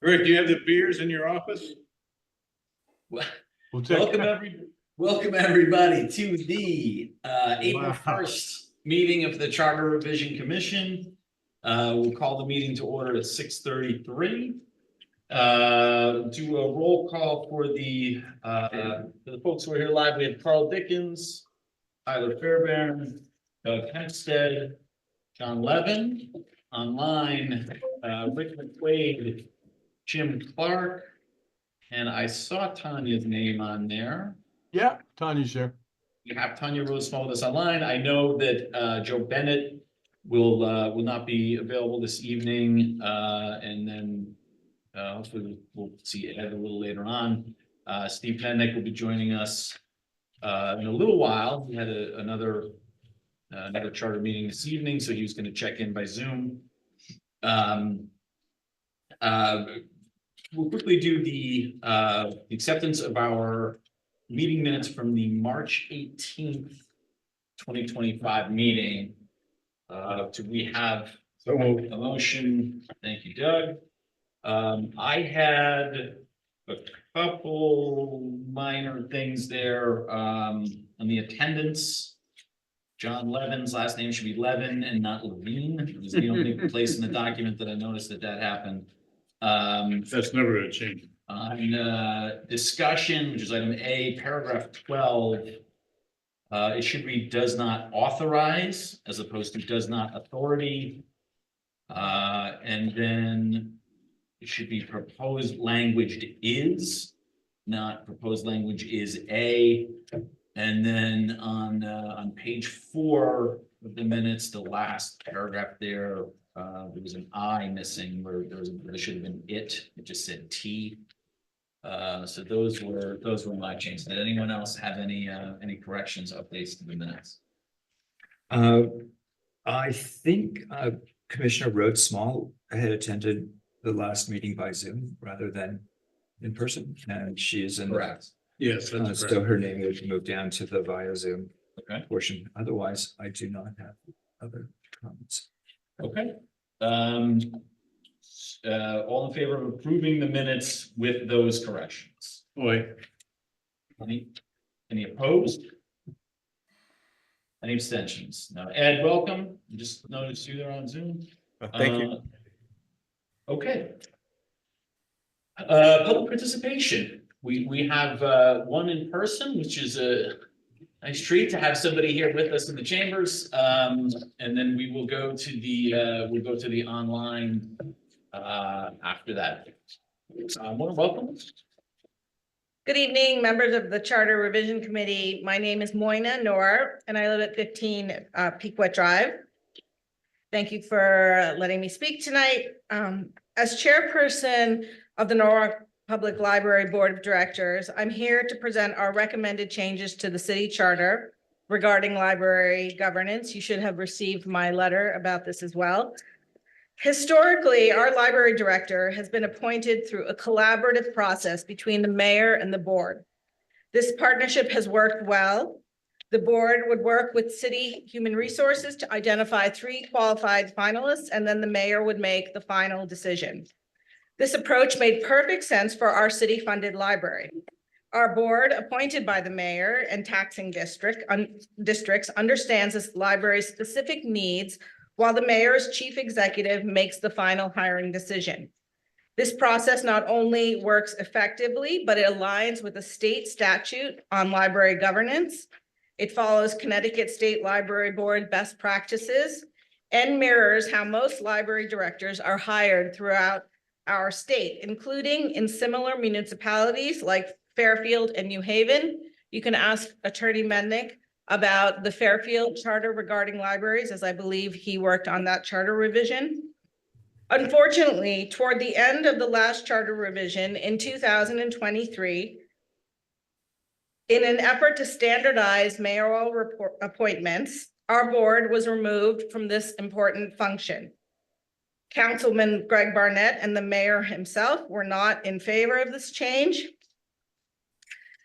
Rick, do you have the beers in your office? Well, We'll take Welcome everybody to the April Wow. 1st meeting of the Charter Revision Commission. We'll call the meeting to order at 6:33. Do a roll call for the folks who are here live. We have Carl Dickens, Tyler Fairbairn, Doug Hempstead, John Levin. Online, Rick McQuaid, Jim Clark, and I saw Tanya's name on there. Yeah, Tanya's here. We have Tanya Rosemo with us online. I know that Joe Bennett will not be available this evening, and then hopefully we'll see Ed a little later on. Steve Mennick will be joining us in a little while. We had another charter meeting this evening, so he was going to check in by Zoom. We'll quickly do the acceptance of our meeting minutes from the March 18th, 2025 meeting. Do we have a motion? Thank you, Doug. I had a couple minor things there on the attendance. John Levin's last name should be Levin and not Levine. It was the only place in the document that I noticed that happened. That's never gonna change. On discussion, which is item A, paragraph 12, it should read does not authorize as opposed to does not authority. And then it should be proposed language is, not proposed language is a. And then on page 4 of the minutes, the last paragraph there, there was an I missing where there should have been it just said T. So those were my changes. Did anyone else have any corrections, updates to the minutes? I think Commissioner Rhodes Small had attended the last meeting by Zoom rather than in person, and she is in. Correct. Yes, that's So correct. her name would move down to the via Zoom Okay. portion. Otherwise, I do not have other comments. Okay. All in favor of approving the minutes with those corrections? Boy, Any opposed? Any abstentions? No. Ed, welcome. Just noticed you there on Zoom. Thank you. Okay. Public participation. We have one in person, which is a nice treat to have somebody here with us in the chambers. And then we will go to the online after that. Welcome. Good evening, members of the Charter Revision Committee. My name is Moina Noor, and I live at 15 Pequot Drive. Thank you for letting me speak tonight. As chairperson of the Norwalk Public Library Board of Directors, I'm here to present our recommended changes to the city charter regarding library governance. You should have received my letter about this as well. Historically, our library director has been appointed through a collaborative process between the mayor and the board. This partnership has worked well. The board would work with city human resources to identify 3 qualified finalists, and then the mayor would make the final decision. This approach made perfect sense for our city-funded library. Our board, appointed by the mayor and taxing districts, understands this library's specific needs, while the mayor as chief executive makes the final hiring decision. This process not only works effectively, but it aligns with the state statute on library governance. It follows Connecticut State Library Board best practices and mirrors how most library directors are hired throughout our state, including in similar municipalities like Fairfield and New Haven. You can ask Attorney Mennick about the Fairfield charter regarding libraries, as I believe he worked on that charter revision. Unfortunately, toward the end of the last charter revision in 2023, in an effort to standardize mayoral appointments, our board was removed from this important function. Councilman Greg Barnett and the mayor himself were not in favor of this change.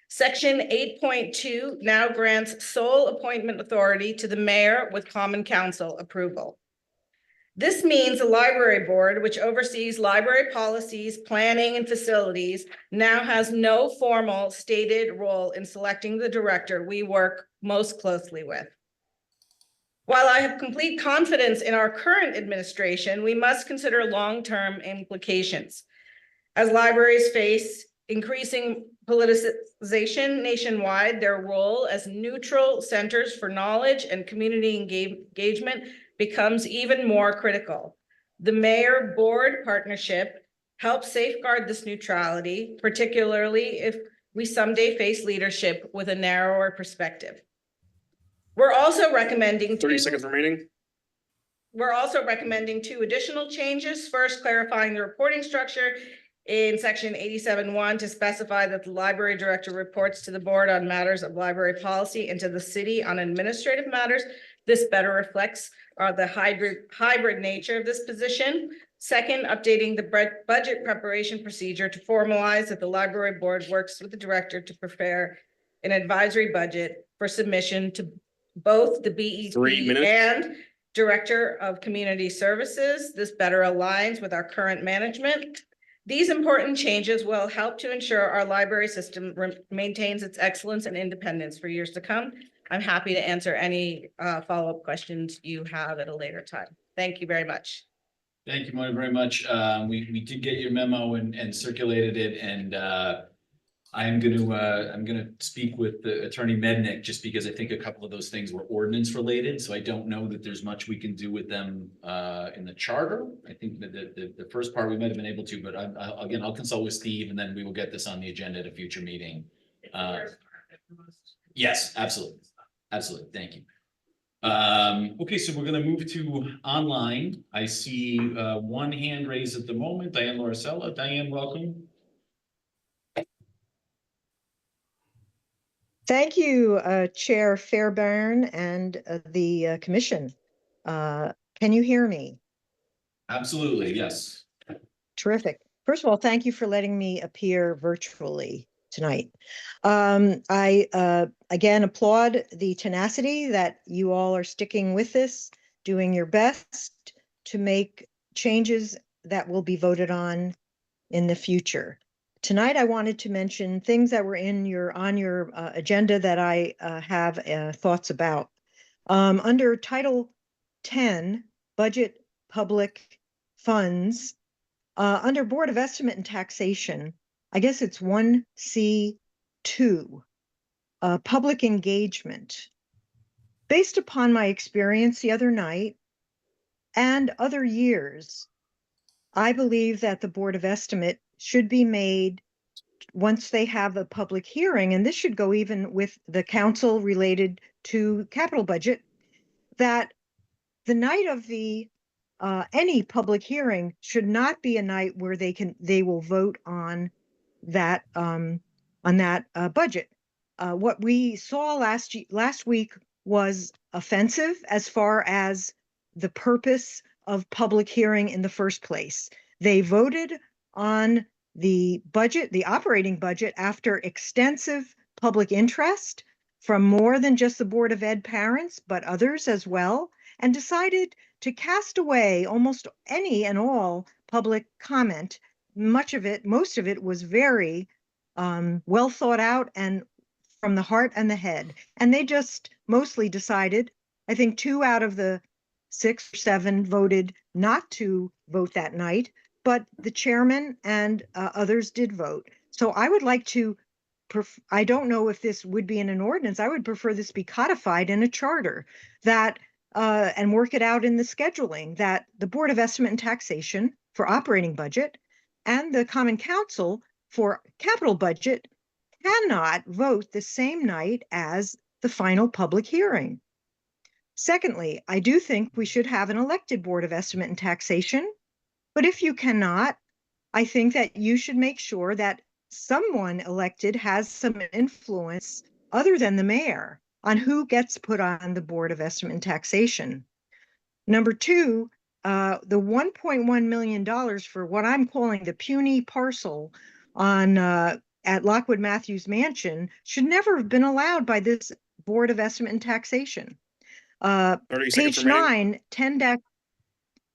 Section 8.2 now grants sole appointment authority to the mayor with common council approval. This means the library board, which oversees library policies, planning, and facilities, now has no formal stated role in selecting the director we work most closely with. While I have complete confidence in our current administration, we must consider long-term implications. As libraries face increasing politicization nationwide, their role as neutral centers for knowledge and community engagement becomes even more critical. The mayor-board partnership helps safeguard this neutrality, particularly if we someday face leadership with a narrower perspective. We're also recommending 30 seconds remaining. We're also recommending 2 additional changes. First, clarifying the reporting structure in section 87(1) to specify that the library director reports to the board on matters of library policy and to the city on administrative matters. This better reflects the hybrid nature of this position. Second, updating the budget preparation procedure to formalize that the library board works with the director to prepare an advisory budget for submission to both the 3 BEC minutes. and Director of Community Services. This better aligns with our current management. These important changes will help to ensure our library system maintains its excellence and independence for years to come. I'm happy to answer any follow-up questions you have at a later time. Thank you very much. Thank you, Mona, very much. We did get your memo and circulated it, and I'm gonna speak with the Attorney Mednick, just because I think a couple of those things were ordinance related, so I don't know that there's much we can do with them in the charter. I think that the first part we might have been able to, but I'll consult with Steve, and then we will get this on the agenda at a future meeting. Yes, absolutely. Absolutely. Thank you. Okay, so we're gonna move to online. I see one hand raised at the moment, Diane Lauricella. Diane, welcome. Thank you, Chair Fairbairn and the commission. Can you hear me? Absolutely, yes. Terrific. First of all, thank you for letting me appear virtually tonight. I again applaud the tenacity that you all are sticking with this, doing your best to make changes that will be voted on in the future. Tonight, I wanted to mention things that were on your agenda that I have thoughts about. Under Title 10, Budget Public Funds, under Board of Estimate and Taxation, I guess it's 1C2, Public Engagement. Based upon my experience the other night and other years, I believe that the Board of Estimate should be made once they have a public hearing, and this should go even with the council related to capital budget, that the night of the any public hearing should not be a night where they will vote on that budget. What we saw last week was offensive as far as the purpose of public hearing in the first place. They voted on the budget, the operating budget, after extensive public interest from more than just the Board of Ed parents, but others as well, and decided to cast away almost any and all public comment. Most of it was very well thought out and from the heart and the head. And they just mostly decided, I think 2 out of the 6 or 7 voted not to vote that night, but the chairman and others did vote. So I would like to, I don't know if this would be in an ordinance. I would prefer this be codified in a charter that, and work it out in the scheduling, that the Board of Estimate and Taxation for operating budget and the Common Council for capital budget cannot vote the same night as the final public hearing. Secondly, I do think we should have an elected Board of Estimate and Taxation. But if you cannot, I think that you should make sure that someone elected has some influence other than the mayor on who gets put on the Board of Estimate and Taxation. Number 2, the $1.1 million for what I'm calling the puny parcel on at Lockwood Matthews Mansion should never have been allowed by this Board of Estimate and Taxation. 30 seconds Page remaining. 9,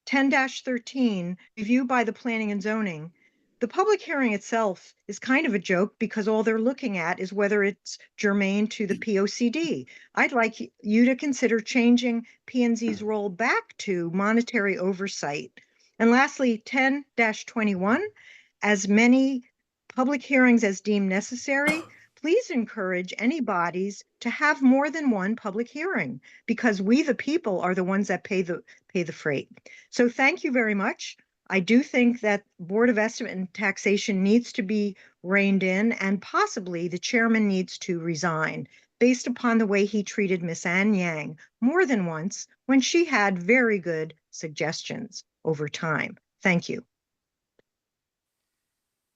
10-13, review by the planning and zoning. The public hearing itself is kind of a joke because all they're looking at is whether it's germane to the POCD. I'd like you to consider changing P and Z's role back to monetary oversight. And lastly, 10-21, as many public hearings as deemed necessary, please encourage any bodies to have more than one public hearing because we, the people, are the ones that pay the freight. So thank you very much. I do think that Board of Estimate and Taxation needs to be reined in, and possibly the chairman needs to resign based upon the way he treated Miss Ann Yang more than once when she had very good suggestions over time. Thank you.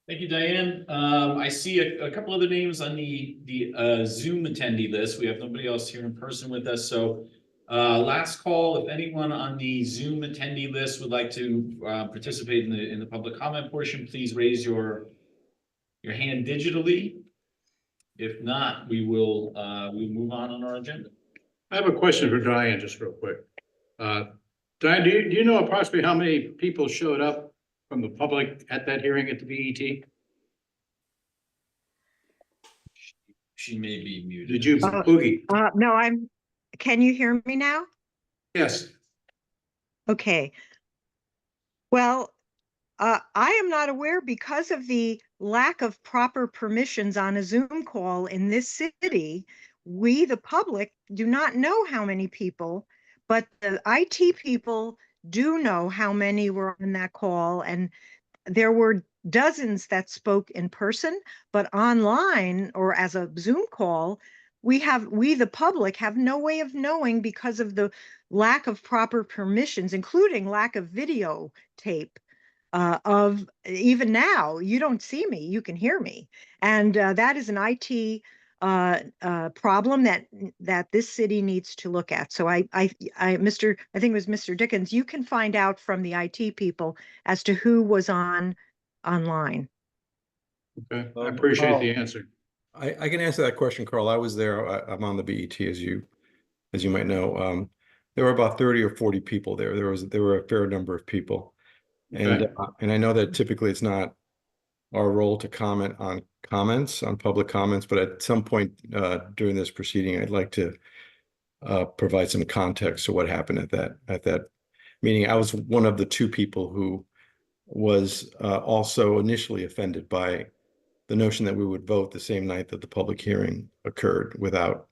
Thank you, Diane. I see a couple other names on the Zoom attendee list. We have nobody else here in person with us, so last call, if anyone on the Zoom attendee list would like to participate in the public comment portion, please raise your hand digitally. If not, we will move on our agenda. I have a question for Diane, just real quick. Diane, do you know approximately how many people showed up from the public at that hearing at the BET? She may be muted. Did you, Boogie? No, can you hear me now? Yes. Okay. Well, I am not aware because of the lack of proper permissions on a Zoom call in this city. We, the public, do not know how many people, but the IT people do know how many were on that call. And there were dozens that spoke in person, but online or as a Zoom call, we, the public, have no way of knowing because of the lack of proper permissions, including lack of video tape. Of even now, you don't see me, you can hear me. And that is an IT problem that this city needs to look at. So I think it was Mr. Dickens, you can find out from the IT people as to who was online. Okay, I appreciate the answer. I can answer that question, Carl. I was there. I'm on the BET, as you might know. There were about 30 or 40 people there. There were a fair number of people, and I know that typically it's not our role to comment on public comments, but at some point during this proceeding, I'd like to provide some context to what happened at that meeting. I was one of the two people who was also initially offended by the notion that we would vote the same night that the public hearing occurred without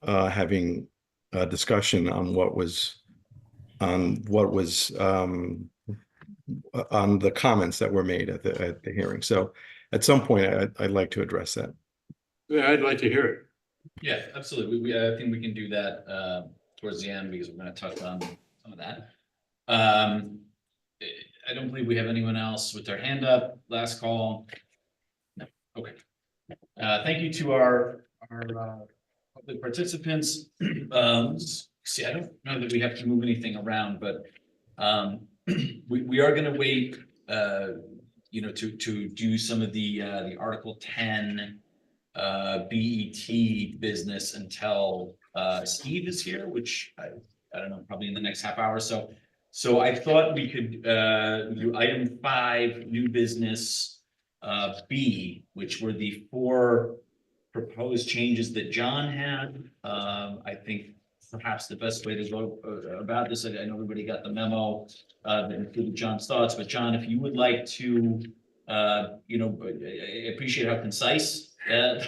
having a discussion on what was on the comments that were made at the hearing. So at some point, I'd like to address that. Yeah, I'd like to hear it. Yeah, absolutely. I think we can do that towards the end because we're going to touch on some of that. I don't believe we have anyone else with their hand up. Last call. No. Okay. Thank you to our public participants. See, I don't know that we have to move anything around, but we are going to wait, to do some of the Article 10 BET business until Steve is here, which I don't know, probably in the next half hour or so. So I thought we could do item 5, new business B, which were the 4 proposed changes that John had. I think perhaps the best way to go about this, I know everybody got the memo that included John's thoughts, but John, if you would like to, I appreciate how concise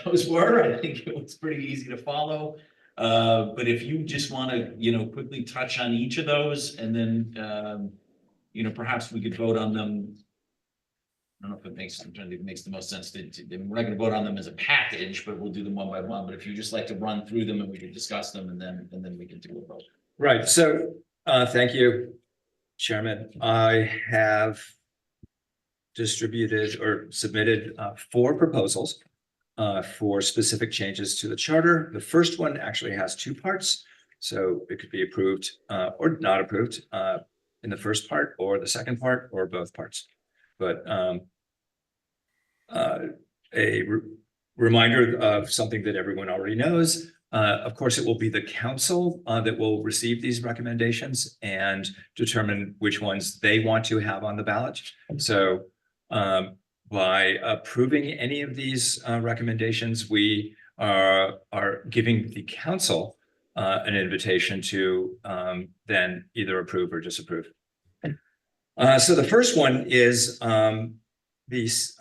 those were. I think it was pretty easy to follow. But if you just want to, quickly touch on each of those, and then, perhaps we could vote on them. I don't know if it makes the most sense we're not going to vote on them as a package, but we'll do them one by one. But if you just like to run through them and we can discuss them, and then we can do a vote. Right. So thank you, Chairman. I have distributed or submitted 4 proposals for specific changes to the charter. The first one actually has 2 parts, so it could be approved or not approved in the first part, or the second part, or both parts. But a reminder of something that everyone already knows, Of course, it will be the council that will receive these recommendations and determine which ones they want to have on the ballot. So by approving any of these recommendations, we are giving the council an invitation to then either approve or disapprove. So the first one is these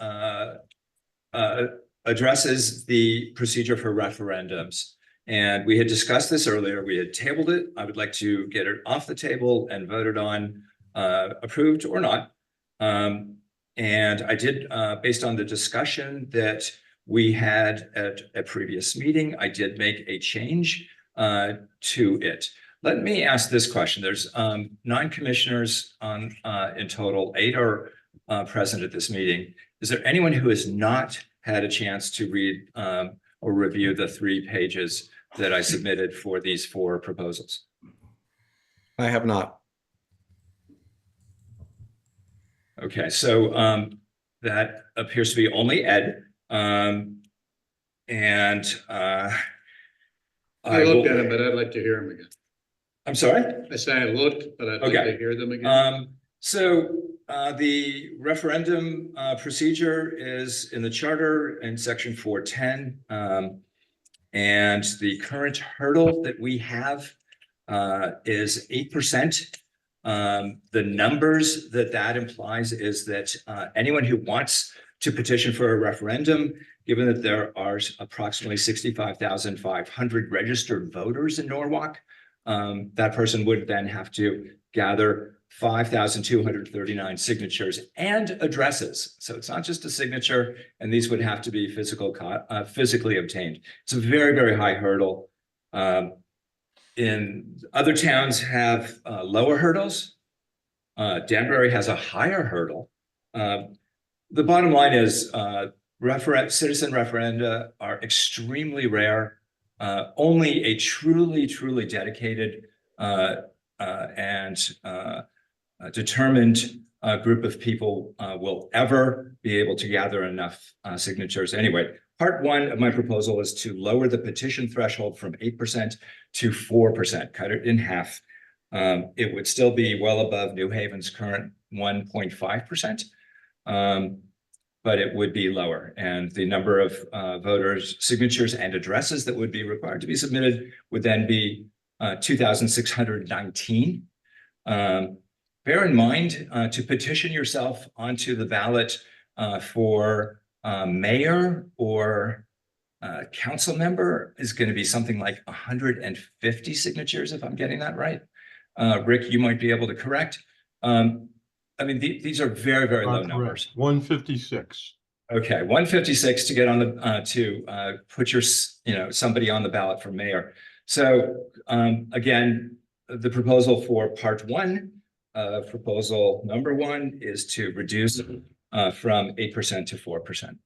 addresses the procedure for referendums. And we had discussed this earlier. We had tabled it. I would like to get it off the table and voted on, approved or not. And I did, based on the discussion that we had at a previous meeting, I did make a change to it. Let me ask this question. There's 9 commissioners on in total, 8 are present at this meeting. Is there anyone who has not had a chance to read or review the 3 pages that I submitted for these 4 proposals? I have not. Okay, so that appears to be only Ed. I looked at them, but I'd like to hear them again. I'm sorry? I say I looked, but I'd like Okay. to hear them again. The referendum procedure is in the charter in section 410. And the current hurdle that we have is 8%. The numbers that implies is that anyone who wants to petition for a referendum, given that there are approximately 65,500 registered voters in Norwalk, that person would then have to gather 5,239 signatures and addresses. So it's not just a signature, and these would have to be physically obtained. It's a very, very high hurdle. In other towns have lower hurdles. Danbury has a higher hurdle. The bottom line is citizen referenda are extremely rare. Only a truly, truly dedicated and determined group of people will ever be able to gather enough signatures. Anyway, part 1 of my proposal is to lower the petition threshold from 8% to 4%, cut it in half. It would still be well above New Haven's current 1.5%, but it would be lower. And the number of voters' signatures and addresses that would be required to be submitted would then be 2,619. Bear in mind, to petition yourself onto the ballot for mayor or council member is going to be something like 150 signatures, if I'm getting that right. Rick, you might be able to correct. I mean, these are very, very low numbers. 156. Okay, 156 to get on the to put your somebody on the ballot for mayor. So again, the proposal for part 1, proposal number 1 is to reduce from 8% to 4%.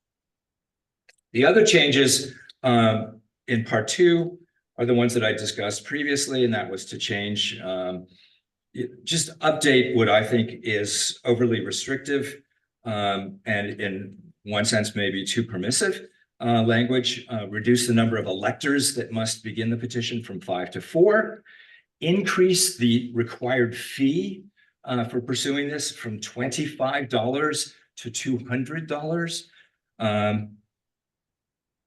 The other changes in part 2 are the ones that I discussed previously, and that was to change, just update what I think is overly restrictive and in one sense maybe too permissive language, reduce the number of electors that must begin the petition from 5 to 4, increase the required fee for pursuing this from $25 to $200.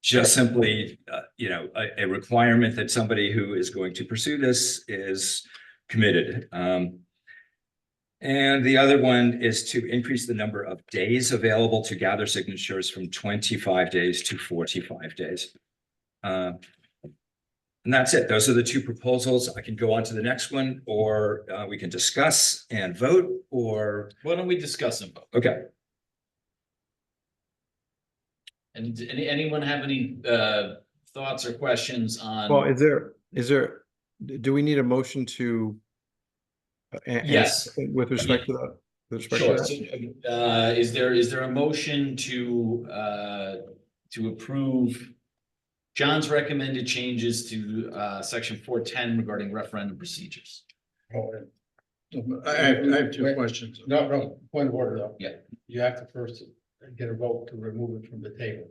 Just simply, a requirement that somebody who is going to pursue this is committed. And the other one is to increase the number of days available to gather signatures from 25 days to 45 days. And that's it. Those are the 2 proposals. I can go on to the next one, or we can discuss and vote, or. Why don't we discuss them both? Okay. And anyone have any thoughts or questions on? Well, do we need a motion to? Yes. With respect to that? With respect to Sure. that? So, is there a motion to approve John's recommended changes to section 410 regarding referendum procedures? I have 2 questions. No, point of order though. Yeah. You have to first get a vote to remove it from the table.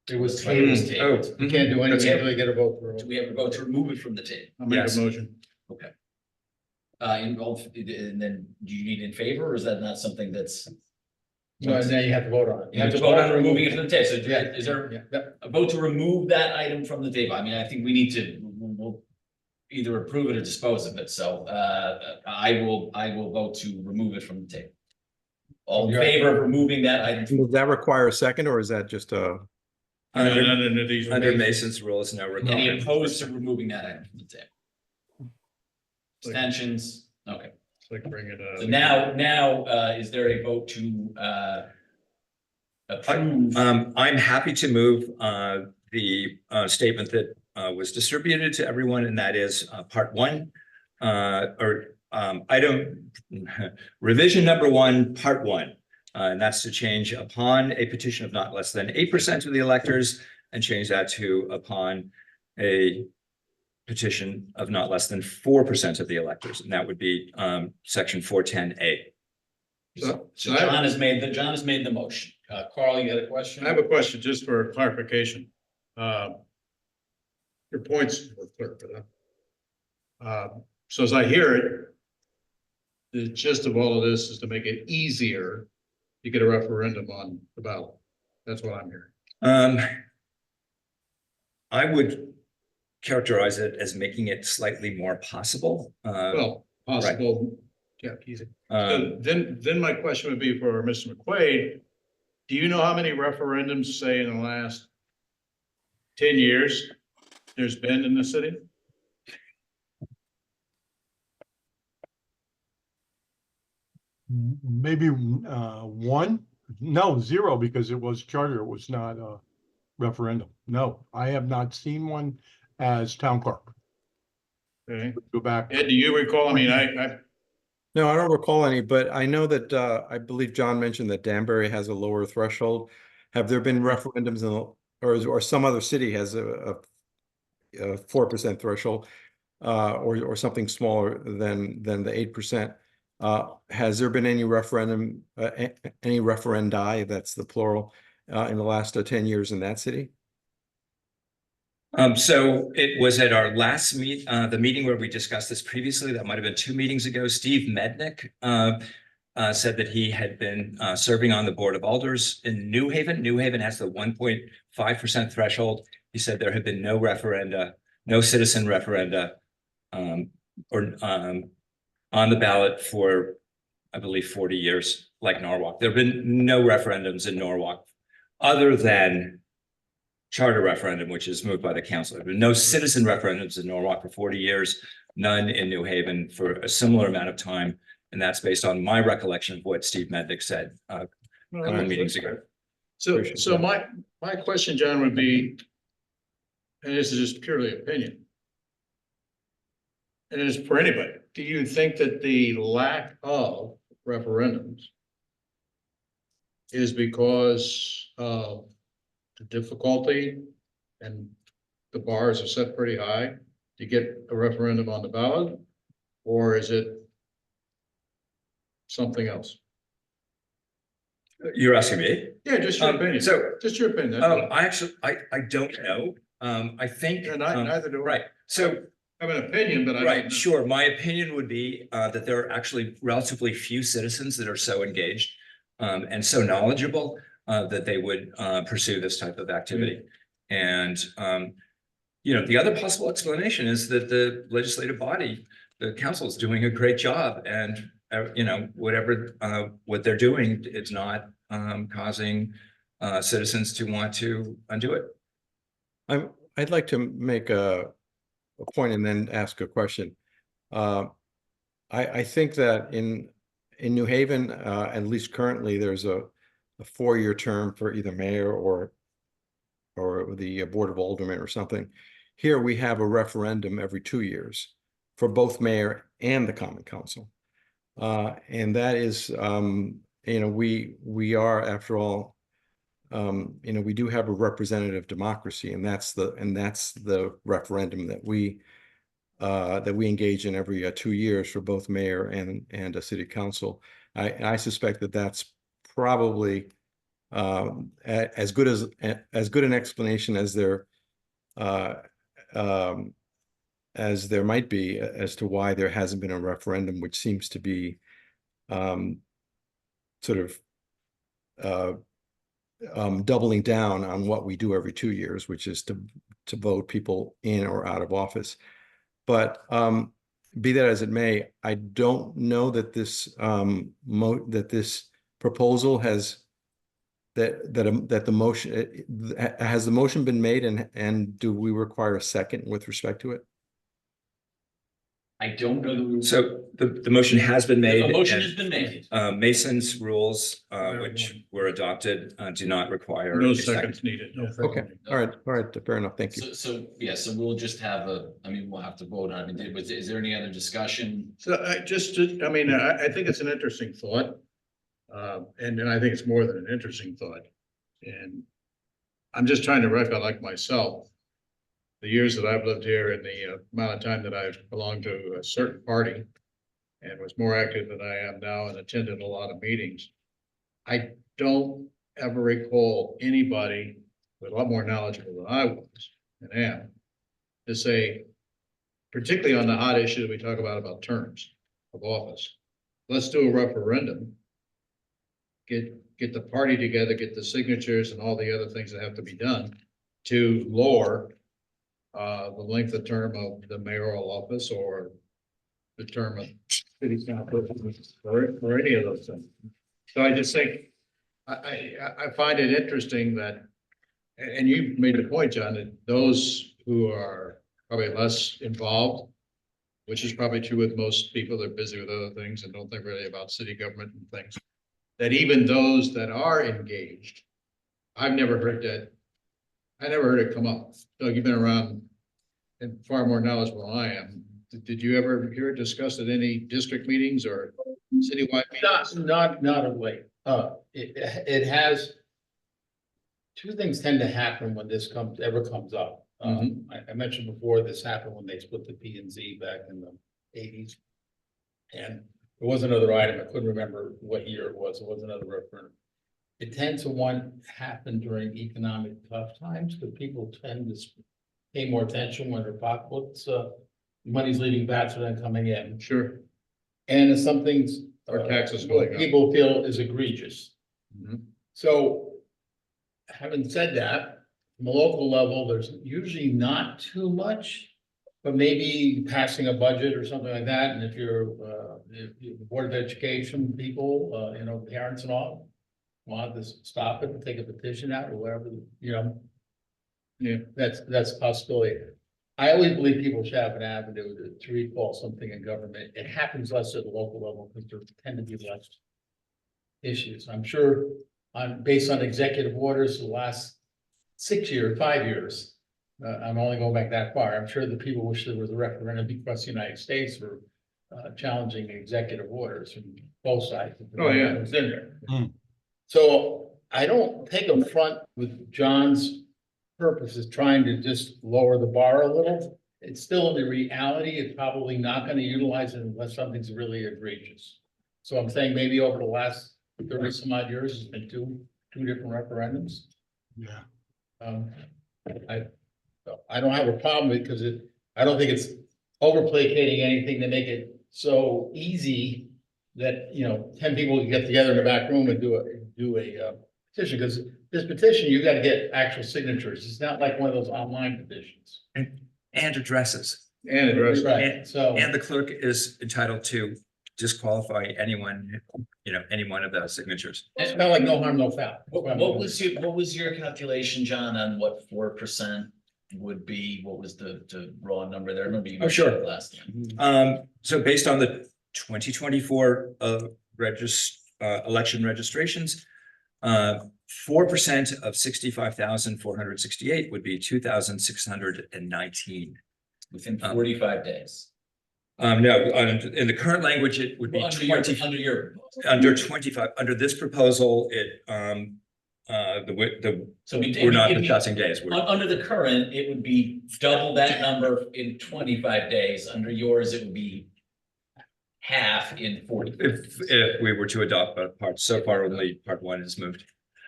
It was It was tabled. tabled. You can't do That's anything good. until you get a vote for Do it. we have a vote to remove it from the table? I'll make Yes. a motion. Okay. And then do you need in favor, or is that not something that's? No, now you have to vote on it. You have to vote on removing it from the table. So Yeah, is there yeah. a vote to remove that item from the table? I mean, I think we need to, we'll either approve it or dispose of it. So I will vote to remove it from the table. All in Yeah. favor of removing that item? Does that require a second or is that just a? Under Mason's rules, no. Any requirement. opposed to removing that item from the table? Abstentions? Okay. It's like bring it, So now, is there a vote to approve? I'm happy to move the statement that was distributed to everyone, and that is part one, or item revision number one, part one. And that's to change upon a petition of not less than 8% of the electors, and change that to upon a petition of not less than 4% of the electors, and that would be section 410A. So John has made the motion. Carl, you had a question? I have a question just for clarification. Your points were clear, but, so as I hear it, the gist of all of this is to make it easier to get a referendum on the ballot. That's what I'm hearing. I would characterize it as making it slightly more possible. Well, possible, yeah, easy. Um, So then my question would be for Mr. McQuaid. Do you know how many referendums, say, in the last 10 years there's been in the city? Maybe one, no, zero, because it was charter, it was not a referendum. No, I have not seen one as town clerk. Okay. Go back. Ed, do you recall? I mean, I No, I don't recall any, but I know that I believe John mentioned that Danbury has a lower threshold. Have there been referendums in, or some other city has a 4% threshold, or something smaller than the 8%? Has there been any referendum, any referendi, that's the plural, in the last 10 years in that city? So it was at our last the meeting where we discussed this previously, that might have been 2 meetings ago. Steve Mednick said that he had been serving on the Board of Alders in New Haven. New Haven has the 1.5% threshold. He said there had been no referenda, no citizen referenda, on the ballot for, I believe, 40 years, like Norwalk. There have been no referendums in Norwalk other than charter referendum, which is moved by the council. There have been no citizen referendums in Norwalk for 40 years, none in New Haven for a similar amount of time. And that's based on my recollection of what Steve Mednick said a couple of meetings ago. So, Appreciate so that. my question, John, would be, and this is just purely opinion. And it's for anybody. Do you think that the lack of referendums is because of the difficulty and the bars are set pretty high to get a referendum on the ballot? Or is it something else? You're asking me? Yeah, just your opinion. Just your opinion. that's all. I don't know. I think, Yeah, neither do I. right. So I have an opinion, but I don't right, know. sure. My opinion would be that there are actually relatively few citizens that are so engaged and so knowledgeable that they would pursue this type of activity. And the other possible explanation is that the legislative body, the council, is doing a great job, and whatever what they're doing, it's not causing citizens to want to undo it. I'd like to make a point and then ask a question. I think that in New Haven, at least currently, there's a 4-year term for either mayor or the Board of Aldermen or something. Here we have a referendum every 2 years for both mayor and the common council. And that is, we are, after all, we do have a representative democracy, and that's the referendum that we engage in every 2 years for both mayor and a city council. I suspect that that's probably as good an explanation as as there might be as to why there hasn't been a referendum, which seems to be sort of doubling down on what we do every 2 years, which is to vote people in or out of office. But be that as it may, I don't know that this that this proposal has that the motion has the motion been made, and do we require a second with respect to it? I don't know. The So the motion has been made. A motion and, has been made. Mason's rules, which were adopted, do not require No a second. seconds needed. Yeah. Okay, all right, fair enough, thank you. So we'll just have we'll have to vote on it. Is there any other discussion? So I think it's an interesting thought. And I think it's more than an interesting thought. And I'm just trying to recollect myself, the years that I've lived here and the amount of time that I've belonged to a certain party and was more active than I am now and attended a lot of meetings. I don't ever recall anybody with a lot more knowledgeable than I was and am to say, particularly on the hot issue that we talk about terms of office, let's do a referendum. Get the party together, get the signatures and all the other things that have to be done to lower the length of term of the mayoral office or the term of city council or any of those things. So I just think I find it interesting that, and you made the point, John, that those who are probably less involved, which is probably true with most people, they're busy with other things and don't think really about city government and things, that even those that are engaged, I've never heard that. I never heard it come up. So you've been around and far more knowledgeable than I am. Did you ever hear it discussed at any district meetings or citywide meetings? Not of late. It has. Two things tend to happen when this ever comes up. I mentioned before, this happened when they split the P and Z back in the 80s. And there was another item, I couldn't remember what year it was another referendum. It tends to happen during economic tough times, because people tend to pay more attention when their pocketbooks, money's leaving faster than coming in. Sure. And if something's Or taxes what going up. people feel is egregious. Mhm. So, having said that, from a local level, there's usually not too much, but maybe passing a budget or something like that. And if you're the Board of Education people, parents and all, want to stop it and take a petition out or whatever, Yeah. that's a possibility. I always believe people should have an avenue to recall something in government. It happens less at the local level because there tend to be less issues. I'm sure based on executive orders the last 5 years. I'm only going back that far. I'm sure the people wish there was a referendum across the United States for challenging executive orders from both sides. Oh, yeah. It was in there. Hmm. So I don't take a front with John's purpose is trying to just lower the bar a little. It's still the reality. It's probably not going to utilize it unless something's really egregious. So I'm saying maybe over the last 30 some odd years, it's been two different referendums. Yeah. I don't have a problem with it because I don't think it's overplacating anything to make it so easy that, 10 people can get together in the back room and do a petition, because this petition, you got to get actual signatures. It's not like one of those online petitions. And addresses. And address. Right, so. And the clerk is entitled to disqualify anyone, any one of those signatures. It's kind of like no harm, no foul. What was your calculation, John, on what 4% would be? What was the raw number there? I remember you Oh, sure. mentioned it last time. So based on the 2024 election registrations, 4% of 65,468 would be 2,619. Within 45 days. No, in the current language, it would be Well, 20, under your. under 25, under this proposal, So we're not discussing days. Under the current, it would be double that number in 25 days. Under yours, it would be half in 40. If we were to adopt part, so far only part one is moved.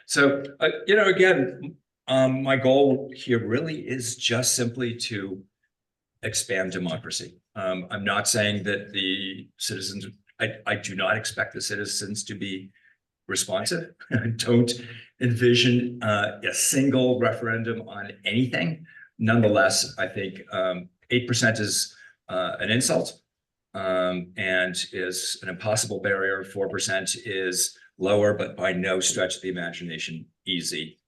So, again, my goal here really is just simply to expand democracy. I'm not saying that the citizens, I do not expect the citizens to be responsive. I don't envision a single referendum on anything. Nonetheless, I think 8% is an insult and is an impossible barrier. 4% is lower, but by no stretch of the imagination easy.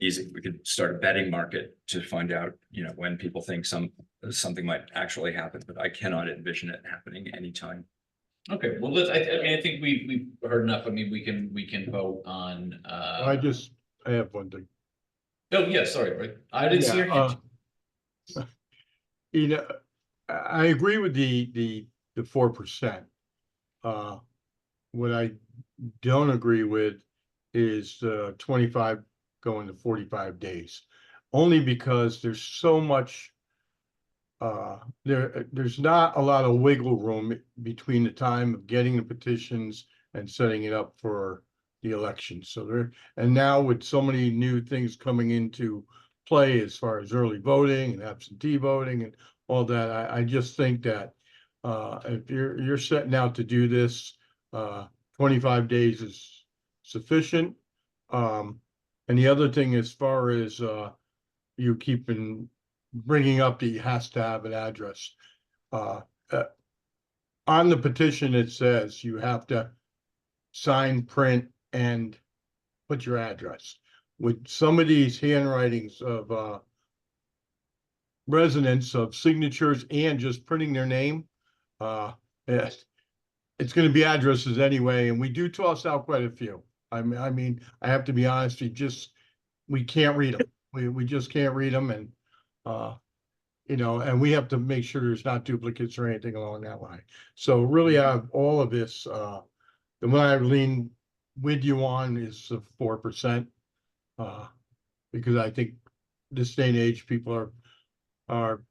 Easy. We could start a betting market to find out, when people think something might actually happen, but I cannot envision it happening anytime. Okay, well, I mean, I think we've heard enough. I mean, we can vote on, I have one thing. oh, yeah, sorry, right. I didn't see your hand. I agree with the 4%. What I don't agree with is 25 going to 45 days, only because there's so much. There's not a lot of wiggle room between the time of getting the petitions and setting it up for the election. So and now with so many new things coming into play as far as early voting and absentee voting and all that, I just think that if you're setting out to do this, 25 days is sufficient. And the other thing, as far as you keeping bringing up, that he has to have an address. On the petition, it says you have to sign, print, and put your address. With some of these handwritings of residents, of signatures, and just printing their name, it's going to be addresses anyway, and we do toss out quite a few. I mean, I have to be honest, we can't read them. We just can't read them, and and we have to make sure there's not duplicates or anything along that line. So really, I have all of this. The one I lean with you on is 4%, because I think this day and age, people are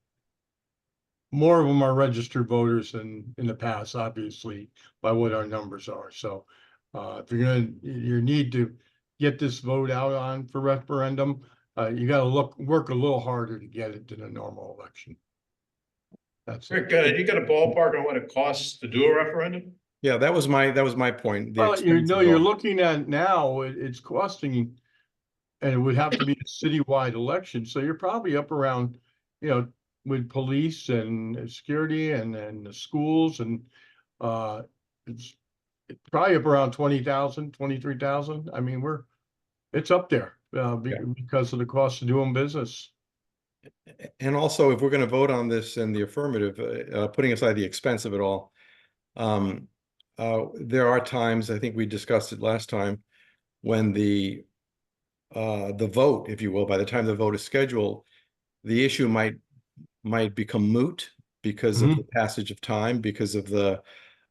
more of them are registered voters than in the past, obviously, by what our numbers are. So if you need to get this vote out on for referendum, you got to work a little harder to get it than a normal election. That's Very it. good. You got a ballpark on what it costs to do a referendum? Yeah, that was my point. The Well, expense of you're all- looking at now, it's costing, and it would have to be a citywide election. So you're probably up around, with police and security and the schools, and it's probably up around 20,000, 23,000. I mean, it's up there because of the cost of doing business. And also, if we're going to vote on this in the affirmative, putting aside the expense of it all, there are times, I think we discussed it last time, when the vote, if you will, by the time the vote is scheduled, the issue might become moot because of the passage of time, because of the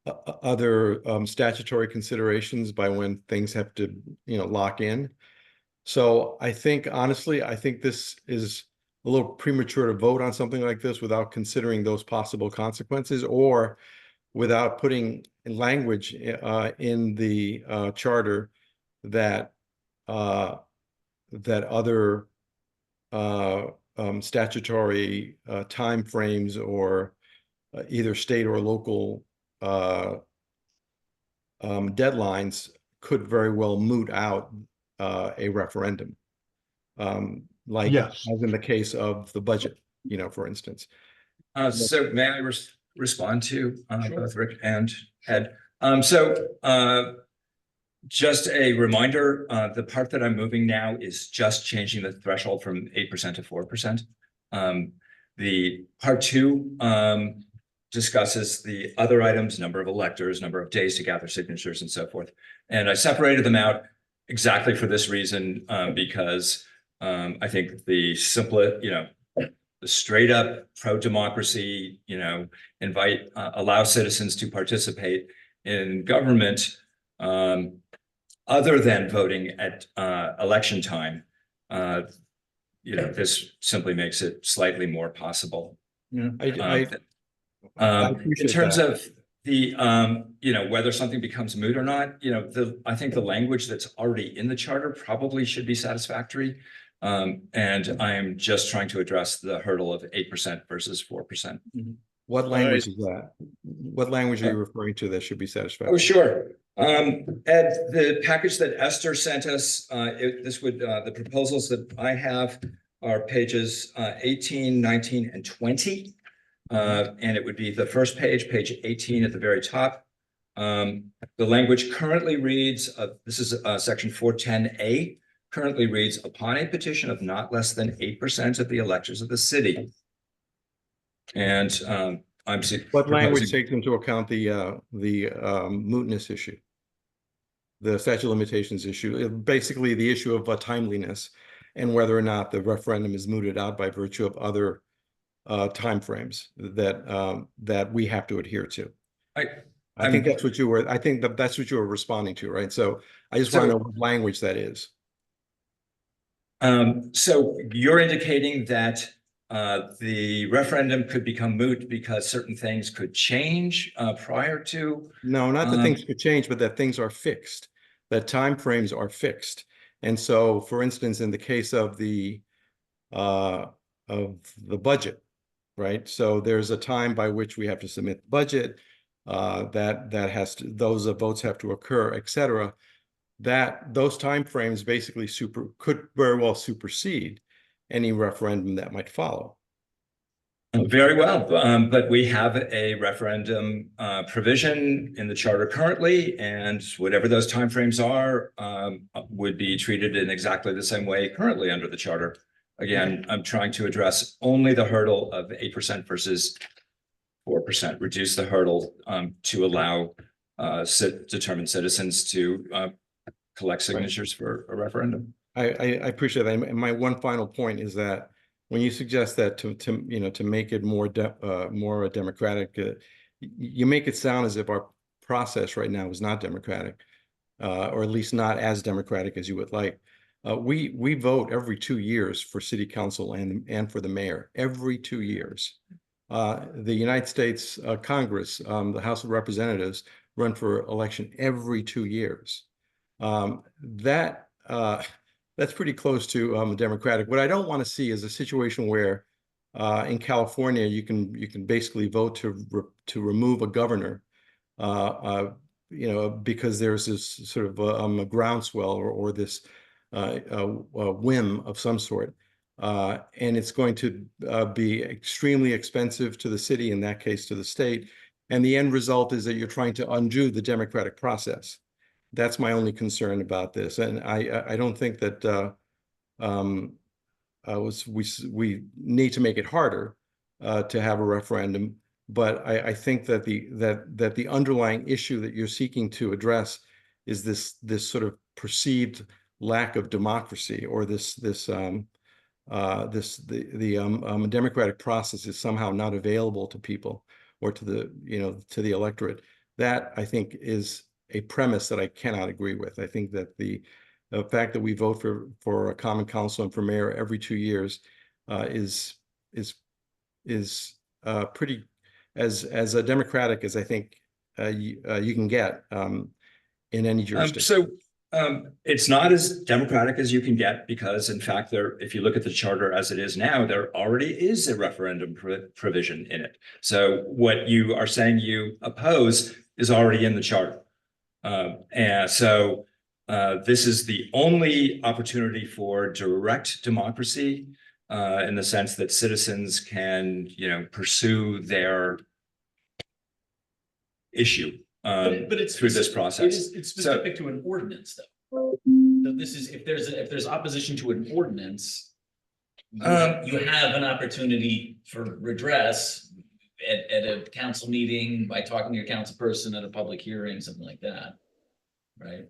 other statutory considerations by when things have to, lock in. So I think, honestly, this is a little premature to vote on something like this without considering those possible consequences, or without putting language in the charter that other statutory timeframes or either state or local deadlines could very well moot out a referendum. Like Yes. as in the case of the budget, for instance. So may I respond to both Rick and Ed? Just a reminder, the part that I'm moving now is just changing the threshold from 8% to 4%. The part 2 discusses the other items, number of electors, number of days to gather signatures, and so forth. And I separated them out exactly for this reason, because I think the simple, the straight up pro-democracy, allow citizens to participate in government, other than voting at election time, this simply makes it slightly more possible. Yeah, I In appreciate terms that. of You know, whether something becomes moot or not, you know, I think the language that's already in the charter probably should be satisfactory. And I am just trying to address the hurdle of 8% versus 4%. What language is that? What language are you referring to that should be Oh, satisfactory? sure. Ed, the package that Esther sent us, the proposals that I have are pages 18, 19, and 20. And it would be the first page, page 18 at the very top. The language currently reads, this is section 410A, currently reads, upon a petition of not less than 8% of the electors of the city. And What language proposing- takes into account the mootness issue? The statute of limitations issue, basically the issue of timeliness and whether or not the referendum is mooted out by virtue of other timeframes that we have to adhere to. I think that's what you were, I think that's what you were responding to, right? So I just want to know what language that is. So you're indicating that the referendum could become moot because certain things could change prior to? No, not that things could change, but that things are fixed, that timeframes are fixed. And so, for instance, in the case of the budget, right? So there's a time by which we have to submit the budget, that has to, those votes have to occur, et cetera. That those timeframes basically could very well supersede any referendum that might follow. Very well, but we have a referendum provision in the charter currently, and whatever those timeframes are, would be treated in exactly the same way currently under the charter. Again, I'm trying to address only the hurdle of 8% versus 4%, reduce the hurdle to allow determined citizens to collect signatures for a referendum. I appreciate that. And my one final point is that when you suggest that to make it more democratic, you make it sound as if our process right now is not democratic, or at least not as democratic as you would like. We vote every 2 years for city council and for the mayor every 2 years. The United States Congress, the House of Representatives, run for election every 2 years. That's pretty close to democratic. What I don't want to see is a situation where in California you can basically vote to remove a governor, because there's this sort of a groundswell or this a whim of some sort, and it's going to be extremely expensive to the city, in that case to the state, and the end result is that you're trying to undo the democratic process. That's my only concern about this, and I don't think that we need to make it harder to have a referendum, but I think that the underlying issue that you're seeking to address is this sort of perceived lack of democracy, or the democratic process is somehow not available to people or to the electorate. That, I think, is a premise that I cannot agree with. I think that the fact that we vote for a common council and for mayor every 2 years is pretty as democratic as I think you can get in any jurisdiction. It's not as democratic as you can get because, in fact, if you look at the charter as it is now, there already is a referendum provision in it. So what you are saying you oppose is already in the charter. And so this is the only opportunity for direct democracy in the sense that citizens can, pursue their issue. But it's through this process. It's specific to an ordinance, though. So this is, if there's opposition to an ordinance, you have an opportunity for redress at a council meeting, by talking to your council person at a public hearing, something like that, right?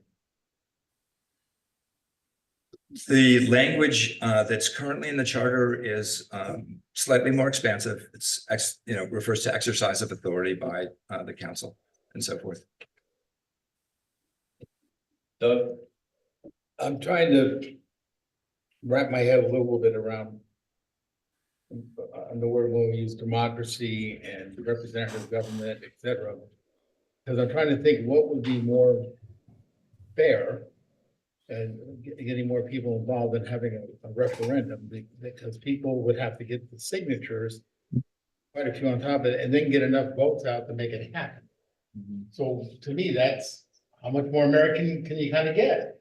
The language that's currently in the charter is slightly more expansive. It's refers to exercise of authority by the council and so forth. Doug, I'm trying to wrap my head a little bit around the word when we use democracy and representative government, et cetera. Because I'm trying to think what would be more fair and getting more people involved in having a referendum, because people would have to get the signatures, quite a few on top of it, and then get enough votes out to make it happen. So to me, that's how much more American can you kind of get?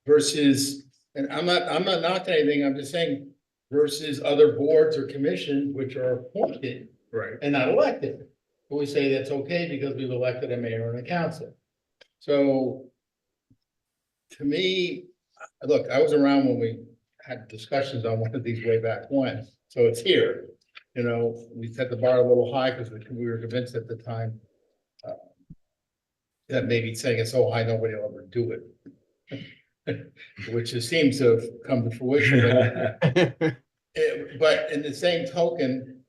Versus, and I'm not knocking anything, I'm just saying, versus other boards or commissions which are appointed Right. and not elected. But we say that's okay because we've elected a mayor and a council. So to me, look, I was around when we had discussions on one of these way back when, so it's here. You know, we set the bar a little high because we were convinced at the time that maybe setting it so high, nobody will ever do it. Which it seems to have come to fruition. But in the same token,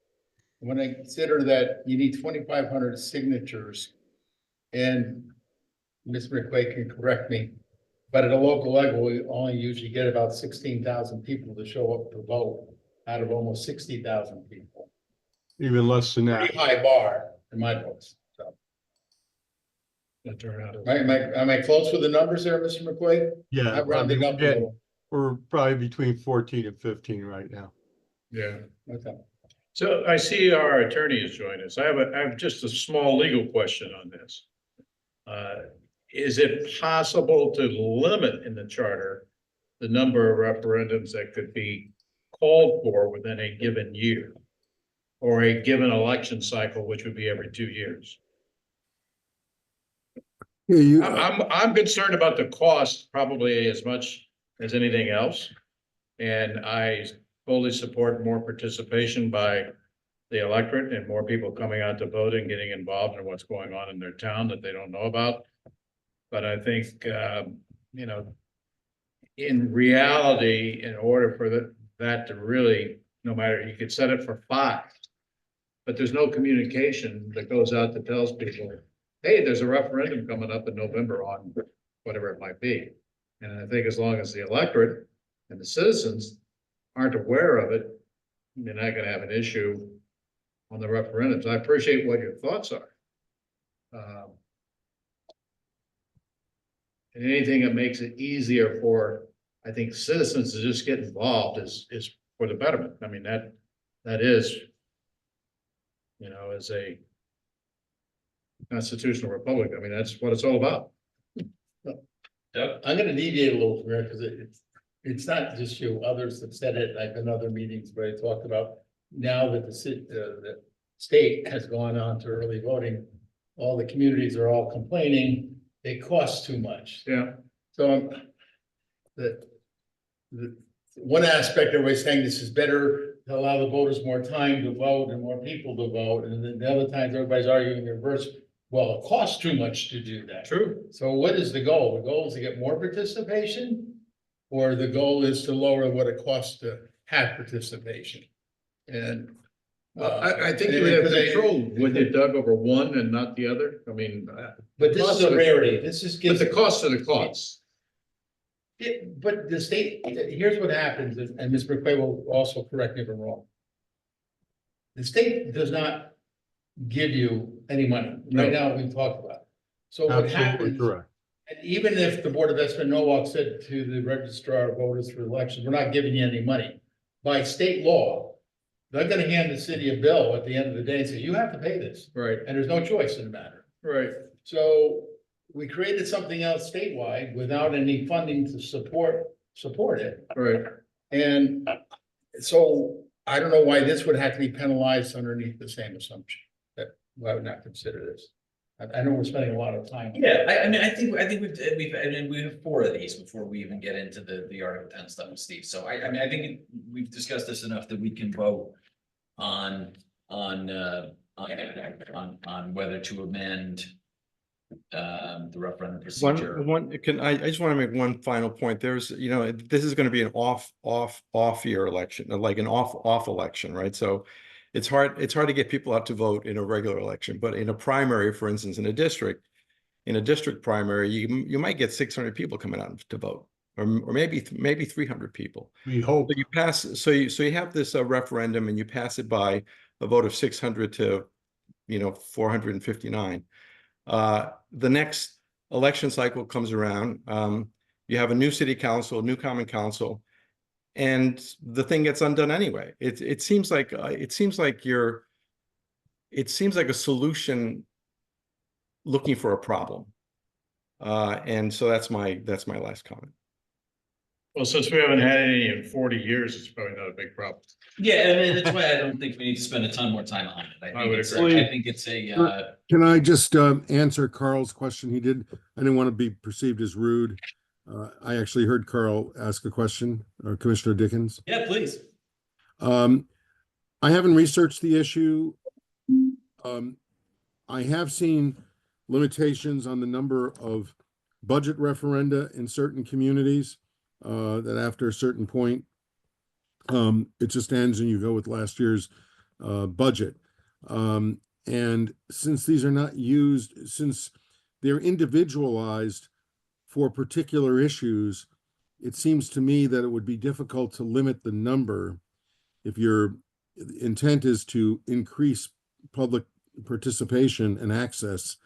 when I consider that you need 2,500 signatures, and Ms. McQuaid can correct me, but at a local level, we only usually get about 16,000 people to show up to vote out of almost 60,000 people. Even less than that. Pretty high bar in my books, so. The turnout is- Am I close with the numbers there, Mr. McQuaid? Yeah, I'm rounding up a little. we're probably between 14 and 15 right now. Yeah. Okay. So I see our attorney has joined us. I have just a small legal question on this. Is it possible to limit in the charter the number of referendums that could be called for within a given year? Or a given election cycle, which would be every 2 years? I'm concerned about the cost probably as much as anything else. And I fully support more participation by the electorate and more people coming out to vote and getting involved in what's going on in their town that they don't know about. But I think, you know, in reality, in order for that to really, no matter, you could set it for 5. But there's no communication that goes out that tells people, hey, there's a referendum coming up in November on whatever it might be. And I think as long as the electorate and the citizens aren't aware of it, you're not gonna have an issue on the referendums. I appreciate what your thoughts are. And anything that makes it easier for, I think, citizens to just get involved is for the betterment. I mean, that is, you know, as a constitutional republic, I mean, that's what it's all about. Doug? I'm gonna deviate a little from here because it's not just you, others have said it. I've been in other meetings where I talked about now that the state has gone on to early voting, all the communities are all complaining, it costs too much. Yeah. So the one aspect, everybody's saying this is better to allow the voters more time to vote and more people to vote. And then the other times, everybody's arguing the reverse. Well, it costs too much to do that. True. So what is the goal? The goal is to get more participation? Or the goal is to lower what it costs to have participation? And. I think you would have control when you dug over one and not the other. I mean, But this is a rarity. This is. but the costs are the costs. But the state, here's what happens, and Ms. McQuaid will also correct me if I'm wrong. The state does not give you any money. Right now, we've talked about it. So what Absolutely happens, correct. and even if the Board of Estimate Norwalk said to the registrar of voters for elections, we're not giving you any money. By state law, they're gonna hand the city a bill at the end of the day and say, you have to pay this, Right, and there's no choice in the matter. right. So we created something else statewide without any funding to support it. Right. And so I don't know why this would have to be penalized underneath the same assumption that I would not consider this. I know we're spending a lot of time. Yeah, I mean, I think we have 4 of these before we even get into the Article 10 stuff with Steve. So I mean, I think we've discussed this enough that we can vote on whether to amend the referendum procedure. I just want to make one final point. There's, you know, this is going to be an off year election, like an off election, right? So it's hard to get people out to vote in a regular election, but in a primary, for instance, in a district primary, you might get 600 people coming out to vote, or maybe 300 people. We hope. So you pass, so you have this referendum and you pass it by a vote of 600 to, 459. The next election cycle comes around. You have a new city council, new common council, and the thing gets undone anyway. It seems like it seems like a solution looking for a problem. And so that's my last comment. Well, since we haven't had any in 40 years, it's probably not a big problem. Yeah, I mean, that's why I don't think we need to spend a ton more time on it. I would I agree. think it's a, Can I just answer Carl's question? I didn't want to be perceived as rude. I actually heard Carl ask a question, or Commissioner Dickens. yeah, please. I haven't researched the issue. I have seen limitations on the number of budget referenda in certain communities, that after a certain point, it just ends and you go with last year's budget. And since these are not used, since they're individualized for particular issues, it seems to me that it would be difficult to limit the number if your intent is to increase public participation and access.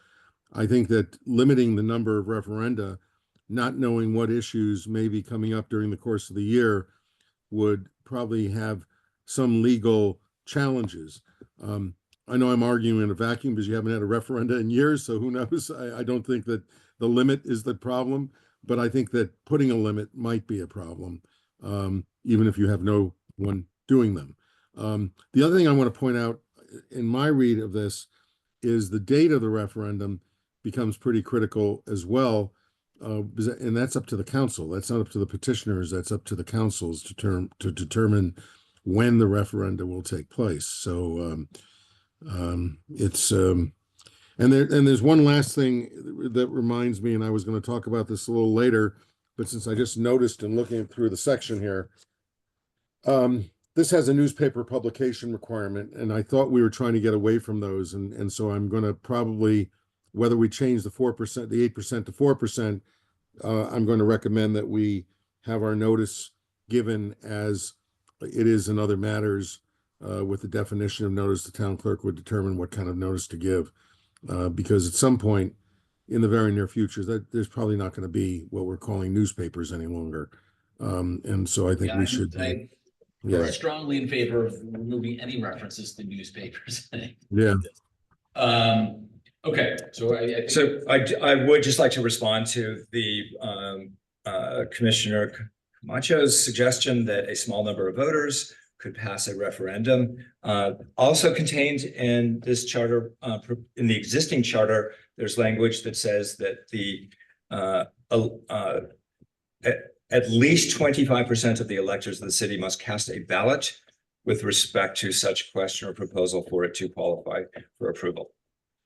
I think that limiting the number of referenda, not knowing what issues may be coming up during the course of the year, would probably have some legal challenges. I know I'm arguing in a vacuum because you haven't had a referenda in years, so who knows? I don't think that the limit is the problem, but I think that putting a limit might be a problem, even if you have no one doing them. The other thing I want to point out in my read of this is the date of the referendum becomes pretty critical as well. And that's up to the council. That's not up to the petitioners. That's up to the councils to determine when the referenda will take place. So and there's one last thing that reminds me, and I was going to talk about this a little later, but since I just noticed and looking through the section here, this has a newspaper publication requirement, and I thought we were trying to get away from those, and so I'm going to probably, whether we change the 4%, the 8% to 4%, I'm going to recommend that we have our notice given as it is in other matters, with the definition of notice. The town clerk would determine what kind of notice to give, because at some point in the very near future, that there's probably not going to be what we're calling newspapers any longer. And so I think Yeah, we should be, I'm yeah, strongly in favor of removing any references to newspapers. yeah. Okay, so I think. So I would just like to respond to the Commissioner Camacho's suggestion that a small number of voters could pass a referendum. Also contained in this charter, in the existing charter, there's language that says that the at least 25% of the electors of the city must cast a ballot with respect to such question or proposal for it to qualify for approval.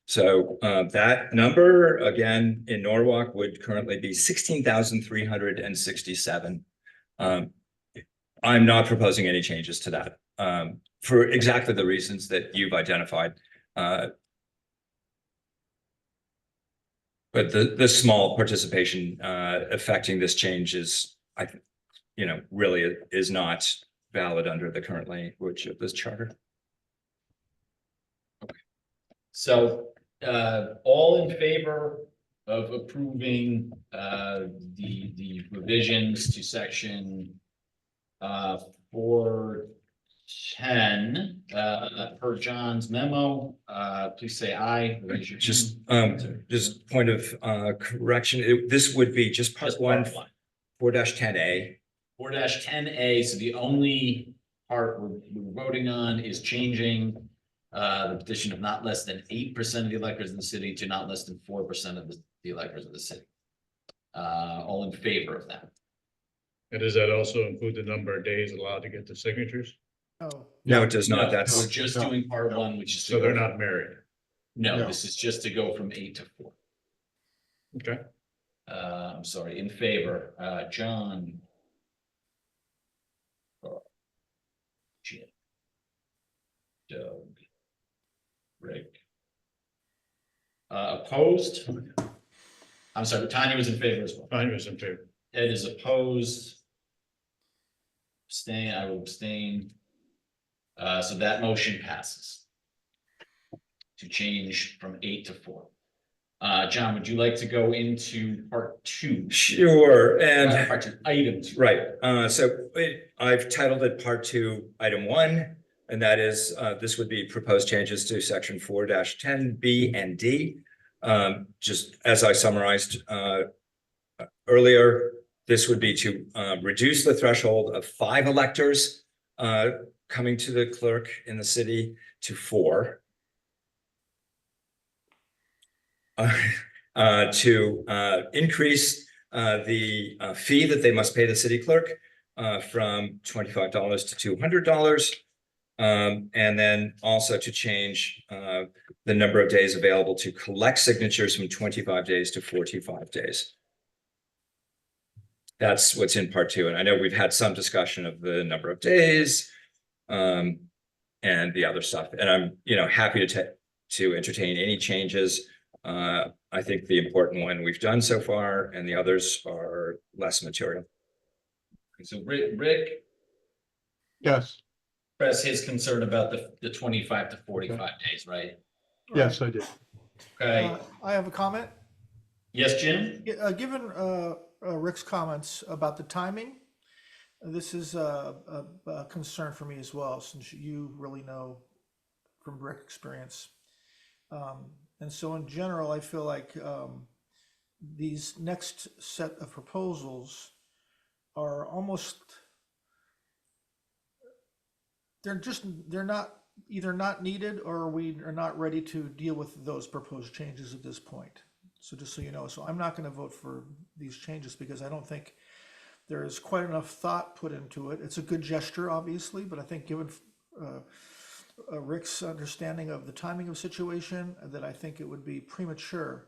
So that number, again, in Norwalk would currently be 16,367. I'm not proposing any changes to that for exactly the reasons that you've identified. But the small participation affecting this change is, really is not valid under the current language of this charter. So, all in favor of approving, the revisions to section, 410, per John's memo, please say aye. Raise your hand. Just point of correction, this would be just part Just one, part 4-10A. 4-10A, so the only part we're voting on is changing the petition of not less than 8% of the electors in the city to not less than 4% of the electors of the city. All in favor of that? And does that also include the number of days allowed to get the signatures? No, it does not. No, That's we're just doing part one, which is. to So they're go- not married. No, No. this is just to go from 8 to 4. Okay. I'm sorry, in favor, John. Jim. Doug. Rick. Opposed? I'm sorry, Tanya was in favor as well. I was in favor. Ed is opposed. Abstain, I will abstain. So that motion passes. To change from 8 to 4. John, would you like to go into part two? Sure, and. Part two, item two. Right, I've titled it Part Two, Item One, and that is, this would be proposed changes to section 4-10 B and D. Just as I summarized earlier, this would be to reduce the threshold of 5 electors coming to the clerk in the city to 4. To increase the fee that they must pay the city clerk from $25 to $200. And then also to change the number of days available to collect signatures from 25 days to 45 days. That's what's in part 2. And I know we've had some discussion of the number of days and the other stuff. And I'm, happy to entertain any changes. I think the important one we've done so far, and the others are less material. So Rick Yes, expressed his concern about the 25 to 45 days, right? yes, I did. Okay, I have a comment. yes, Jim? Given Rick's comments about the timing, this is a concern for me as well, since you really know from Rick experience. And so in general, I feel like these next set of proposals are almost, they're not either not needed, or we are not ready to deal with those proposed changes at this point. So just so you know, so I'm not going to vote for these changes because I don't think there is quite enough thought put into it. It's a good gesture, obviously, but I think given Rick's understanding of the timing of the situation, that I think it would be premature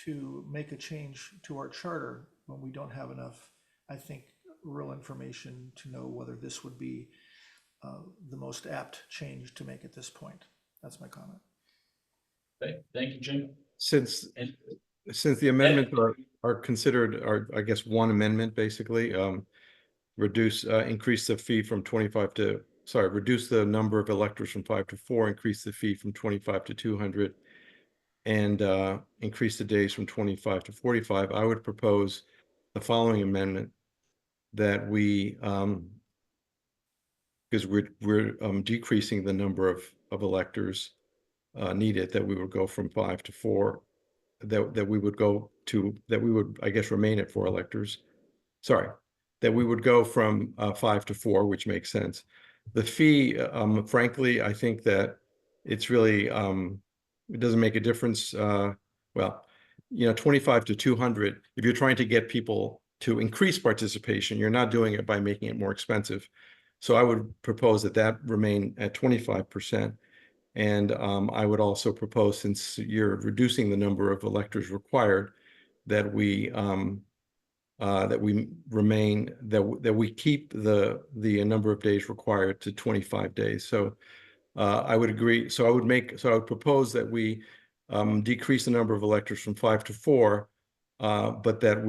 to make a change to our charter when we don't have enough, I think, real information to know whether this would be the most apt change to make at this point. That's my comment. Okay, thank you, Jim. Since And- the amendments are considered, I guess, one amendment, basically, increase the fee from 25 to, reduce the number of electors from 5 to 4, increase the fee from 25 to 200, and increase the days from 25 to 45. I would propose the following amendment, that we, because we're decreasing the number of electors needed, that we would go from 5 to 4, that we would, I guess, remain at 4 electors. Sorry, that we would go from 5 to 4, which makes sense. The fee, frankly, I think that it's really, it doesn't make a difference. Well, 25 to 200, if you're trying to get people to increase participation, you're not doing it by making it more expensive. So I would propose that remain at 25%. And I would also propose, since you're reducing the number of electors required, that we keep the number of days required to 25 days. So I would agree. So I would propose that we decrease the number of electors from 5 to 4, but that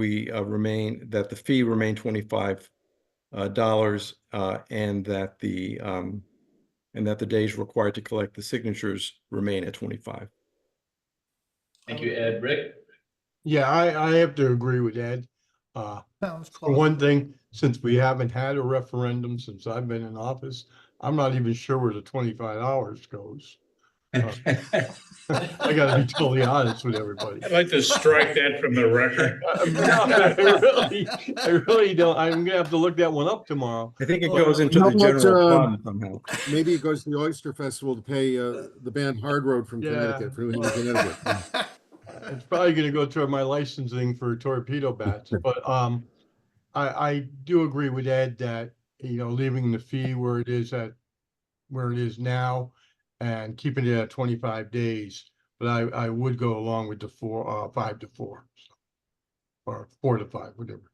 that the fee remain $25, and that the days required to collect the signatures remain at 25. Thank you, Ed. Rick? Yeah, I have to agree with Ed. Sounds For close. one thing, since we haven't had a referendum since I've been in office, I'm not even sure where the $25 goes. I gotta be totally honest with everybody. I'd like to strike that from the record. I really don't. I'm gonna have to look that one up tomorrow. I think it Well, goes into you know the what, general fund somehow. Maybe it goes to the Oyster Festival to pay the band Hard Road from Yeah. Connecticut, from New Haven, Connecticut. It's probably gonna go toward my licensing for torpedo bats, but I do agree with Ed that, leaving the fee where it is now and keeping it at 25 days. But I would go along with the 5 to 4, or 4 to 5, whatever.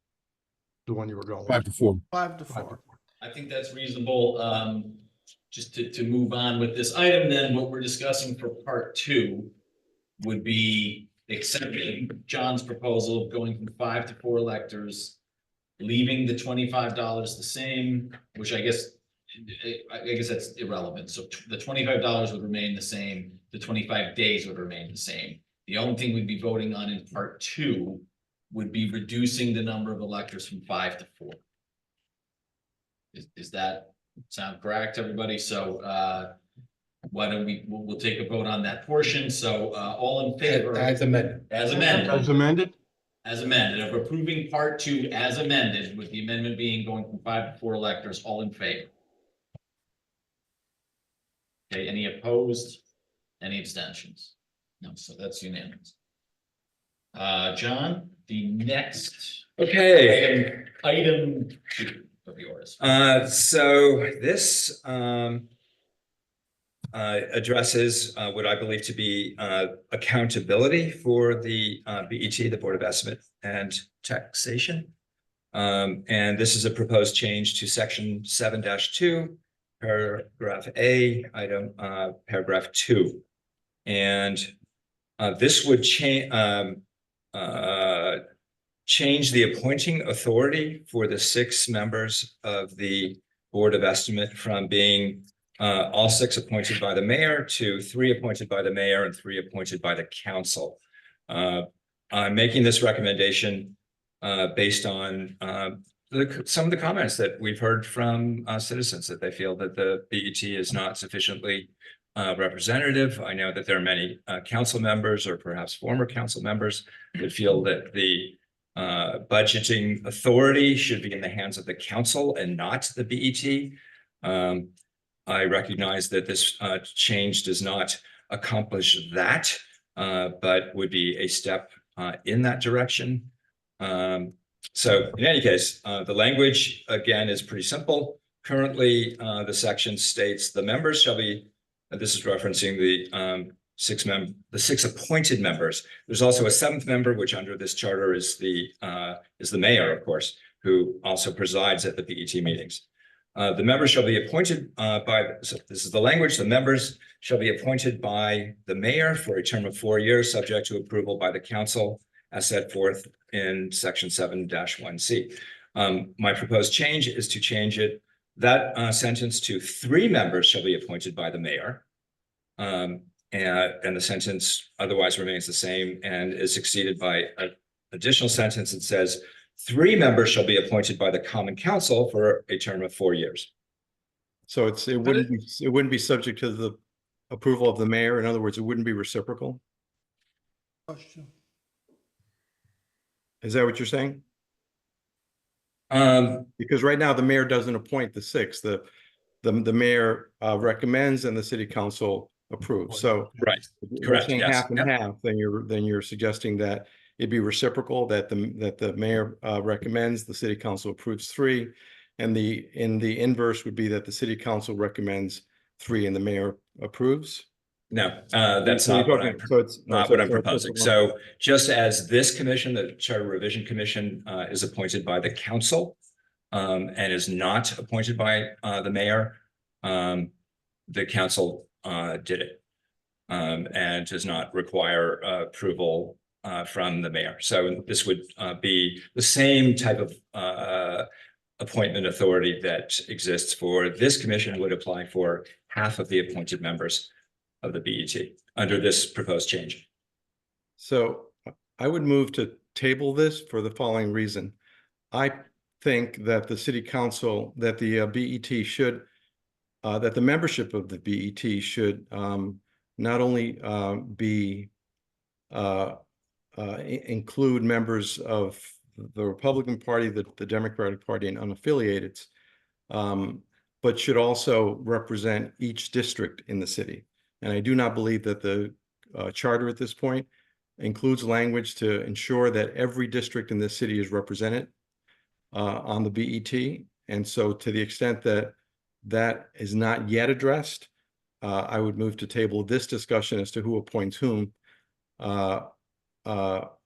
The one you were going. 5 to 4. 5 to 5 to 4. 4. I think that's reasonable. Just to move on with this item, then what we're discussing for part 2 would be accepting John's proposal of going from 5 to 4 electors, leaving the $25 the same, which I guess that's irrelevant. So the $25 would remain the same. The 25 days would remain the same. The only thing we'd be voting on in part two would be reducing the number of electors from 5 to 4. Is that sound correct, everybody? So why don't we'll take a vote on that portion. So all in favor? As amended. As amended. As amended? As amended, of approving part two as amended, with the amendment being going from 5 to 4 electors, all in favor? Okay, any opposed? Any abstentions? No, so that's unanimous. John, the next Okay. item 2 of yours. So this addresses what I believe to be accountability for the BET, the Board of Estimate and Taxation. And this is a proposed change to section 7-2, paragraph A, item paragraph 2. And this would change the appointing authority for the 6 members of the Board of Estimate from being all 6 appointed by the mayor to 3 appointed by the mayor and 3 appointed by the council. I'm making this recommendation based on some of the comments that we've heard from citizens, that they feel that the BET is not sufficiently representative. I know that there are many council members or perhaps former council members that feel that the budgeting authority should be in the hands of the council and not the BET. I recognize that this change does not accomplish that, but would be a step in that direction. So in any case, the language again is pretty simple. Currently, the section states the members shall be, this is referencing the 6 appointed members. There's also a 7th member, which under this charter is the mayor, of course, who also presides at the BET meetings. The members shall be appointed so this is the language, the members shall be appointed by the mayor for a term of 4 years, subject to approval by the council as set forth in section 7-1C. My proposed change is to change that sentence to 3 members shall be appointed by the mayor. And the sentence otherwise remains the same and is succeeded by an additional sentence that says 3 members shall be appointed by the common council for a term of 4 years. So it wouldn't be subject to the approval of the mayor. In other words, it wouldn't be reciprocal. Question. Is that what you're saying? Um, Because right now the mayor doesn't appoint the 6. The mayor recommends and the city council approves. So right, if you're correct, saying yes, half and yep. half, then you're suggesting that it'd be reciprocal, that the mayor recommends, the city council approves 3, and the inverse would be that the city council recommends 3 and the mayor approves. No, that's So not you're what I'm talking- so it's not so what I'm it's a proposing. reciprocal. So just as this commission, the Charter Revision Commission, is appointed by the council and is not appointed by the mayor, the council did it and does not require approval from the mayor. So this would be the same type of appointment authority that exists for this commission would apply for half of the appointed members of the BET under this proposed change. So I would move to table this for the following reason. I think that the city council, that the BET should, that the membership of the BET should not only include members of the Republican Party, the Democratic Party, and unaffiliated, but should also represent each district in the city. And I do not believe that the charter at this point includes language to ensure that every district in this city is represented on the BET. And so to the extent that that is not yet addressed, I would move to table this discussion as to who appoints whom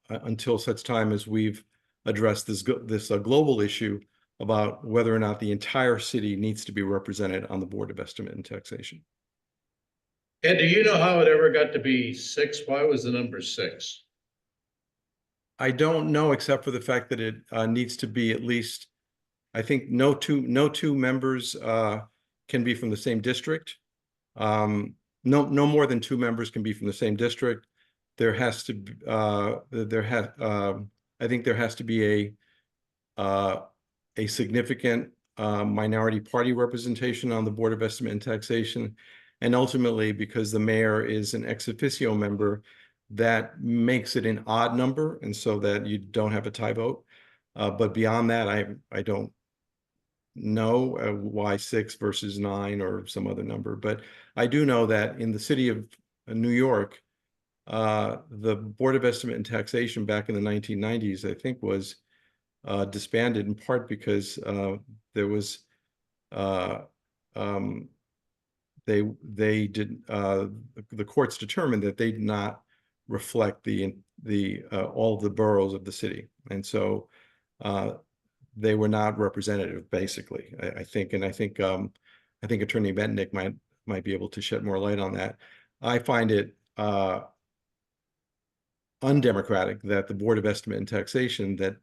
until such time as we've addressed this global issue about whether or not the entire city needs to be represented on the Board of Estimate and Taxation. And do you know how it ever got to be 6? Why was the number 6? I don't know, except for the fact that it needs to be at least, I think no two members can be from the same district. No more than 2 members can be from the same district. there has to, I think there has to be a significant minority party representation on the Board of Estimate and Taxation. And ultimately, because the mayor is an ex officio member, that makes it an odd number, and so that you don't have a tie vote. But beyond that, I don't know why 6 versus 9 or some other number. But I do know that in the city of New York, the Board of Estimate and Taxation back in the 1990s, I think, was disbanded in part because there was the courts determined that they did not reflect the all of the boroughs of the city, and so they were not representative, basically. I think Attorney Bendick might be able to shed more light on that. I find it undemocratic that the Board of Estimate and Taxation that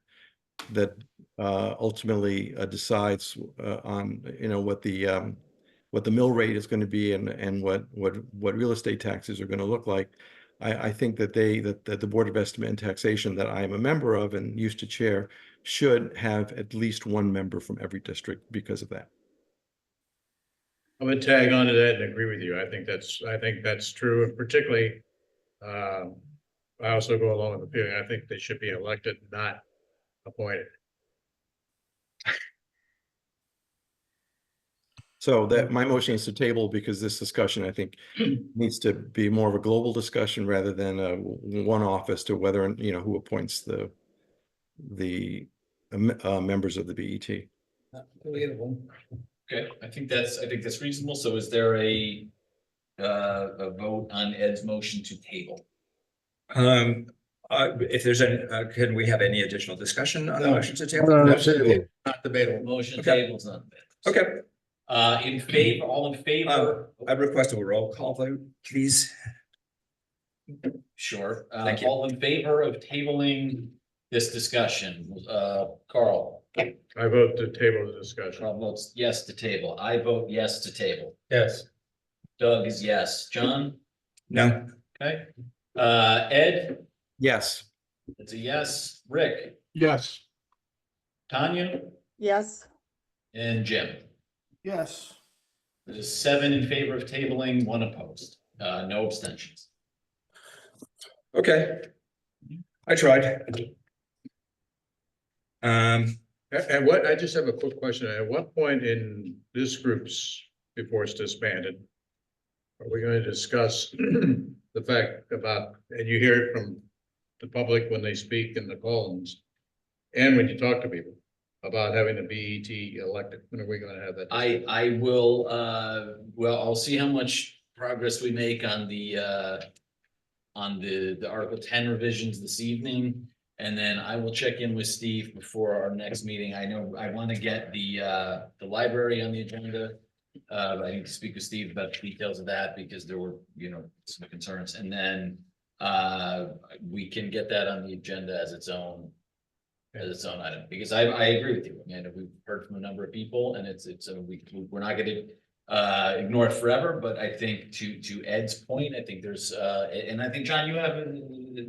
ultimately decides on what the mill rate is going to be and what real estate taxes are going to look like. I think that the Board of Estimate and Taxation that I am a member of and used to chair should have at least one member from every district because of that. I'm gonna tag on to that and agree with you. I think that's true, and particularly, I also go along with the feeling, I think they should be elected, not appointed. So that my motion is to table because this discussion, I think, needs to be more of a global discussion rather than a one-off as to whether, who appoints the members of the BET. Okay, I think that's reasonable. So is there a vote on Ed's motion to table? If there's any, can we have any additional discussion on the No. motion to table? No, Absolutely. Not debatable. Motion Okay. tables not debatable. Okay, In favor, all in favor? I request a roll call vote, please. Sure. Thank you. All in favor of tabling this discussion? Carl? I vote to table the discussion. Carl votes yes to table. I vote yes to table. Yes. Doug is yes. John? No. Okay. Ed? Yes. It's a yes. Rick? Yes. Tanya? Yes. And Jim? Yes. There's 7 in favor of tabling, 1 opposed, no abstentions. Okay. I tried. And I just have a quick question. At what point in this group's, before it's disbanded, are we going to discuss the fact about, and you hear it from the public when they speak in the columns, and when you talk to people about having the BET elected? When are we going to have that? I will, well, I'll see how much progress we make on the Article 10 revisions this evening. And then I will check in with Steve before our next meeting. I know I want to get the library on the agenda. I need to speak with Steve about the details of that because there were, some concerns. And then we can get that on the agenda as its own item, because I agree with you. And we've heard from a number of people, and we're not going to ignore it forever. But I think to Ed's point, I think there's and I think, John, you have,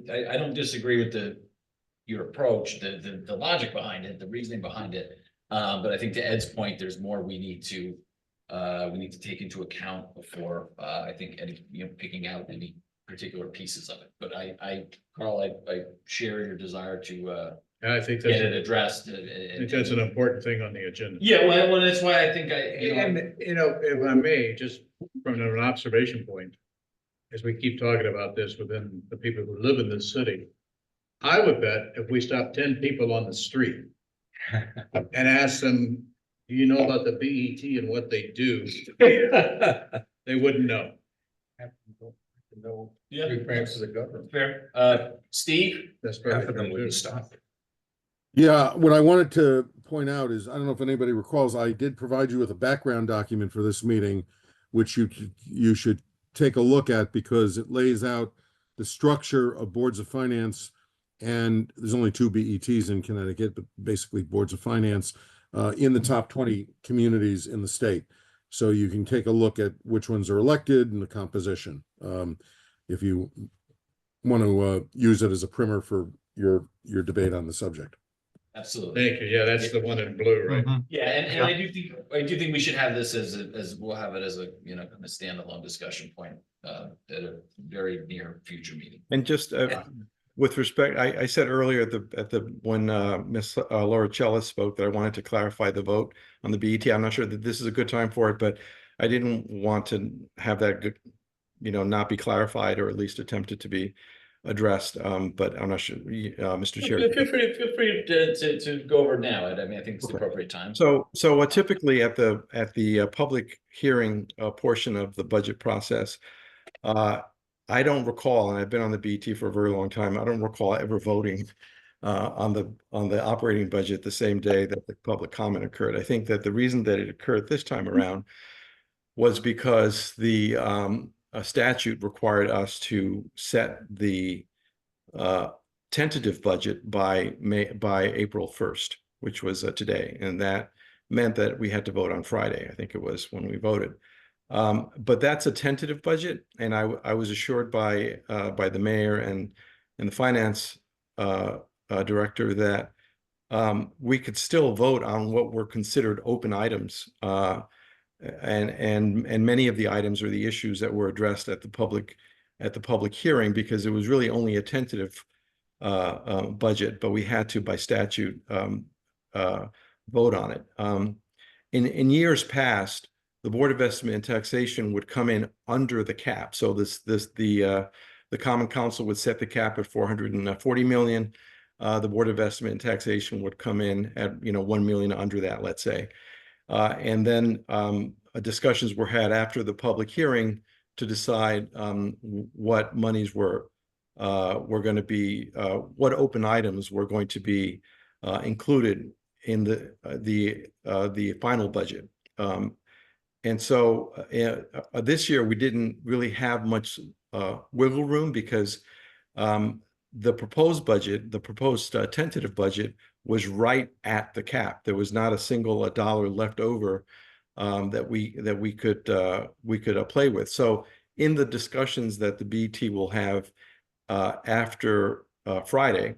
I don't disagree with your approach, the logic behind it, the reasoning behind it. But I think to Ed's point, there's more we need to take into account before I think picking out any particular pieces of it. But Carl, I share your desire to I think get it that's, addressed. I think that's an important thing on the agenda. Yeah, well, that's why I think And, if I may, just from an observation point, as we keep talking about this within the people who live in this city, I would bet if we stopped 10 people on the street and asked them, do you know about the BET and what they do? They wouldn't know. Yeah. Three branches of government. Fair. Steve? That's Half perfect. of them wouldn't stop. Yeah, what I wanted to point out is, I don't know if anybody recalls, I did provide you with a background document for this meeting, which you should take a look at because it lays out the structure of boards of finance. And there's only 2 BETs in Connecticut, but basically boards of finance in the top 20 communities in the state. So you can take a look at which ones are elected and the composition. If you want to use it as a primer for your debate on the subject. Absolutely. Thank you. Yeah, that's the one in blue, right? Yeah, and I do think we should have this as we'll have it as a, you know, a standalone discussion point at a very near future meeting. And just with respect, I said earlier when Miss Laura Cella spoke that I wanted to clarify the vote on the BET. I'm not sure that this is a good time for it, but I didn't want to have that, you know, not be clarified or at least attempted to be addressed. But I'm not sure, Mr. Chair. Feel free to go over it now. I mean, I think it's the appropriate time. So typically at the public hearing portion of the budget process, I don't recall, and I've been on the BET for a very long time, I don't recall ever voting on the operating budget the same day that the public comment occurred. I think that the reason that it occurred this time around was because the statute required us to set the tentative budget by April 1st, which was today, and that meant that we had to vote on Friday. I think it was when we voted. But that's a tentative budget, and I was assured by the mayor and the finance director that we could still vote on what were considered open items, and many of the items are the issues that were addressed at the public hearing, because it was really only a tentative budget, but we had to by statute vote on it. In years past, the Board of Estimate and Taxation would come in under the cap. So the Common Council would set the cap at 440 million. The Board of Estimate and Taxation would come in at 1 million under that, let's say. And then discussions were had after the public hearing to decide what monies were going to be, what open items were going to be included in the final budget. And so this year we didn't really have much wiggle room, because the proposed budget, the proposed tentative budget, was right at the cap. There was not a single dollar left over that we could play with. So in the discussions that the BET will have after Friday,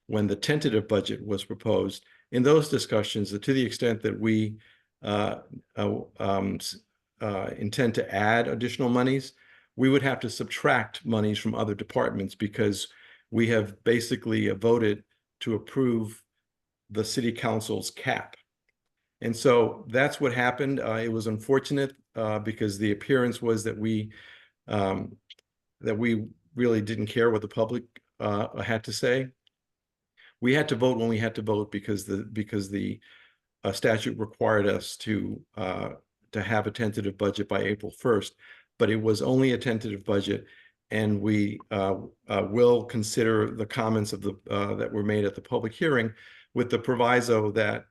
when the tentative budget was proposed, in those discussions, to the extent that we intend to add additional monies, we would have to subtract monies from other departments, because we have basically voted to approve the city council's cap. And so that's what happened. It was unfortunate because the appearance was that we really didn't care what the public had to say. We had to vote when we had to vote, because the statute required us to have a tentative budget by April 1st, but it was only a tentative budget, and we will consider the comments of that were made at the public hearing, with the proviso that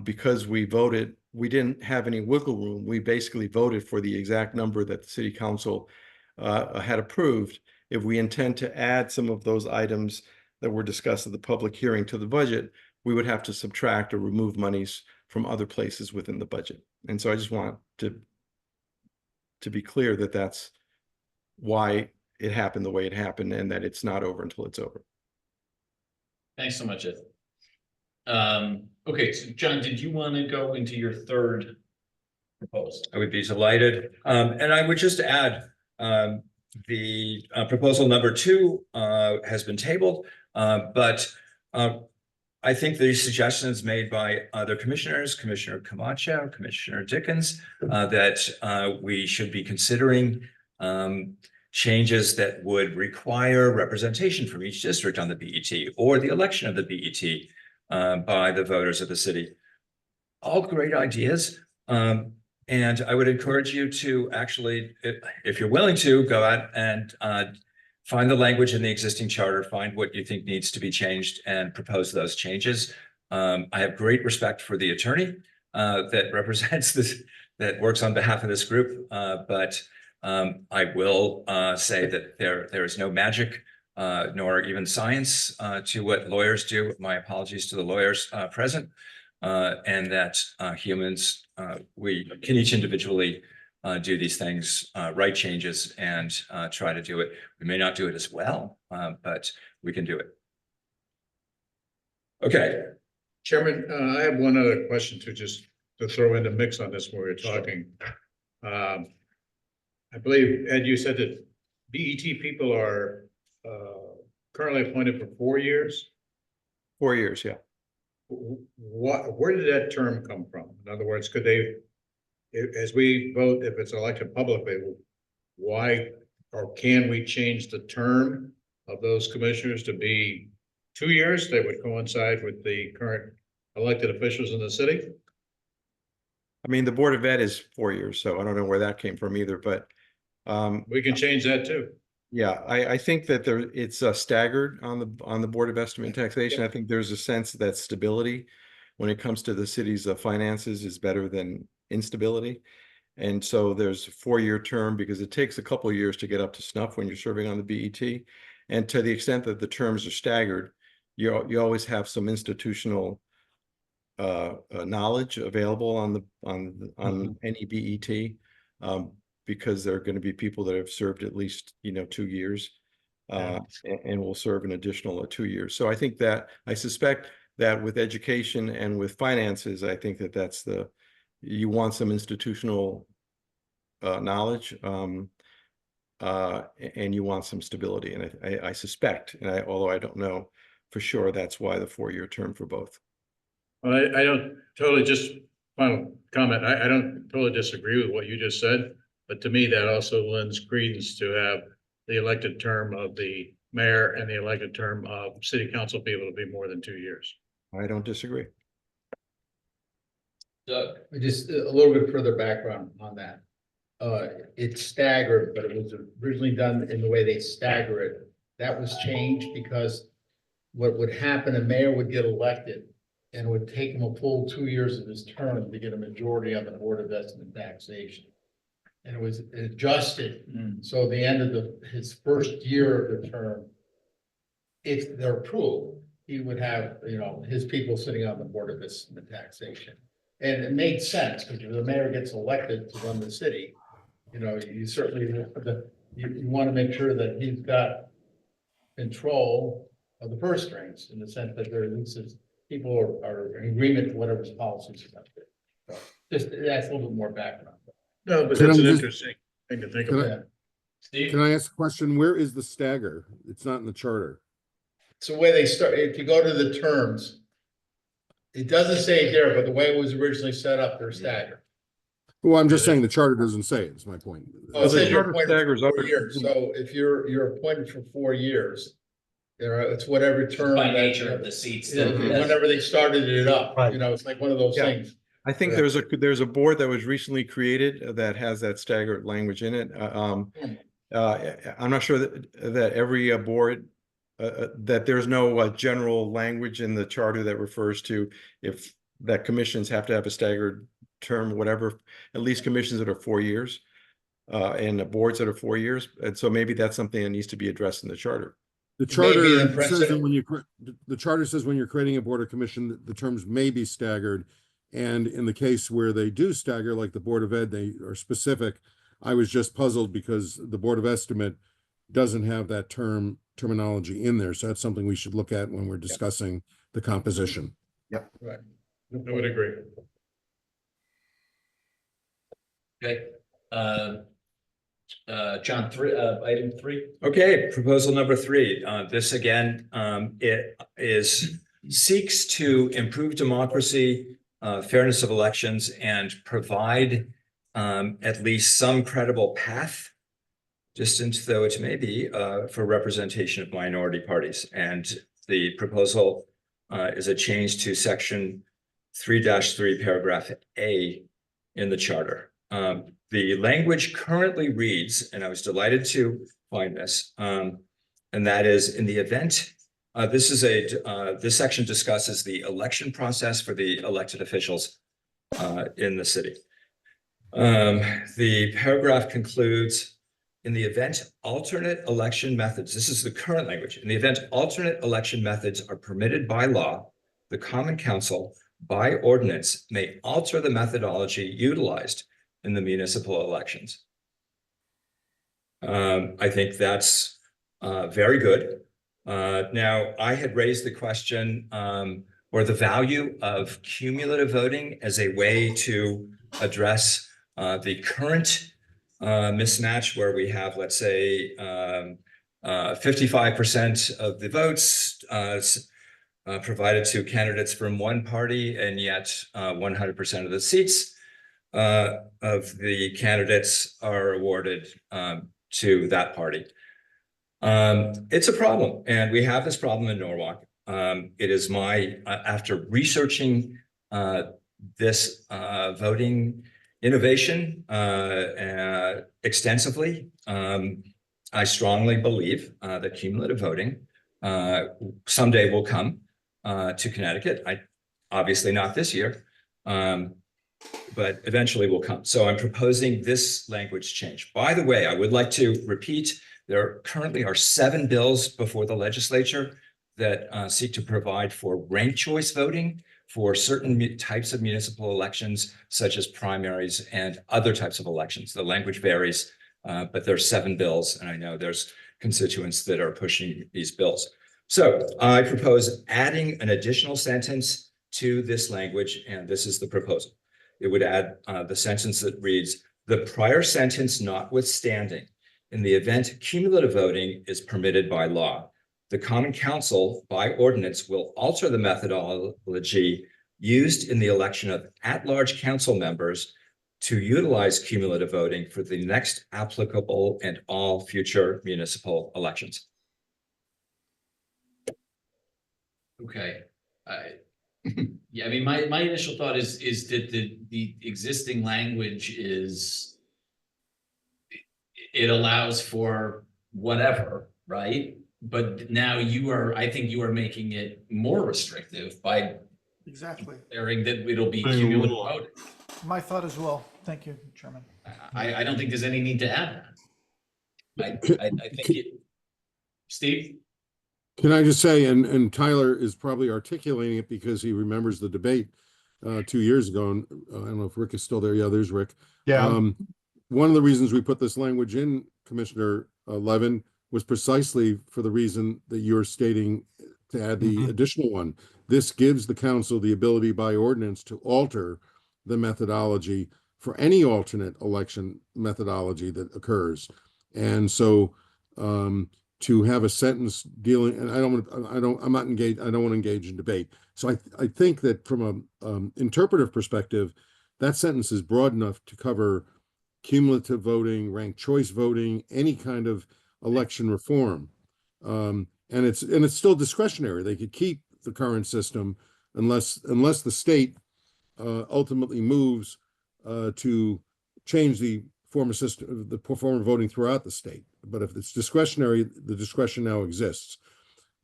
because we voted, we didn't have any wiggle room. We basically voted for the exact number that the city council had approved. If we intend to add some of those items that were discussed at the public hearing to the budget, we would have to subtract or remove monies from other places within the budget. And so I just want to be clear that that's why it happened the way it happened, and that it's not over until it's over. Thanks so much, Ed. Okay, so John, did you want to go into your third proposal? I would be delighted. And I would just add, the proposal number 2 has been tabled, but I think the suggestions made by other commissioners, Commissioner Camacho, Commissioner Dickens, that we should be considering changes that would require representation from each district on the BET, or the election of the BET by the voters of the city. All great ideas. And I would encourage you to actually, if you're willing to, go out and find the language in the existing charter, find what you think needs to be changed, and propose those changes. I have great respect for the attorney that represents this, that works on behalf of this group, but I will say that there is no magic nor even science to what lawyers do. My apologies to the lawyers present, and that humans, we can each individually do these things, write changes and try to do it. We may not do it as well, but we can do it. Okay, Chairman, I have one other question to throw in the mix on this while we're talking. I believe, Ed, you said that BET people are currently appointed for 4 years. 4 years, yeah. Where did that term come from? In other words, could they, as we vote, if it's elected publicly, why or can we change the term of those commissioners to be 2 years? That would coincide with the current elected officials in the city? I mean, the Board of Ed is 4 years, so I don't know where that came from either, but We can change that too. yeah, I think that it's staggered on the Board of Estimate and Taxation. I think there's a sense that stability when it comes to the city's finances is better than instability. And so there's a 4-year term because it takes a couple of years to get up to snuff when you're serving on the BET. And to the extent that the terms are staggered, you always have some institutional knowledge available on any BET. Because there are going to be people that have served at least, 2 years and will serve an additional 2 years. So I suspect that with education and with finances, I think that you want some institutional knowledge and you want some stability. And I suspect, although I don't know for sure, that's why the 4-year term for both. Well, I don't totally, just final comment. I don't totally disagree with what you just said. But to me, that also lends credence to have the elected term of the mayor and the elected term of city council be able to be more than 2 years. I don't disagree. Doug, Just a little bit further background on that. It's staggered, but it was originally done in the way they stagger it. That was changed because what would happen, a mayor would get elected and it would take him a full 2 years of his term to get a majority on the Board of Estimate and Taxation. And it was adjusted. So at the end of his first year of the term, if they're approved, he would have, his people sitting on the Board of Estimate and Taxation. And it made sense because if the mayor gets elected to run the city, you certainly, you want to make sure that he's got control of the purse strings in the sense that there is people are in agreement to whatever's policies about it. So just that's a little bit more background. No, but Can that's I an just- interesting thing to think Can I- about. Steve? Can I ask a question? Where is the stagger? It's not in the charter. So the way they start, if you go to the terms, it doesn't say it there, but the way it was originally set up, they're staggered. Well, I'm just saying the charter doesn't say it, is my point. Oh, it says you're charter appointed staggers for up 4 to- years. So if you're appointed for 4 years, it's whatever term. By that- nature of the seats. Yeah, whenever they started it up, Right. it's like one of those Yeah. things. I think Yeah. there's a board that was recently created that has that staggered language in it. I'm not sure that every board, that there's no general language in the charter that refers to if that commissions have to have a staggered term, whatever, at least commissions that are 4 years and the boards that are 4 years. And so maybe that's something that needs to be addressed in the charter. The Maybe charter the says that precedent- when the charter says when you're creating a board or commission, the terms may be staggered. And in the case where they do stagger, like the Board of Ed, they are specific. I was just puzzled because the Board of Estimate doesn't have that terminology in there. So that's something we should look at when we're discussing the composition. Right. I would agree. Okay, John, item 3. Okay, proposal number 3. This again, seeks to improve democracy, fairness of elections, and provide at least some credible path, distant though it may be, for representation of minority parties. And the proposal is a change to section 3-3, paragraph A in the charter. The language currently reads, and I was delighted to find this, and that is in the event, this section discusses the election process for the elected officials in the city. The paragraph concludes, in the event alternate election methods, this is the current language, in the event alternate election methods are permitted by law, the Common Council by ordinance may alter the methodology utilized in the municipal elections. I think that's very good. Now, I had raised the question or the value of cumulative voting as a way to address the current mismatch where we have, let's say, 55% of the votes provided to candidates from one party, and yet 100% of the seats of the candidates are awarded to that party. It's a problem, and we have this problem in Norwalk. It is my, after researching this voting innovation extensively, I strongly believe that cumulative voting someday will come to Connecticut. Obviously not this year, but eventually will come. So I'm proposing this language change. By the way, I would like to repeat, there currently are 7 bills before the legislature that seek to provide for ranked choice voting for certain types of municipal elections, such as primaries and other types of elections. The language varies, but there's 7 bills, and I know there's constituents that are pushing these bills. So I propose adding an additional sentence to this language, and this is the proposal. It would add the sentence that reads, "The prior sentence notwithstanding, in the event cumulative voting is permitted by law, the Common Council by ordinance will alter the methodology used in the election of at-large council members to utilize cumulative voting for the next applicable and all future municipal elections." Okay. Yeah, I mean, my initial thought is that the existing language is, it allows for whatever, right? But now I think you are making it more restrictive by Exactly. declaring that it'll be Putting a cumulative rule on voting. My thought as well. Thank you, Chairman. I don't think there's any need to add that. I think it, Steve? Can I just say, and Tyler is probably articulating it because he remembers the debate 2 years ago, and I don't know if Rick is still there. Yeah, there's Rick. Yeah, One of the reasons we put this language in, Commissioner Levin, was precisely for the reason that you're stating, to add the additional one. This gives the council the ability by ordinance to alter the methodology for any alternate election methodology that occurs. And so to have a sentence dealing, and I don't want to engage in debate. So I think that from a interpretive perspective, that sentence is broad enough to cover cumulative voting, ranked choice voting, any kind of election reform. And it's still discretionary. They could keep the current system unless the state ultimately moves to change the form of system, the form of voting throughout the state. But if it's discretionary, the discretion now exists.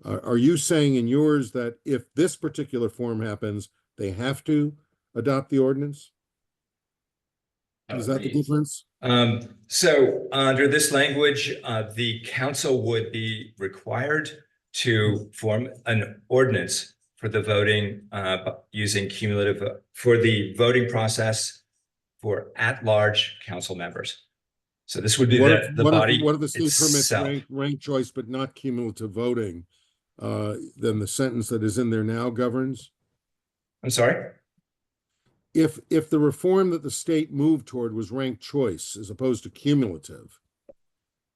Are you saying in yours that if this particular form happens, they have to adopt the ordinance? Is that the difference? So under this language, the council would be required to form an ordinance for the voting using cumulative for the voting process for at-large council members. So this would be the body What if the state permits itself. ranked choice but not cumulative voting? Then the sentence that is in there now governs? I'm sorry? If the reform that the state moved toward was ranked choice as opposed to cumulative,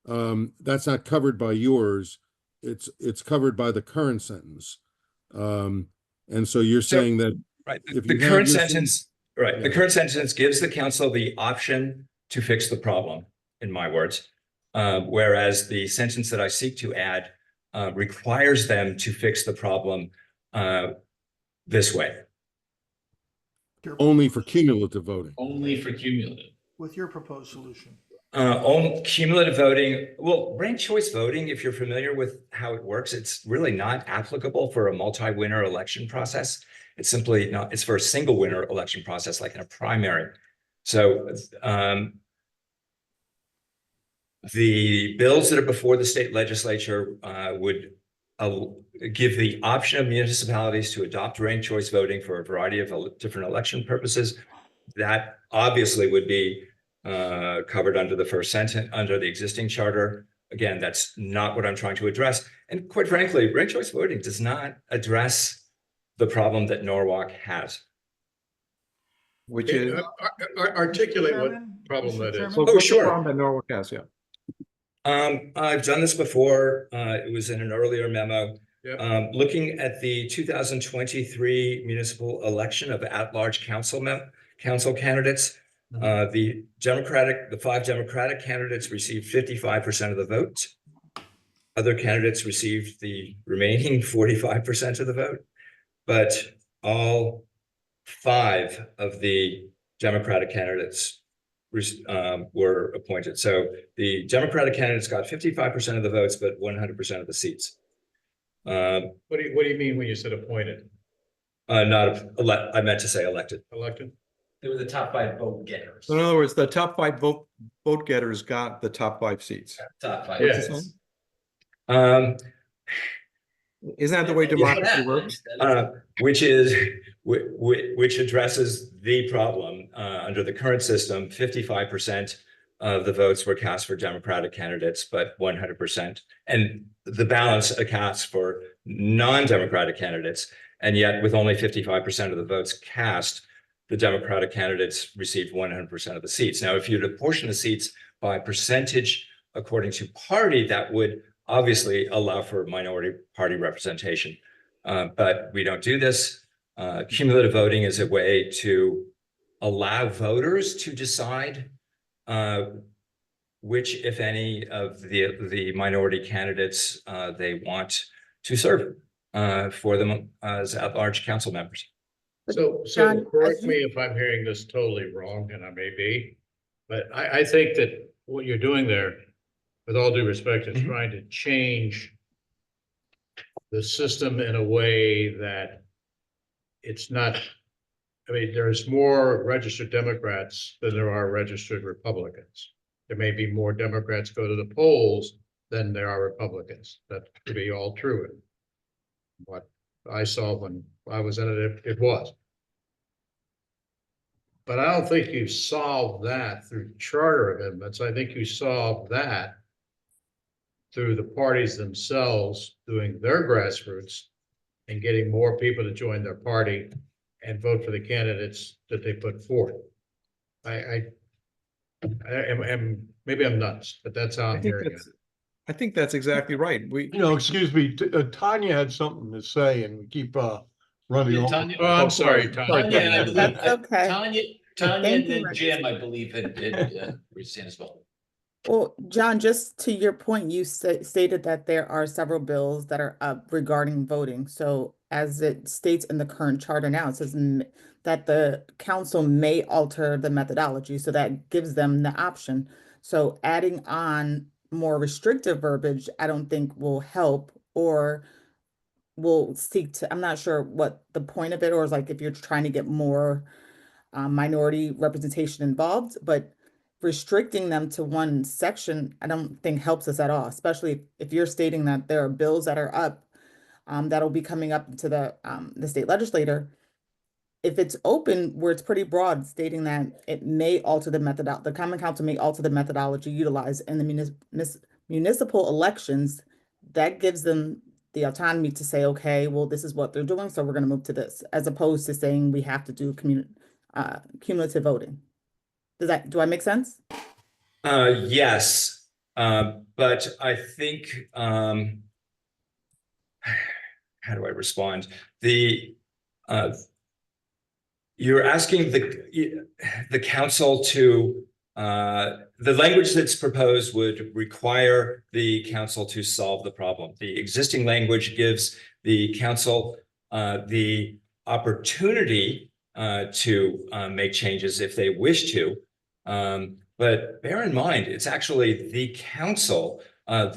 that's not covered by yours. It's covered by the current sentence. And so you're saying that Right. if The you have current your sentence, right. The Yeah. current sentence gives the council the option to fix the problem, in my words. Whereas the sentence that I seek to add requires them to fix the problem this way. only for cumulative voting. Only for cumulative. With your proposed solution. On cumulative voting, well, ranked choice voting, if you're familiar with how it works, it's really not applicable for a multi-winner election process. It's simply not, it's for a single winner election process, like in a primary. So the bills that are before the state legislature would give the option of municipalities to adopt ranked choice voting for a variety of different election purposes. That obviously would be covered under the first sentence, under the existing charter. Again, that's not what I'm trying to address. And quite frankly, ranked choice voting does not address the problem that Norwalk has. Which is. Articulate what Chairman, problem Mr. that is. Chairman? Well, what's the sure. problem that Norwalk has, yeah. I've done this before. It was in an earlier memo. Yep. Looking at the 2023 municipal election of at-large council candidates, the five Democratic candidates received 55% of the vote. Other candidates received the remaining 45% of the vote, but all five of the Democratic candidates were appointed. So the Democratic candidates got 55% of the votes, but 100% of the seats. What do you mean when you said appointed? I meant to say elected. Elected? They were the top 5 vote getters. So in other words, the top 5 vote getters got the top 5 seats. Top 5. Yeah. Yes. Isn't that the way It's what democracy happens. works? Which addresses the problem. Under the current system, 55% of the votes were cast for Democratic candidates, but 100%, and the balance casts for non-Democratic candidates. And yet, with only 55% of the votes cast, the Democratic candidates received 100% of the seats. Now, if you'd apportion the seats by percentage according to party, that would obviously allow for minority party representation. But we don't do this. Cumulative voting is a way to allow voters to decide which, if any, of the minority candidates they want to serve for them as at-large council members. So John, correct me if I'm hearing this totally wrong, and I may be, but I think that what you're doing there, with all due respect, is trying to change the system in a way that it's not, I mean, there's more registered Democrats than there are registered Republicans. There may be more Democrats go to the polls than there are Republicans. That could be all true. What I saw when I was in it, it was. But I don't think you solved that through charter amendments. I think you solved that through the parties themselves doing their grassroots and getting more people to join their party and vote for the candidates that they put forth. I am, maybe I'm nuts, but that's how I'm hearing it. I think that's exactly right. Excuse me, Tanya had something to say and we keep running Yeah, on. Tanya- Oh, I'm sorry, Tom. Tanya, That's okay. Tanya, Thank and you, then Rex. Jim, I believe, had raised hands as well. Well, John, just to your point, you stated that there are several bills that are up regarding voting. So as it states in the current charter now, it says that the council may alter the methodology. So that gives them the option. So adding on more restrictive verbiage, I don't think will help, or will seek to, I'm not sure what the point of it, or is like if you're trying to get more minority representation involved, but restricting them to one section, I don't think helps us at all, especially if you're stating that there are bills that are up that'll be coming up to the state legislator. If it's open, where it's pretty broad, stating that it may alter the common council may alter the methodology utilized in the municipal elections, that gives them the autonomy to say, okay, well, this is what they're doing, so we're going to move to this, as opposed to saying we have to do cumulative voting. Do I make sense? Yes, but I think, how do I respond? You're asking the council to, the language that's proposed would require the council to solve the problem. The existing language gives the council the opportunity to make changes if they wish to. But bear in mind, it's actually the council and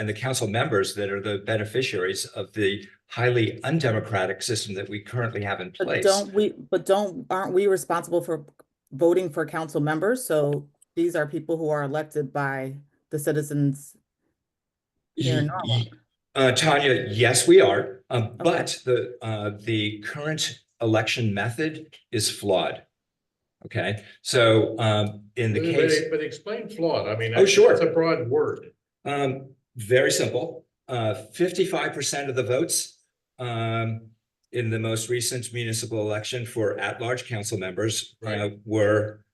the council members that are the beneficiaries of the highly undemocratic system that we currently have in place. Aren't we responsible for voting for council members? So these are people who are elected by the citizens here in Norwalk. Tanya, yes, we are, but the current election method is flawed. Okay, so in the case, But explain flawed, I mean. Oh, sure. It's a broad word. very simple, 55% of the votes in the most recent municipal election for at-large council members Right. were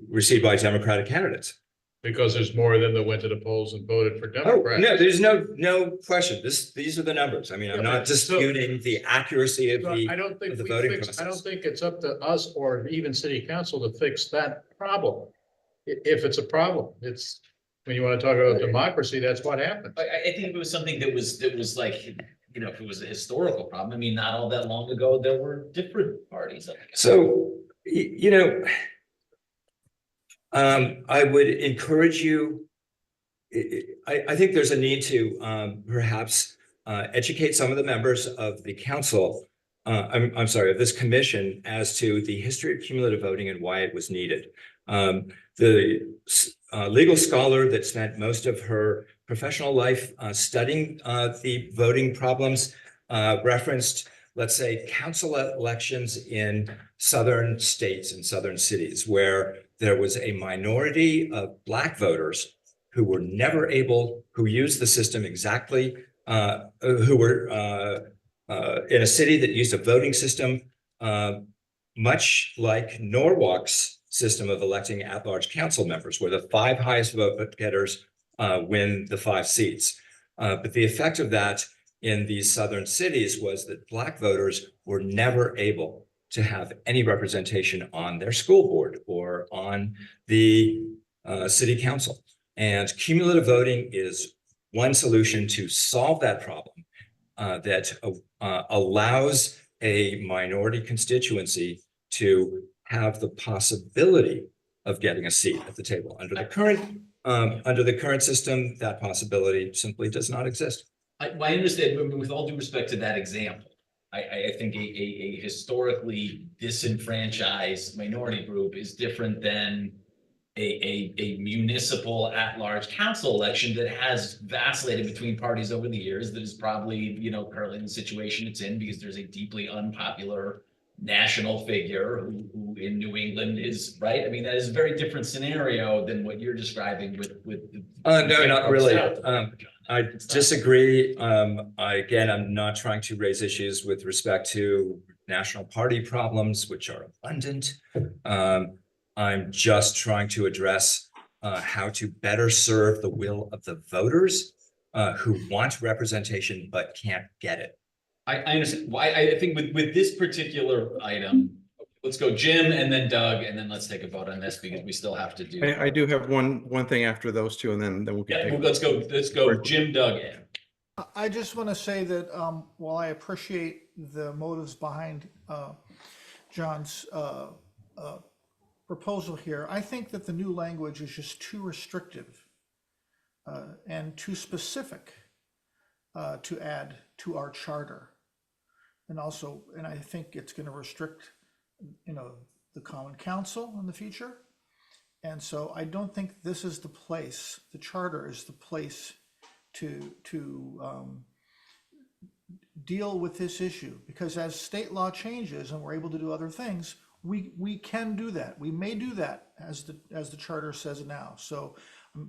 received by Democratic candidates. Because there's more than that went to the polls and voted for Oh, Democrats. no, there's no question. These are the numbers. I mean, I'm Yeah, not but so- disputing the accuracy of So the. I don't think of the we voting fix, I don't process. think it's up to us or even city council to fix that problem. If it's a problem, it's, when you want to talk about democracy, that's what happens. I think if it was something that was like, you know, if it was a historical problem, I mean, not all that long ago, there were different parties. So, you know, I would encourage you. I think there's a need to perhaps educate some of the members of the council. I'm sorry, of this commission as to the history of cumulative voting and why it was needed. The legal scholar that spent most of her professional life studying the voting problems referenced, let's say, council elections in southern states and southern cities where there was a minority of Black voters who were never able, who used the system exactly, who were in a city that used a voting system much like Norwalk's system of electing at-large council members, where the 5 highest vote getters win the 5 seats. But the effect of that in these southern cities was that Black voters were never able to have any representation on their school board or on the city council. And cumulative voting is one solution to solve that problem that allows a minority constituency to have the possibility of getting a seat at the table. Under the current system, that possibility simply does not exist. I understand, but with all due respect to that example, I think a historically disenfranchised minority group is different than a municipal at-large council election that has vacillated between parties over the years, that is probably, you know, currently in the situation it's in because there's a deeply unpopular national figure who in New England is, right? I mean, that is a very different scenario than what you're describing with. No, not really. South. I disagree. Again, I'm not trying to raise issues with respect to national party problems, which are abundant. I'm just trying to address how to better serve the will of the voters who want representation but can't get it. I understand. Why, I think with this particular item, let's go Jim and then Doug, and then let's take a vote on this because we still have to do. I do have one thing after those two, and then we can Yeah, take. well, let's go Jim, Doug, and. I just want to say that while I appreciate the motives behind John's proposal here, I think that the new language is just too restrictive and too specific to add to our charter. And I think it's going to restrict, you know, the Common Council in the future. And so I don't think this is the place, the charter is the place to deal with this issue, because as state law changes and we're able to do other things, we can do that. We may do that as the charter says now. So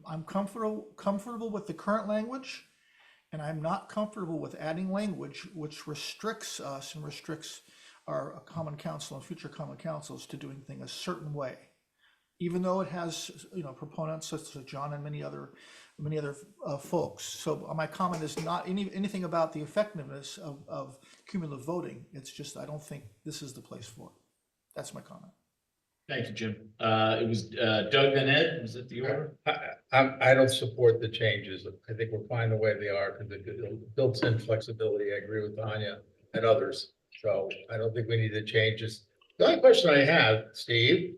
I'm comfortable with the current language, and I'm not comfortable with adding language which restricts us and restricts our common council and future common councils to doing things a certain way, even though it has, you know, proponents such as John and many other folks. So my comment is not anything about the effectiveness of cumulative voting. It's just I don't think this is the place for it. That's my comment. Thank you, Jim. It was Doug then Ed. Was it the order? I don't support the changes. I think we're fine the way they are because it builds in flexibility. I agree with Tanya and others. So I don't think we need the changes. The only question I have, Steve,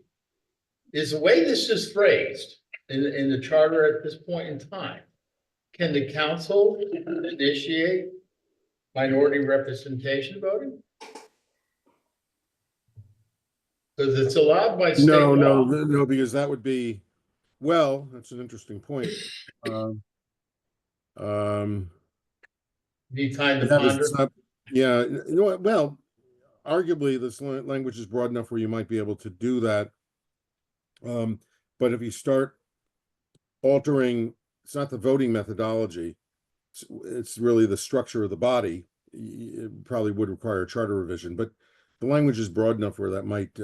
is the way this is phrased in the charter at this point in time. Can the council initiate minority representation voting? Because it's allowed by state law. No, because that would be, well, that's an interesting point. Need time to That ponder. is, yeah, you know what, well, arguably this language is broad enough where you might be able to do that. But if you start altering, it's not the voting methodology, it's really the structure of the body. It probably would require a charter revision, but the language is broad enough where that might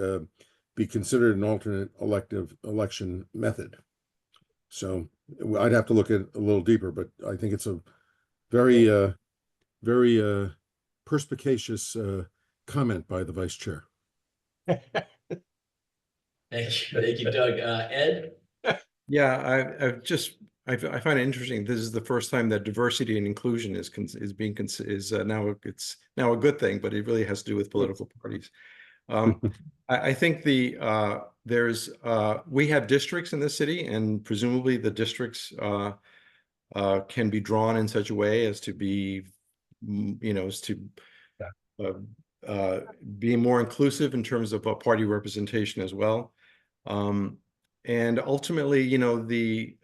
be considered an alternate elective election method. So I'd have to look at it a little deeper, but I think it's a very, very perspicacious comment by the vice chair. Thank you, Doug. Ed? Yeah, I find it interesting. This is the first time that diversity and inclusion is now it's now a good thing, but it really has to do with political parties. I think we have districts in this city, and presumably the districts can be drawn in such a way as to be, be more inclusive in terms of party representation as well. And ultimately, I'm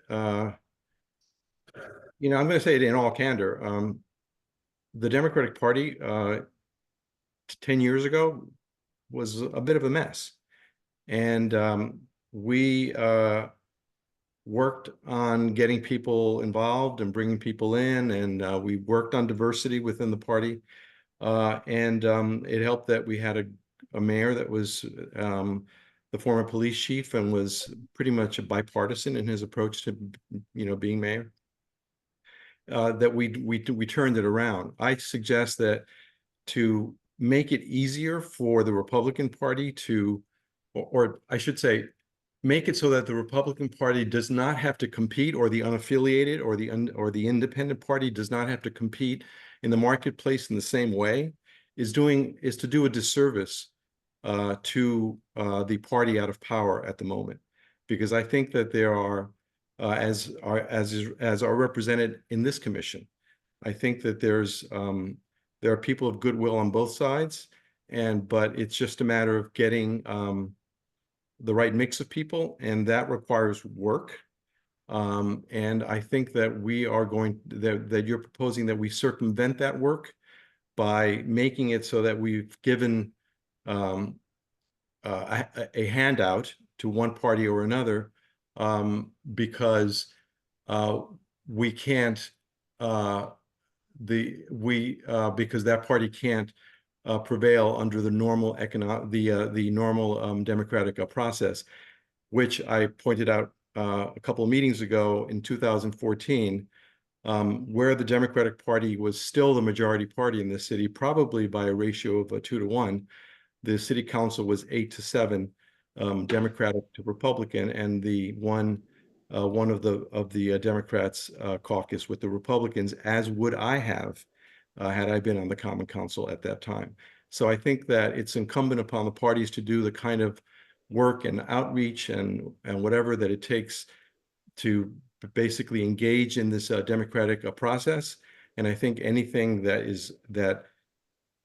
going to say it in all candor. The Democratic Party 10 years ago was a bit of a mess. And we worked on getting people involved and bringing people in, and we worked on diversity within the party. And it helped that we had a mayor that was the former police chief and was pretty much a bipartisan in his approach to, being mayor. That we turned it around. I suggest that to make it easier for the Republican Party to, or I should say, make it so that the Republican Party does not have to compete, or the unaffiliated or the independent party does not have to compete in the marketplace in the same way, is to do a disservice to the party out of power at the moment, because I think that there are, as are represented in this commission, I think that there are people of goodwill on both sides, but it's just a matter of getting the right mix of people, and that requires work. And I think that that you're proposing that we circumvent that work by making it so that we've given a handout to one party or another, because we can't because that party can't prevail under the normal normal democratic process, which I pointed out a couple of meetings ago in 2014, where the Democratic Party was still the majority party in the city, probably by a ratio of 2-1. The city council was 8-7 Democratic to Republican, and the one of the Democrats caucus with the Republicans, as would I have had I been on the Common Council at that time. So I think that it's incumbent upon the parties to do the kind of work and outreach and whatever that it takes to basically engage in this democratic process. And I think anything that is that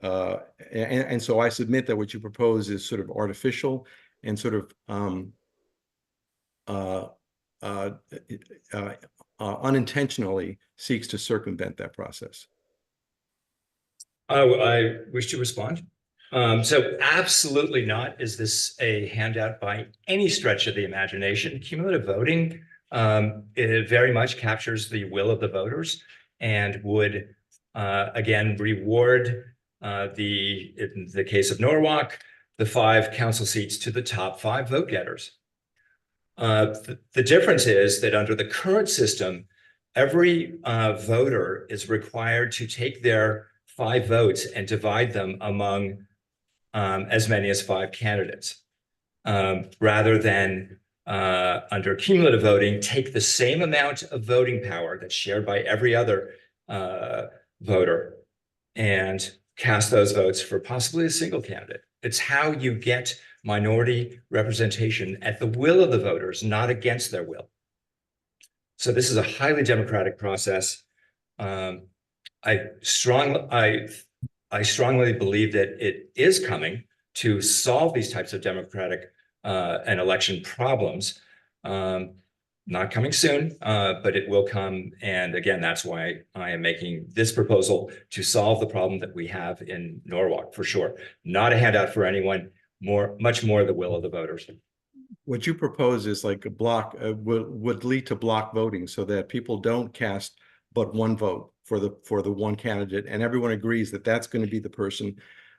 and so I submit that what you propose is sort of artificial and sort of unintentionally seeks to circumvent that process. I wish to respond. So absolutely not is this a handout by any stretch of the imagination. Cumulative voting, it very much captures the will of the voters and would again reward in the case of Norwalk, the 5 council seats to the top 5 vote getters. The difference is that under the current system, every voter is required to take their 5 votes and divide them among as many as 5 candidates, rather than under cumulative voting, take the same amount of voting power that's shared by every other voter and cast those votes for possibly a single candidate. It's how you get minority representation at the will of the voters, not against their will. So this is a highly democratic process. I strongly believe that it is coming to solve these types of democratic and election problems. not coming soon, but it will come. And again, that's why I am making this proposal to solve the problem that we have in Norwalk, for sure. Not a handout for anyone, much more the will of the voters. What you propose is like a block, would lead to block voting so that people don't cast but one vote for the one candidate, and everyone agrees that that's going to be the person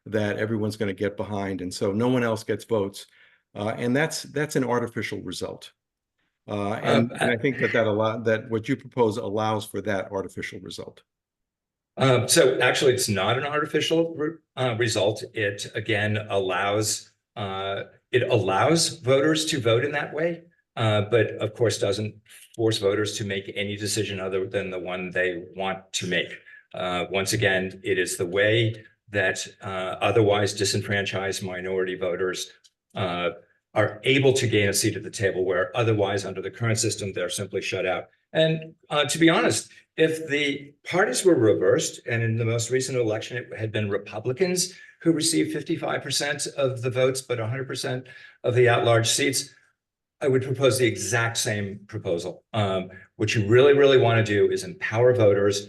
that everyone's going to get behind, and so no one else gets votes, and that's an artificial result. And I think that what you propose allows for that artificial result. So actually, it's not an artificial result. It again allows voters to vote in that way, but of course doesn't force voters to make any decision other than the one they want to make. Once again, it is the way that otherwise disenfranchised minority voters are able to gain a seat at the table, where otherwise under the current system, they're simply shut out. And to be honest, if the parties were reversed, and in the most recent election, it had been Republicans who received 55% of the votes, but 100% of the at-large seats, I would propose the exact same proposal. What you really, really want to do is empower voters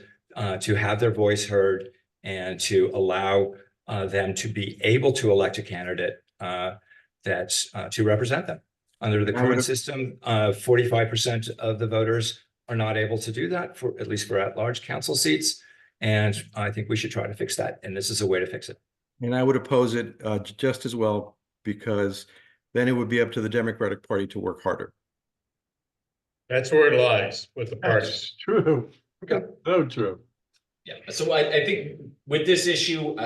to have their voice heard and to allow them to be able to elect a candidate to represent them. Under the current system, 45% of the voters are not able to do that, for at least for at-large council seats. And I think we should try to fix that. And this is a way to fix it. And I would oppose it just as well, because then it would be up to the Democratic Party to work harder. That's where it lies with the parties. That's true. Okay. So true. Yeah, so I think with this issue,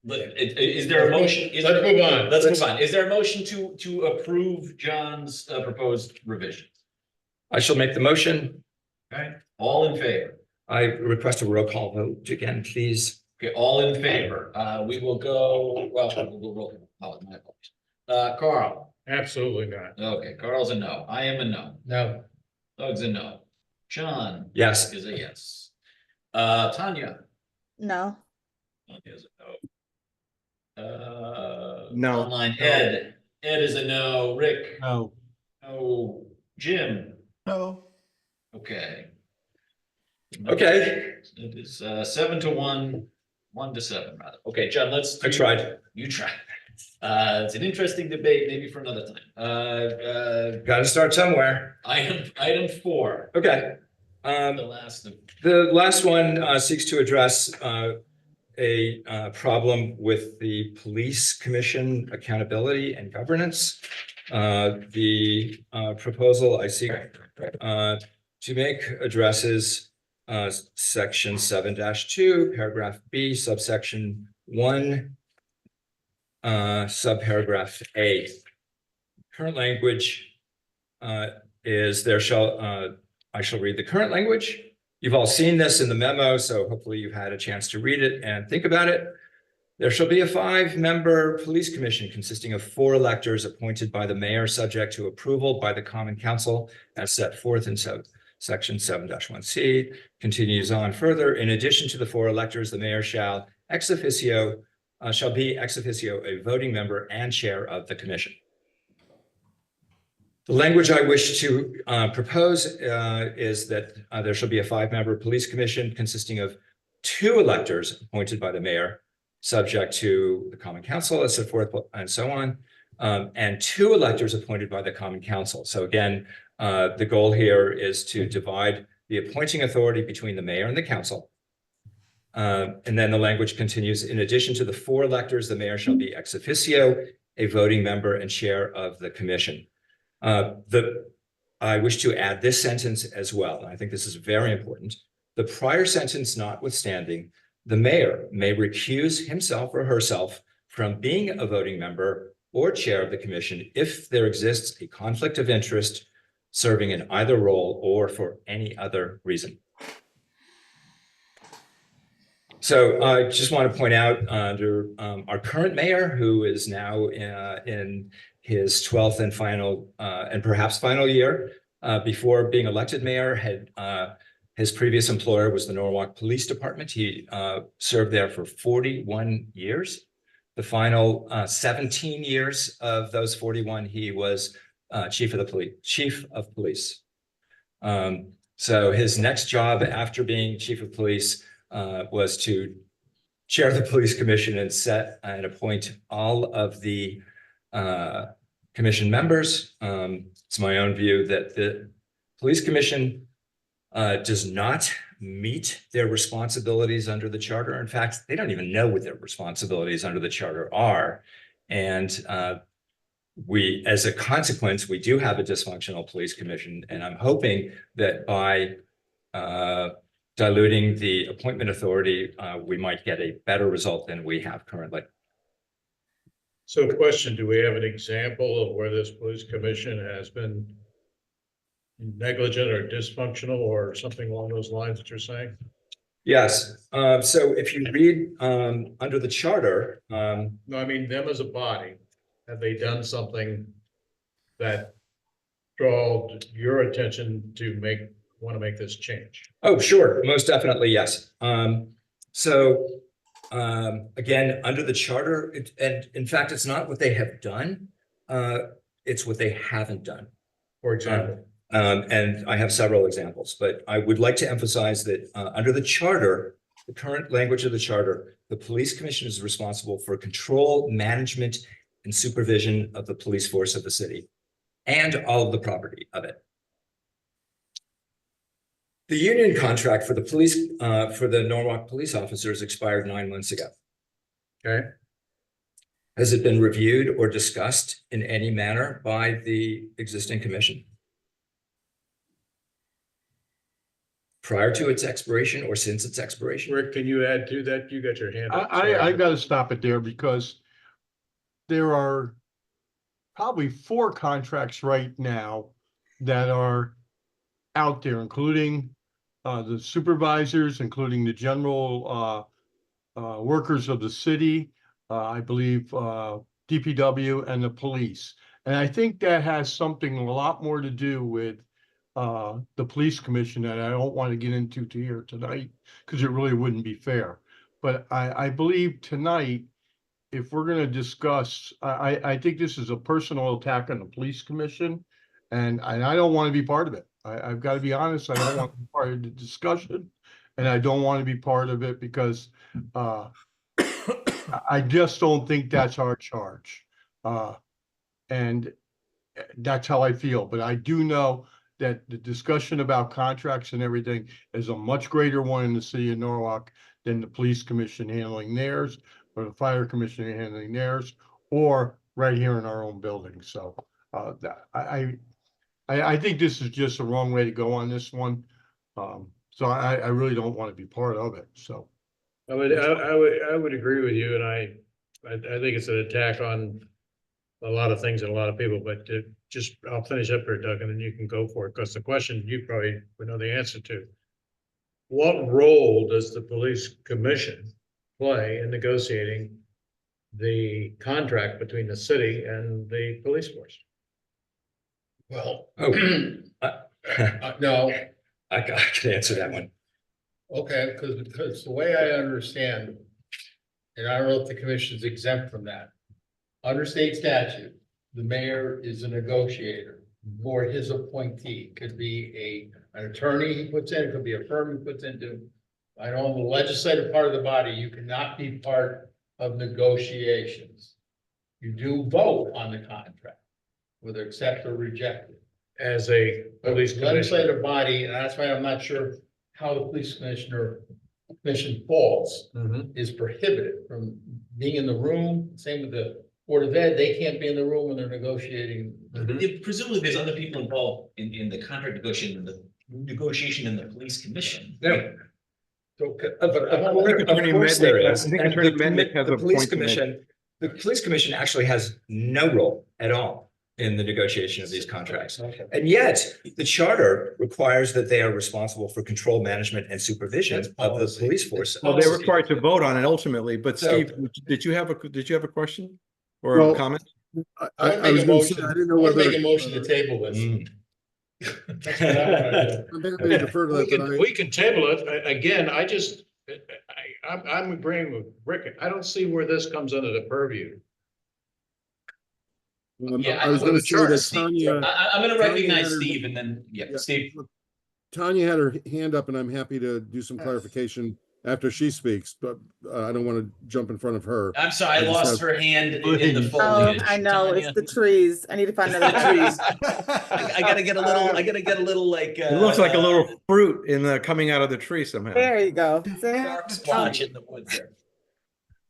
is there a motion? Let's move on. Let's move on. Is there a motion to approve John's proposed revisions? I shall make the motion. Okay, all in favor? I request a roll call vote again, please. Okay, all in favor. We will go, well, we'll go roll call. My apologies. Carl. Absolutely not. Okay, Carl's a no. I am a no. No, Doug's a no. John. Yes. Is a yes. Tanya. No. Is a no. No. Online, Ed is a no. Rick. No. No. Jim. No, Okay. Okay. It is 7-1, 1-7 rather. Okay, John, let's. I tried. You tried. It's an interesting debate, maybe for another time. Got to start somewhere. Item 4. Okay. The last of. The last one seeks to address a problem with the police commission accountability and governance. The proposal I seek to make addresses section 7-2, paragraph B, subsection 1, subparagraph A. Current language is I shall read the current language. You've all seen this in the memo, so hopefully you've had a chance to read it and think about it. There shall be a 5-member police commission consisting of 4 electors appointed by the mayor, subject to approval by the common council as set forth in section 7-1C. Continues on further. In addition to the 4 electors, the mayor shall be ex officio a voting member and chair of the commission. The language I wish to propose is that there shall be a 5-member police commission consisting of 2 electors appointed by the mayor, subject to the common council as set forth and so on, and 2 electors appointed by the common council. So again, the goal here is to divide the appointing authority between the mayor and the council. And then the language continues, in addition to the 4 electors, the mayor shall be ex officio a voting member and chair of the commission. I wish to add this sentence as well. I think this is very important. The prior sentence notwithstanding, the mayor may recuse himself or herself from being a voting member or chair of the commission if there exists a conflict of interest serving in either role or for any other reason. So I just want to point out under our current mayor, who is now in his 12th and final and perhaps final year, before being elected mayor, his previous employer was the Norwalk Police Department. He served there for 41 years. The final 17 years of those 41, he was chief of police. So his next job after being chief of police was to chair the police commission and set and appoint all of the commission members. It's my own view that the police commission does not meet their responsibilities under the charter. In fact, they don't even know what their responsibilities under the charter are. And we, as a consequence, we do have a dysfunctional police commission. And I'm hoping that by diluting the appointment authority, we might get a better result than we have currently. So question, do we have an example of where this police commission has been negligent or dysfunctional or something along those lines that you're saying? Yes. So if you read under the charter, No, I mean, them as a body, have they done something that draw your attention to want to make this change? oh, sure, most definitely, yes. Again, under the charter, and in fact, it's not what they have done, it's what they haven't done. For example, And I have several examples, but I would like to emphasize that under the charter, the current language of the charter, the police commission is responsible for control, management, and supervision of the police force of the city and all of the property of it. The union contract for the police, for the Norwalk police officers expired 9 months ago. okay? Has it been reviewed or discussed in any manner by the existing commission? Prior to its expiration or since its expiration? Rick, can you add to that? You got your hand up. I gotta stop it there because there are probably 4 contracts right now that are out there, including the supervisors, including the general workers of the city, I believe DPW and the police. And I think that has something a lot more to do with the police commission that I don't want to get into here tonight because it really wouldn't be fair. But I believe tonight, if we're going to discuss, I think this is a personal attack on the police commission, and I don't want to be part of it. I've got to be honest, I don't want to be part of the discussion, and I don't want to be part of it because I just don't think that's our charge. And that's how I feel. But I do know that the discussion about contracts and everything is a much greater one in the city of Norwalk than the police commission handling theirs, or the fire commission handling theirs, or right here in our own building. So I think this is just the wrong way to go on this one. So I really don't want to be part of it. So I would agree with you, and I think it's an attack on a lot of things and a lot of people, but I'll finish up here, Doug, and then you can go for it, because the question you probably would know the answer to. What role does the police commission play in negotiating the contract between the city and the police force? Well, Oh, no, I can answer that one. okay, because the way I understand, and I don't know if the commission is exempt from that. Under state statute, the mayor is a negotiator for his appointee. Could be an attorney he puts in, it could be a firm he puts into. I know in the legislative part of the body, you cannot be part of negotiations. You do vote on the contract, whether accept or reject it. As a police commissioner, Legislative body, and that's why I'm not sure how the police commission falls, is prohibited from being in the room. Same with the Board of Ed, they can't be in the room when they're negotiating. Presumably, there's other people involved in the contract negotiation in the police commission. No. So, Of Attorney course Mednick- there I is. think And Attorney the Mednick has the police appointed- commission, the police commission actually has no role at all in the negotiation of these contracts. Okay. And yet, the charter requires that they are responsible for control, management, and supervision That's of the policy. police force. Well, they're required to vote on it ultimately, but So- Steve, did you have a question? Or a Well, comment? I was gonna say, I didn't know I whether. make a motion to table this. Mm. That's what I wanna do. I think I'm gonna defer to that tonight. we can table it. Again, I'm agreeing with Rick. I don't see where this comes under the purview. Yeah, I was I- gonna say that Steve, Tanya, I'm gonna Tanya recognize had her- Steve and then, yeah, Yeah. Steve. Tanya had her hand up and I'm happy to do some Yes. clarification after she speaks, but I don't want to jump in front of her. I'm sorry, I I just lost have- her hand in the Please. Oh, foliage. I know, it's Tanya. the trees. I need to find another trees. I gotta get a little, like. It looks like a little fruit in the coming out of the tree somehow. There you go. Dark splotch in the woods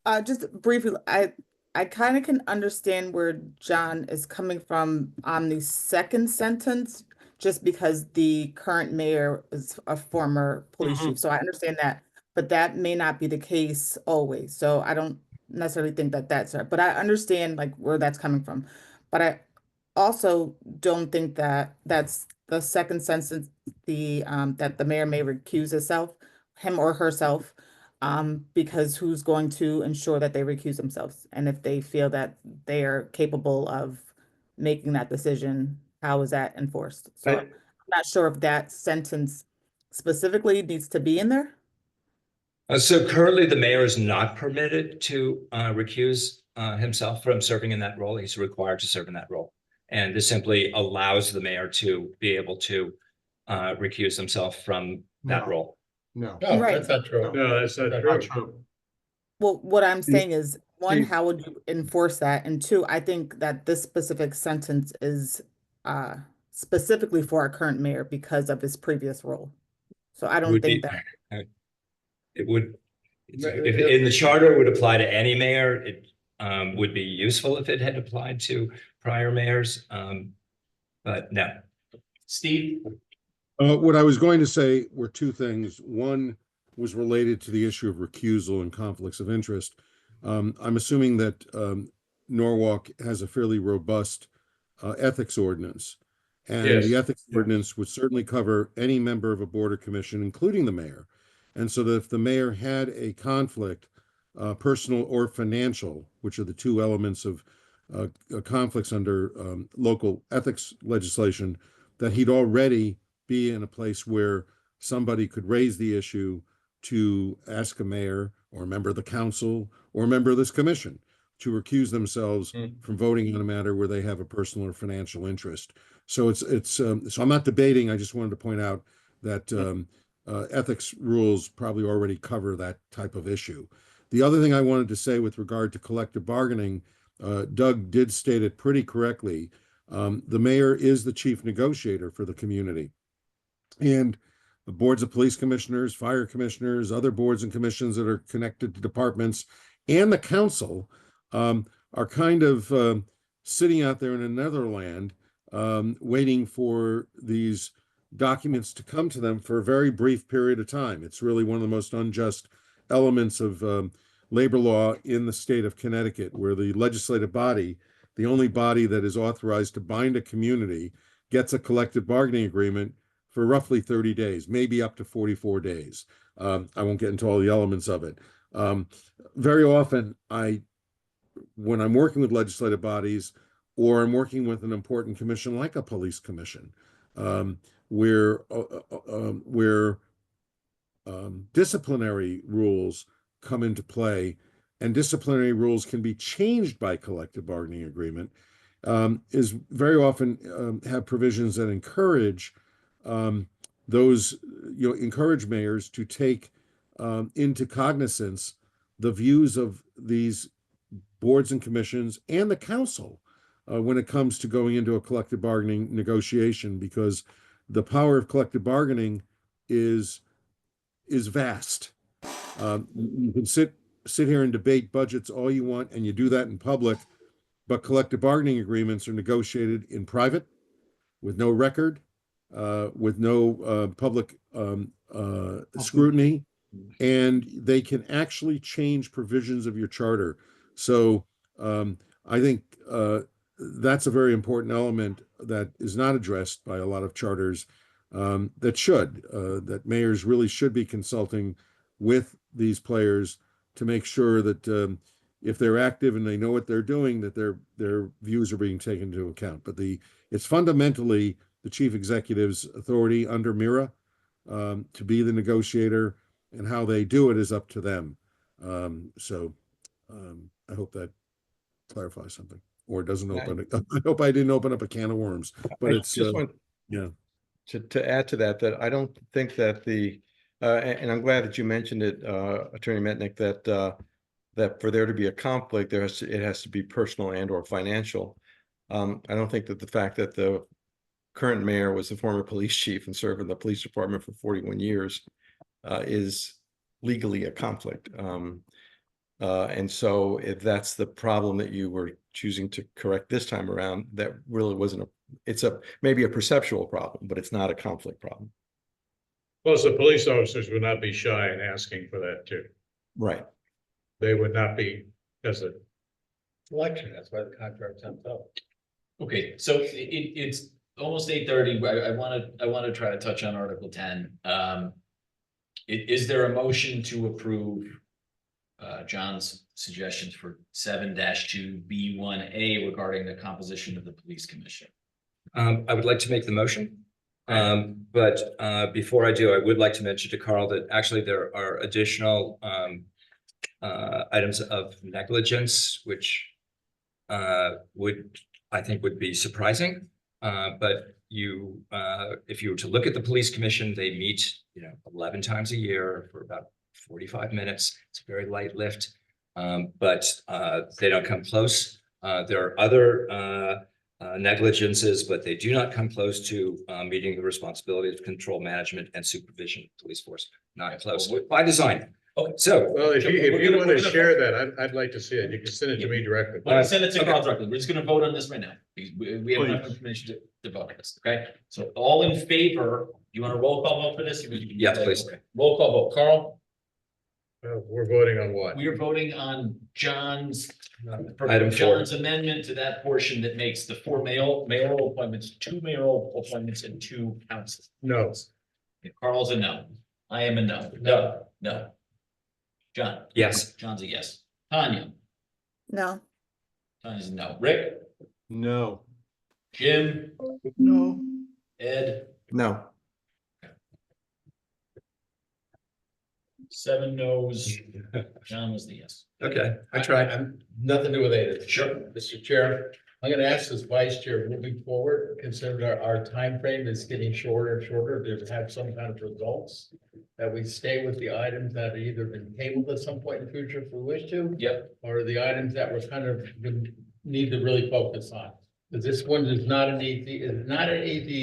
there. Just briefly, I kind of can understand where John is coming from on the second sentence, just because the current mayor is a former police chief, so I understand that. But that may not be the case always, so I don't necessarily think that that's right. But I understand like where that's coming from. But I also don't think that that's the second sentence, that the mayor may recuse himself, him or herself. Because who's going to ensure that they recuse themselves? And if they feel that they are capable of making that decision, how is that enforced? So I- I'm not sure if that sentence specifically needs to be in there. So currently, the mayor is not permitted to recuse himself from serving in that role. He's required to serve in that role. And this simply allows the mayor to be able to recuse himself from that No. role. No. No, Right. that's not true. No, that's not That's true. not true. Well, what I'm saying is, one, Steve. how would you enforce that? And two, I think that this specific sentence is specifically for our current mayor because of his previous role. So I don't Would think be- that, It would, if in the charter, it would apply to any mayor. It would be useful if it had applied to prior mayors. But no. Steve? What I was going to say were two things. One was related to the issue of recusal and conflicts of interest. I'm assuming that Norwalk has a fairly robust ethics ordinance. And Yes. the ethics ordinance would certainly cover any member of a board or commission, including the mayor. And so that if the mayor had a conflict, personal or financial, which are the two elements of conflicts under local ethics legislation, that he'd already be in a place where somebody could raise the issue to ask a mayor or a member of the council or a member of this commission to recuse themselves from voting on a matter where they have a personal or financial interest. So so I'm not debating. I just wanted to point out that ethics rules probably already cover that type of issue. The other thing I wanted to say with regard to collective bargaining, Doug did state it pretty correctly. The mayor is the chief negotiator for the community. And the boards of police commissioners, fire commissioners, other boards and commissions that are connected to departments, and the council are kind of sitting out there in another land, waiting for these documents to come to them for a very brief period of time. It's really one of the most unjust elements of labor law in the state of Connecticut, where the legislative body, the only body that is authorized to bind a community, gets a collective bargaining agreement for roughly 30 days, maybe up to 44 days. I won't get into all the elements of it. Very often, when I'm working with legislative bodies, or I'm working with an important commission like a police commission, where disciplinary rules come into play, and disciplinary rules can be changed by collective bargaining agreement, is very often have provisions that encourage encourage mayors to take into cognizance the views of these boards and commissions and the council when it comes to going into a collective bargaining negotiation, because the power of collective bargaining is vast. You can sit here and debate budgets all you want, and you do that in public, but collective bargaining agreements are negotiated in private, with no record, with no public scrutiny, and they can actually change provisions of your charter. So I think that's a very important element that is not addressed by a lot of charters that mayors really should be consulting with these players to make sure that if they're active and they know what they're doing, that their views are being taken into account. But it's fundamentally the chief executive's authority under MIRA to be the negotiator, and how they do it is up to them. I hope that clarifies something. or doesn't Yeah. open it. I hope I didn't open up a can of worms, but I it's, just want yeah. to add to that, that I don't think that and I'm glad that you mentioned it, Attorney Metnick, that for there to be a conflict, it has to be personal and or financial. I don't think that the fact that the current mayor was the former police chief and served in the police department for 41 years is legally a conflict. And so if that's the problem that you were choosing to correct this time around, that really wasn't it's maybe a perceptual problem, but it's not a conflict problem. Plus, the police officers would not be shy in asking for that too. Right. They would not be, as a Election, that's why the contract's on top. Okay, so it's almost 8:30. I want to try to touch on Article 10. Is there a motion to approve John's suggestions for 7-2B1A regarding the composition of the police commission? I would like to make the motion. But before I do, I would like to mention to Carl that actually there are additional items of negligence, which I think would be surprising. But if you were to look at the police commission, they meet, 11 times a year for about 45 minutes. It's a very light lift, but they don't come close. There are other negligences, but they do not come close to meeting the responsibilities of control, management, and supervision of the police force. Not close by design. Okay, so well, if you want to share that, I'd like to see it. You can send it to me directly. Well, send it to Carl directly. We're just gonna vote on this right now. Because we have enough Please. information to vote on this, okay? So all in favor, you want a roll call vote for this? Yes, please. Okay. Roll call vote. Carl, We're voting on what? we are voting on John's Item 4. John's amendment to that portion that makes the 4 mayoral appointments, 2 mayoral appointments and 2 council. No. Okay, Carl's a no. I am a no. No. No. John? yes, John's a yes. Tanya? No, Tanya's a no. Rick? No. Jim? No, Ed? No. 7 no's. John was the yes. okay, I tried. I'm nothing to do with it. Sure. Mr. Chair, I'm gonna ask as vice chair, moving forward, considering our timeframe is getting shorter and shorter, to have some kind of results. That we stay with the items that have either been tabled at some point in the future if we wish to, Yep. or the items that we're kind of need to really focus on. Because this one is not as easy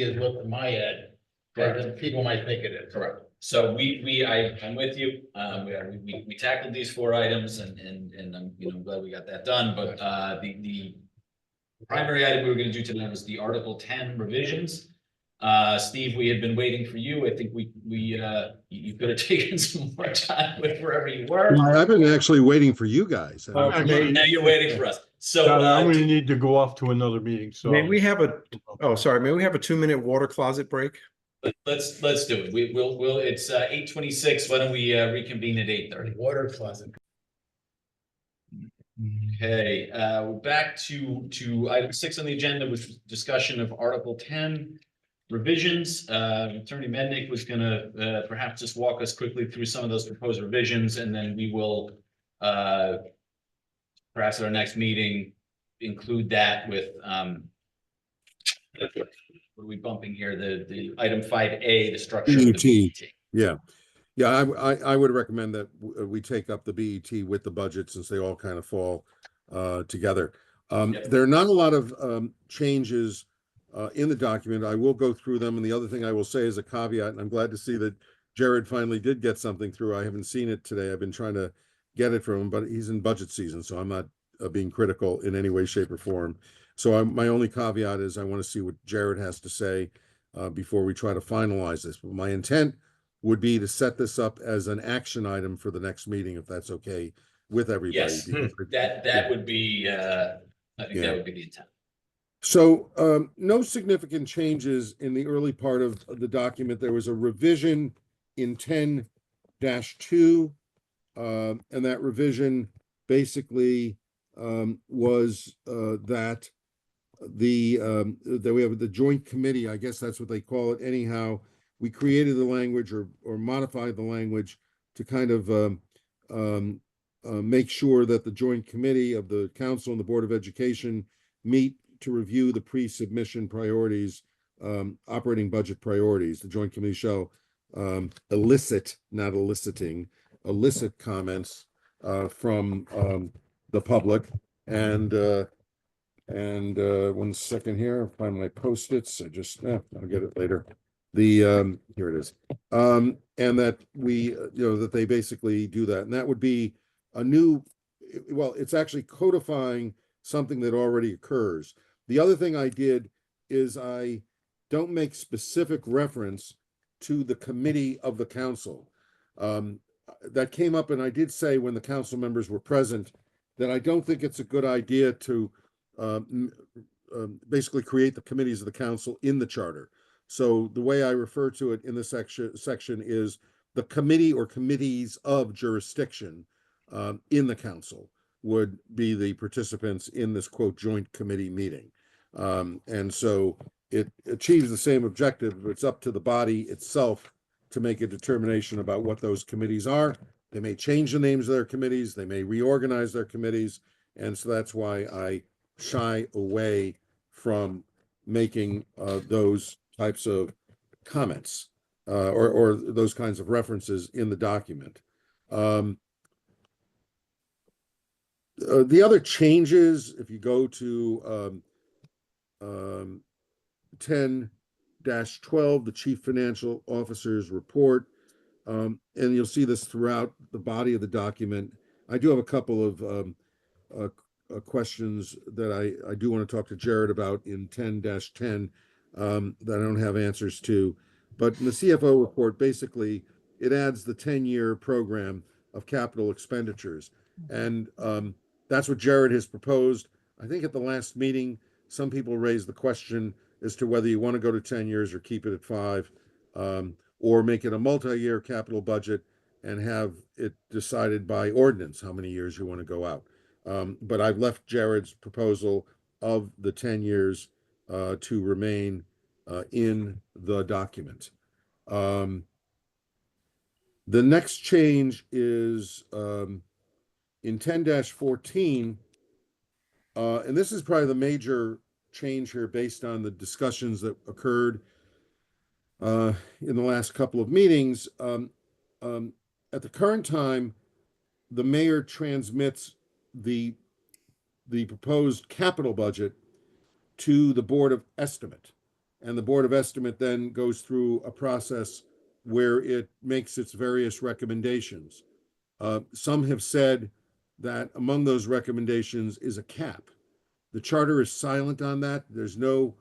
as what's in my head, as people might think it is. Correct. So I'm with you. We tackled these 4 items and I'm glad we got that done, but the primary item we were gonna do tonight was the Article 10 revisions. Steve, we had been waiting for you. I think you could have taken some more time with wherever you were. I've been actually waiting for you guys. I mean, Now you're waiting for us. So John, I'm gonna need to go off to another meeting, so. May we have a 2-minute water closet break? let's do it. We'll it's 8:26. Why don't we reconvene at 8:30? Water closet. Okay, we're back to item 6 on the agenda, which was discussion of Article 10 revisions. Attorney Mednick was gonna perhaps just walk us quickly through some of those proposed revisions, and then we will perhaps at our next meeting include that with what are we bumping here? The item 5A, the structure of the BET. BET. Yeah, I would recommend that we take up the BET with the budget since they all kind of fall together. Yep. There are not a lot of changes in the document. I will go through them, and the other thing I will say is a caveat, and I'm glad to see that Jared finally did get something through. I haven't seen it today. I've been trying to get it from him, but he's in budget season, so I'm not being critical in any way, shape, or form. So my only caveat is I want to see what Jared has to say before we try to finalize this. But my intent would be to set this up as an action item for the next meeting, if that's okay with everybody. Yes, because that would be, I think Yeah. that would be the intent. So no significant changes in the early part of the document. There was a revision in 10-2. And that revision basically was that that we have the joint committee, I guess that's what they call it. Anyhow, we created the language or modified the language to kind of make sure that the joint committee of the council and the Board of Education meet to review the pre-submission priorities, operating budget priorities. The joint committee shall elicit, not eliciting, elicit comments from the public. And 1 second here, I'll find my Post-its. I'll get it later. Here it is. And that we, that they basically do that. And that would be a new, well, it's actually codifying something that already occurs. The other thing I did is I don't make specific reference to the committee of the council. That came up, and I did say when the council members were present that I don't think it's a good idea to basically create the committees of the council in the charter. So the way I refer to it in the section is the committee or committees of jurisdiction in the council would be the participants in this quote joint committee meeting. And so it achieves the same objective, but it's up to the body itself to make a determination about what those committees are. They may change the names of their committees, they may reorganize their committees, and so that's why I shy away from making those types of comments or those kinds of references in the document. The other changes, if you go to 10-12, the Chief Financial Officer's report, and you'll see this throughout the body of the document. I do have a couple of questions that I do want to talk to Jared about in 10-10 that I don't have answers to. But in the CFO report, basically, it adds the 10-year program of capital expenditures. And that's what Jared has proposed. I think at the last meeting, some people raised the question as to whether you want to go to 10 years or keep it at 5, or make it a multi-year capital budget and have it decided by ordinance how many years you want to go out. But I've left Jared's proposal of the 10 years to remain in the document. The next change is in 10-14, and this is probably the major change here based on the discussions that occurred in the last couple of meetings. At the current time, the mayor transmits the proposed capital budget to the Board of Estimate, and the Board of Estimate then goes through a process where it makes its various recommendations. Some have said that among those recommendations is a cap. The charter is silent on that. There's no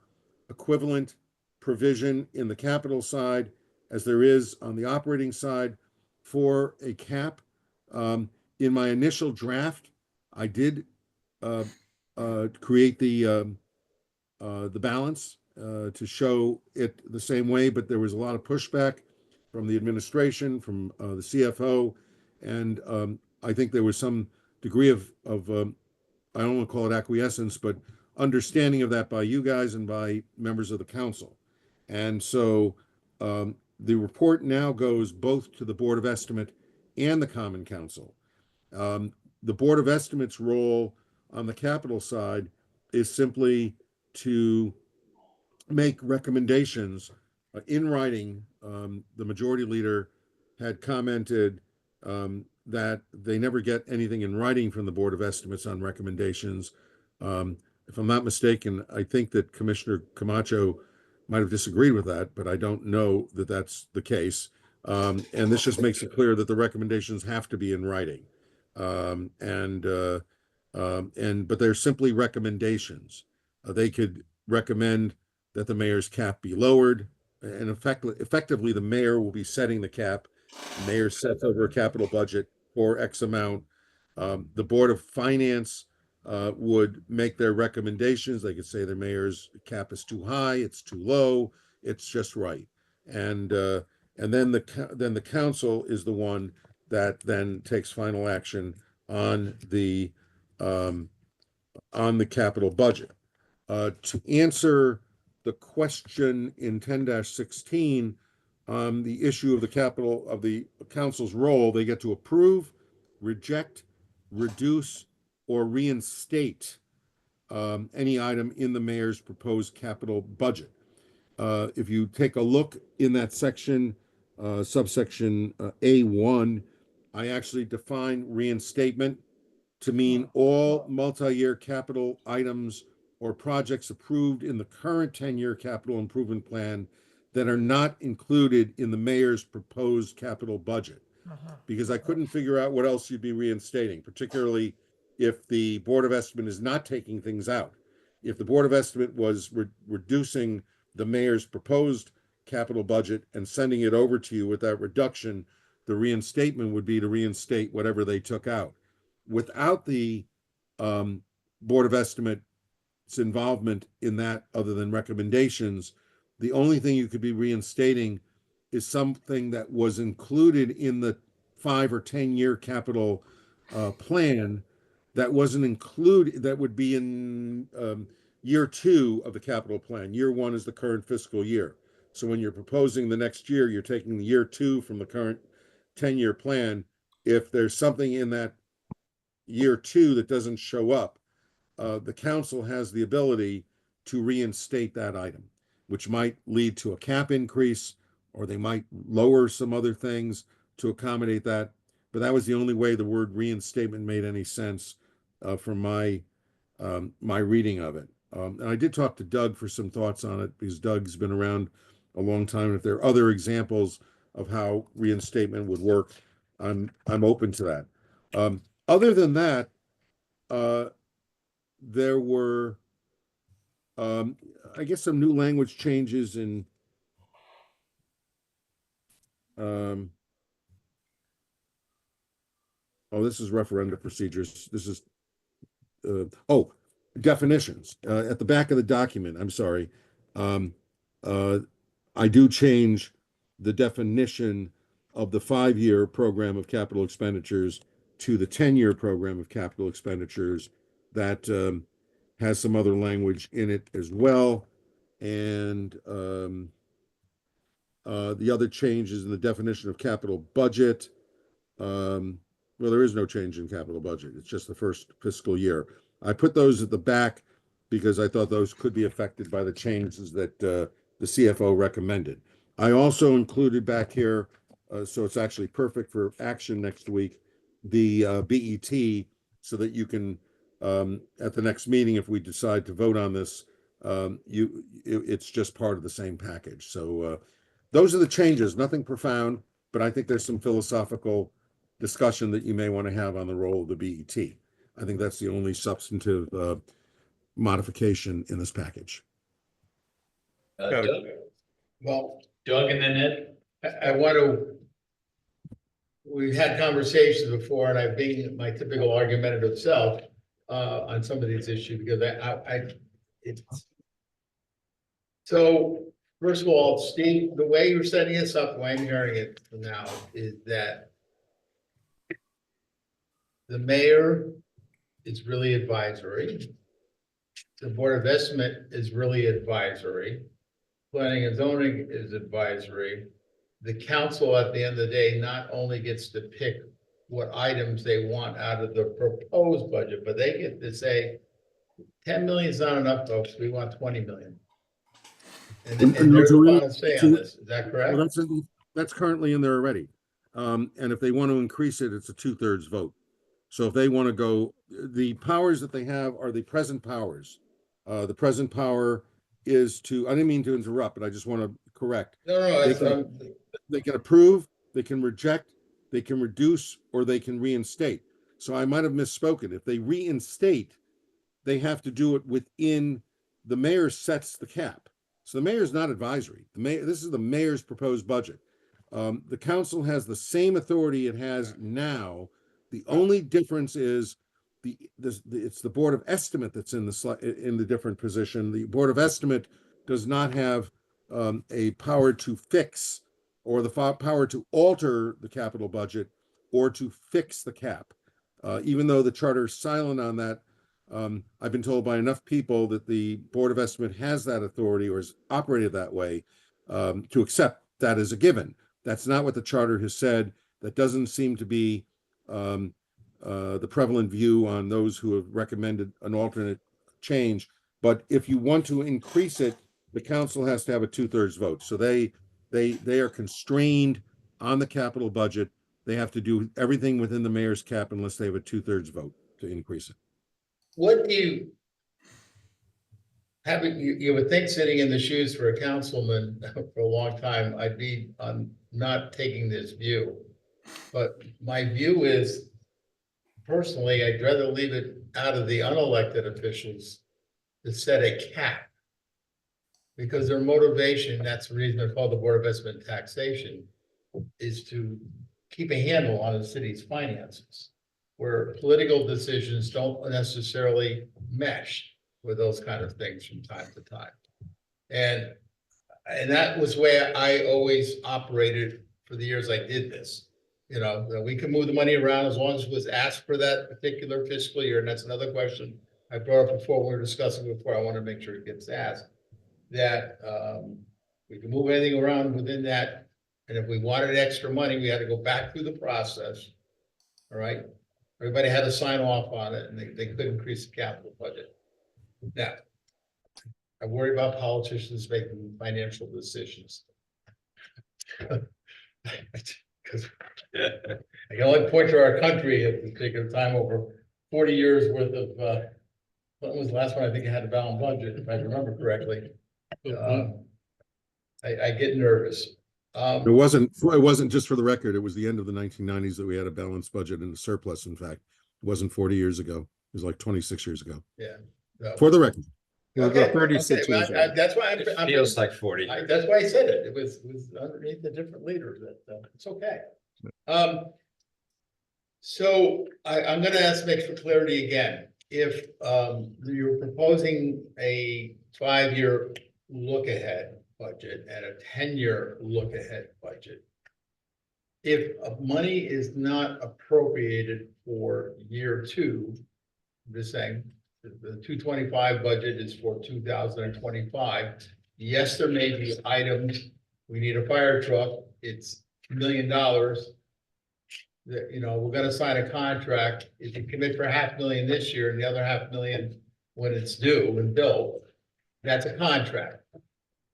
equivalent provision in the capital side as there is on the operating side for a cap. In my initial draft, I did create the balance to show it the same way, but there was a lot of pushback from the administration, from the CFO, and I think there was some degree of I don't want to call it acquiescence, but understanding of that by you guys and by members of the council. And so the report now goes both to the Board of Estimate and the Common Council. The Board of Estimate's role on the capital side is simply to make recommendations in writing. The majority leader had commented that they never get anything in writing from the Board of Estimates on recommendations. If I'm not mistaken, I think that Commissioner Camacho might have disagreed with that, but I don't know that that's the case. And this just makes it clear that the recommendations have to be in writing. But they're simply recommendations. They could recommend that the mayor's cap be lowered, and effectively the mayor will be setting the cap. The mayor sets over a capital budget for X amount. The Board of Finance would make their recommendations. They could say the mayor's cap is too high, it's too low, it's just right. And then the council is the one that then takes final action on the capital budget. To answer the question in 10-16 on the issue of the council's role, they get to approve, reject, reduce, or reinstate any item in the mayor's proposed capital budget. If you take a look in that section, subsection A1, I actually define reinstatement to mean all multi-year capital items or projects approved in the current 10-year capital improvement plan that are not included in the mayor's proposed capital budget. Because I couldn't figure out what else you'd be reinstating, particularly if the Board of Estimate is not taking things out. If the Board of Estimate was reducing the mayor's proposed capital budget and sending it over to you with that reduction, the reinstatement would be to reinstate whatever they took out. Without the Board of Estimate's involvement in that, other than recommendations, the only thing you could be reinstating is something that was included in the 5 or 10-year capital plan that wasn't included, that would be in year 2 of the capital plan. Year 1 is the current fiscal year. So when you're proposing the next year, you're taking the year 2 from the current 10-year plan. If there's something in that year 2 that doesn't show up, the council has the ability to reinstate that item, which might lead to a cap increase, or they might lower some other things to accommodate that. But that was the only way the word reinstatement made any sense from my my reading of it. And I did talk to Doug for some thoughts on it, because Doug's been around a long time. If there are other examples of how reinstatement would work, I'm open to that. Other than that, there were, I guess, some new language changes in this is referenda procedures. This is definitions at the back of the document. I'm sorry. I do change the definition of the 5-year program of capital expenditures to the 10-year program of capital expenditures. That has some other language in it as well. And the other change is in the definition of capital budget. Well, there is no change in capital budget. It's just the first fiscal year. I put those at the back because I thought those could be affected by the changes that the CFO recommended. I also included back here, so it's actually perfect for action next week, the BET, so that you can, at the next meeting, if we decide to vote on this, it's just part of the same package. So those are the changes, nothing profound, but I think there's some philosophical discussion that you may want to have on the role of the BET. I think that's the only substantive modification in this package. Doug? Well, Doug and then Ed? I want to, we've had conversations before, and I've been my typical argumentative self on some of these issues, because it's. So, first of all, Steve, the way you're setting this up, the way I'm hearing it now, is that the mayor is really advisory. The Board of Estimate is really advisory. Planning and zoning is advisory. The council, at the end of the day, not only gets to pick what items they want out of the proposed budget, but they get to say, 10 million is not enough, folks, we want 20 million. And there's a final say on this, is that correct? Well, that's currently in there already. And if they want to increase it, it's a 2/3 vote. So if they want to go, the powers that they have are the present powers. The present power is to, I didn't mean to interrupt, but I just want to correct. No, They can approve, they can reject, they can reduce, or they can reinstate. So I might have misspoken. If they reinstate, they have to do it within, the mayor sets the cap. So the mayor is not advisory. This is the mayor's proposed budget. The council has the same authority it has now. The only difference is it's the Board of Estimate that's in the different position. The Board of Estimate does not have a power to fix, or the power to alter the capital budget, or to fix the cap. Even though the charter is silent on that, I've been told by enough people that the Board of Estimate has that authority, or is operated that way, to accept that as a given. That's not what the charter has said. That doesn't seem to be the prevalent view on those who have recommended an alternate change. But if you want to increase it, the council has to have a 2/3 vote. So they are constrained on the capital budget. They have to do everything within the mayor's cap unless they have a 2/3 vote to increase it. What do you? Having, you would think sitting in the shoes for a councilman for a long time, I'd be on not taking this view. But my view is, personally, I'd rather leave it out of the unelected officials to set a cap. Because their motivation, that's the reason they're called the Board of Investment and Taxation, is to keep a handle on the city's finances, where political decisions don't necessarily mesh with those kind of things from time to time. And that was where I always operated for the years I did this. You know, that we can move the money around as long as it was asked for that particular fiscal year, and that's another question I brought up before, we were discussing before, I want to make sure it gets asked. That we can move anything around within that, and if we wanted extra money, we had to go back through the process. All right, everybody had to sign off on it, and they could increase the capital budget. Now, I worry about politicians making financial decisions. Because I can only point to our country at this particular time over 40 years worth of, when was the last one I think I had a balanced budget, if I remember correctly. I get nervous. It wasn't just for the record, it was the end of the 1990s that we had a balanced budget and a surplus, in fact. It wasn't 40 years ago. It was like 26 years ago. Yeah. So- For the record. Okay, 36 okay, years well, ago. that's why I'm. Feels like 40. That's why I said it. It was underneath the different leaders. It's okay. So I'm gonna ask Mitch for clarity again. If you're proposing a 5-year look ahead budget and a 10-year look ahead budget. If money is not appropriated for year 2, I'm just saying, the 225 budget is for 2025. Yes, there may be items, we need a fire truck, it's $1 million. That, you know, we're gonna sign a contract, if you commit for $500,000 this year and the other $500,000 when it's due and built, that's a contract.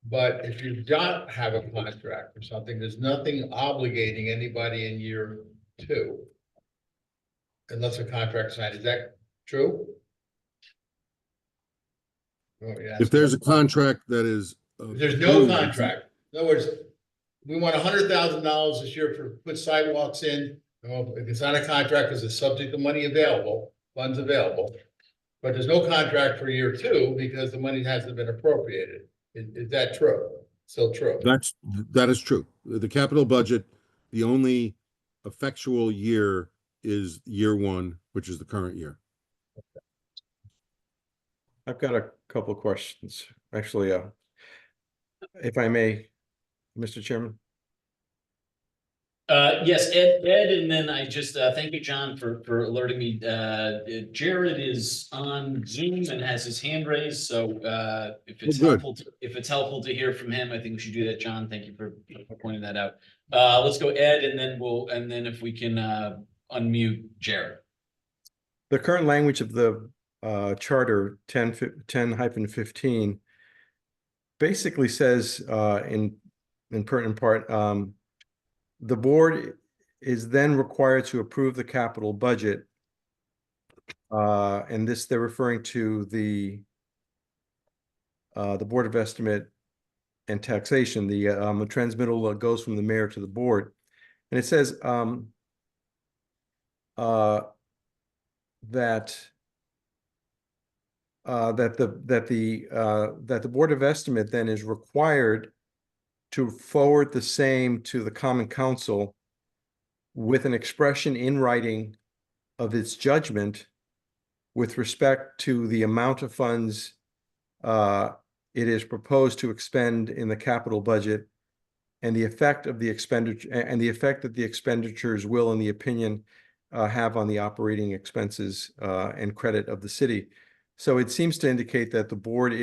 But if you don't have a contract or something, there's nothing obligating anybody in year 2. Unless a contract signed, is that true? If there's a contract that is. There's no contract. In other words, we want $100,000 this year for put sidewalks in. Well, if it's not a contract, because it's subject to money available, funds available. But there's no contract for year 2 because the money hasn't been appropriated. Is that true? Still true? That is true. The capital budget, the only effectual year is year 1, which is the current year. I've got a couple of questions, actually, if I may, Mr. Chairman. Yes, Ed, and then I just, thank you, John, for alerting me. Jared is on Zoom and has his hand raised, so, if it's good. helpful to hear from him, I think we should do that, John. Thank you for pointing that out. Let's go Ed, and then if we can, unmute Jared. The current language of the charter 10-15 basically says in pertinent part, the board is then required to approve the capital budget. And this, they're referring to the Board of Estimate and Taxation. The transmittal goes from the mayor to the board. And it says that the Board of Estimate then is required to forward the same to the Common Council with an expression in writing of its judgment with respect to the amount of funds it is proposed to expend in the capital budget and the effect of the expenditure and the effect that the expenditures will, in the opinion, have on the operating expenses and credit of the city. So it seems to indicate that the board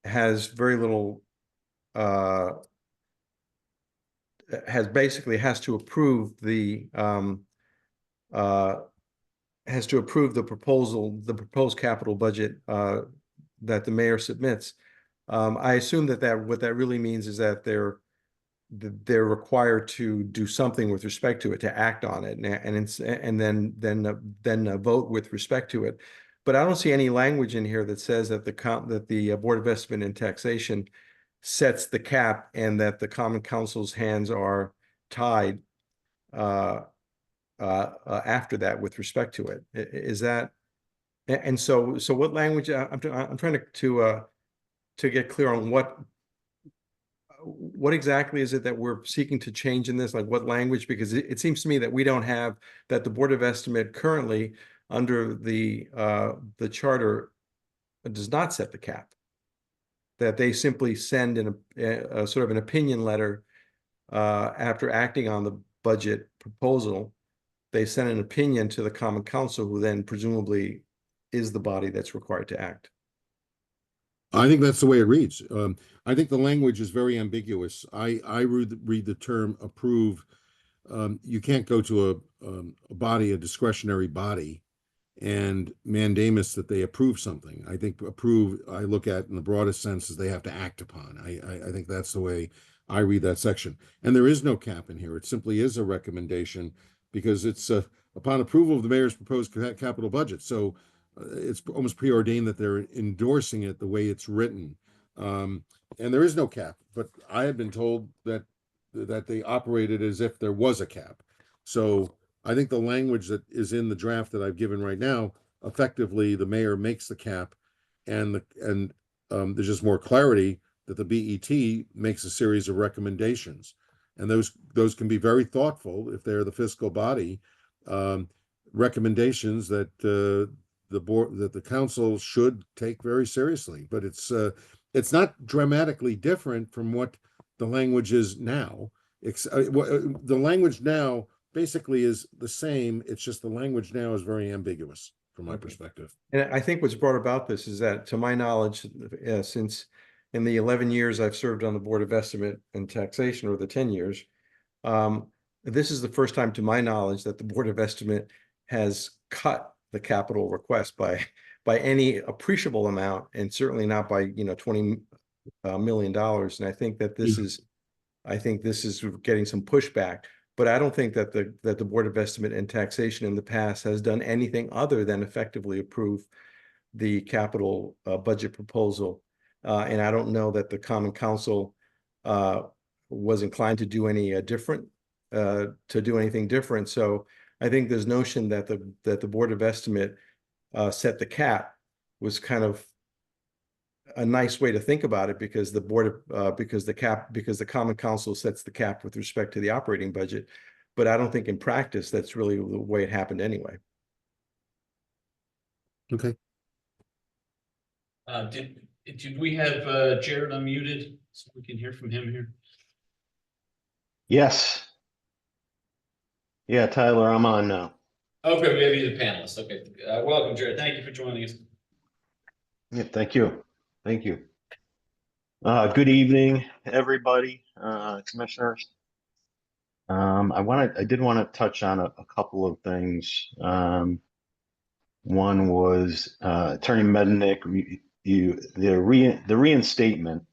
has very little has to approve the has to approve the proposal, the proposed capital budget that the mayor submits. I assume that what that really means is that they're required to do something with respect to it, to act on it, and then vote with respect to it. But I don't see any language in here that says that the Board of Estimate and Taxation sets the cap and that the Common Council's hands are tied after that with respect to it. Is that, and so what language, I'm trying to get clear on what exactly is it that we're seeking to change in this, like what language? Because it seems to me that we don't have, that the Board of Estimate currently under the charter does not set the cap. That they simply send a sort of an opinion letter after acting on the budget proposal. They send an opinion to the Common Council, who then presumably is the body that's required to act. I think that's the way it reads. I think the language is very ambiguous. I read the term approve. You can't go to a body, a discretionary body, and mandamus that they approve something. I think approve, I look at in the broadest sense, is they have to act upon. I think that's the way I read that section. And there is no cap in here. It simply is a recommendation because it's upon approval of the mayor's proposed capital budget. So it's almost preordained that they're endorsing it the way it's written. And there is no cap, but I have been told that they operated as if there was a cap. So I think the language that is in the draft that I've given right now, effectively the mayor makes the cap, and there's just more clarity that the BET makes a series of recommendations, and those can be very thoughtful if they're the fiscal body, recommendations that the council should take very seriously. But it's not dramatically different from what the language is now. The language now basically is the same. It's just the language now is very ambiguous from my perspective. And I think what's brought about this is that, to my knowledge, since in the 11 years I've served on the Board of Estimate and Taxation, or the 10 years, this is the first time, to my knowledge, that the Board of Estimate has cut the capital request by any appreciable amount, and certainly not by $20 million. And I think that this is getting some pushback. But I don't think that the Board of Estimate and Taxation in the past has done anything other than effectively approve the capital budget proposal. And I don't know that the Common Council was inclined to do anything different. So I think this notion that the Board of Estimate set the cap was kind of a nice way to think about it, because the because the Common Council sets the cap with respect to the operating budget. But I don't think in practice that's really the way it happened anyway. Okay. Did we have Jared unmuted so we can hear from him here? Yes. Yeah, Tyler, I'm on now. Okay, we have you the panelist. Okay, welcome, Jared. Thank you for joining us. Yeah, thank you. Thank you. Good evening, everybody, commissioners. I did want to touch on a couple of things. One was Attorney Mednick, the reinstatement.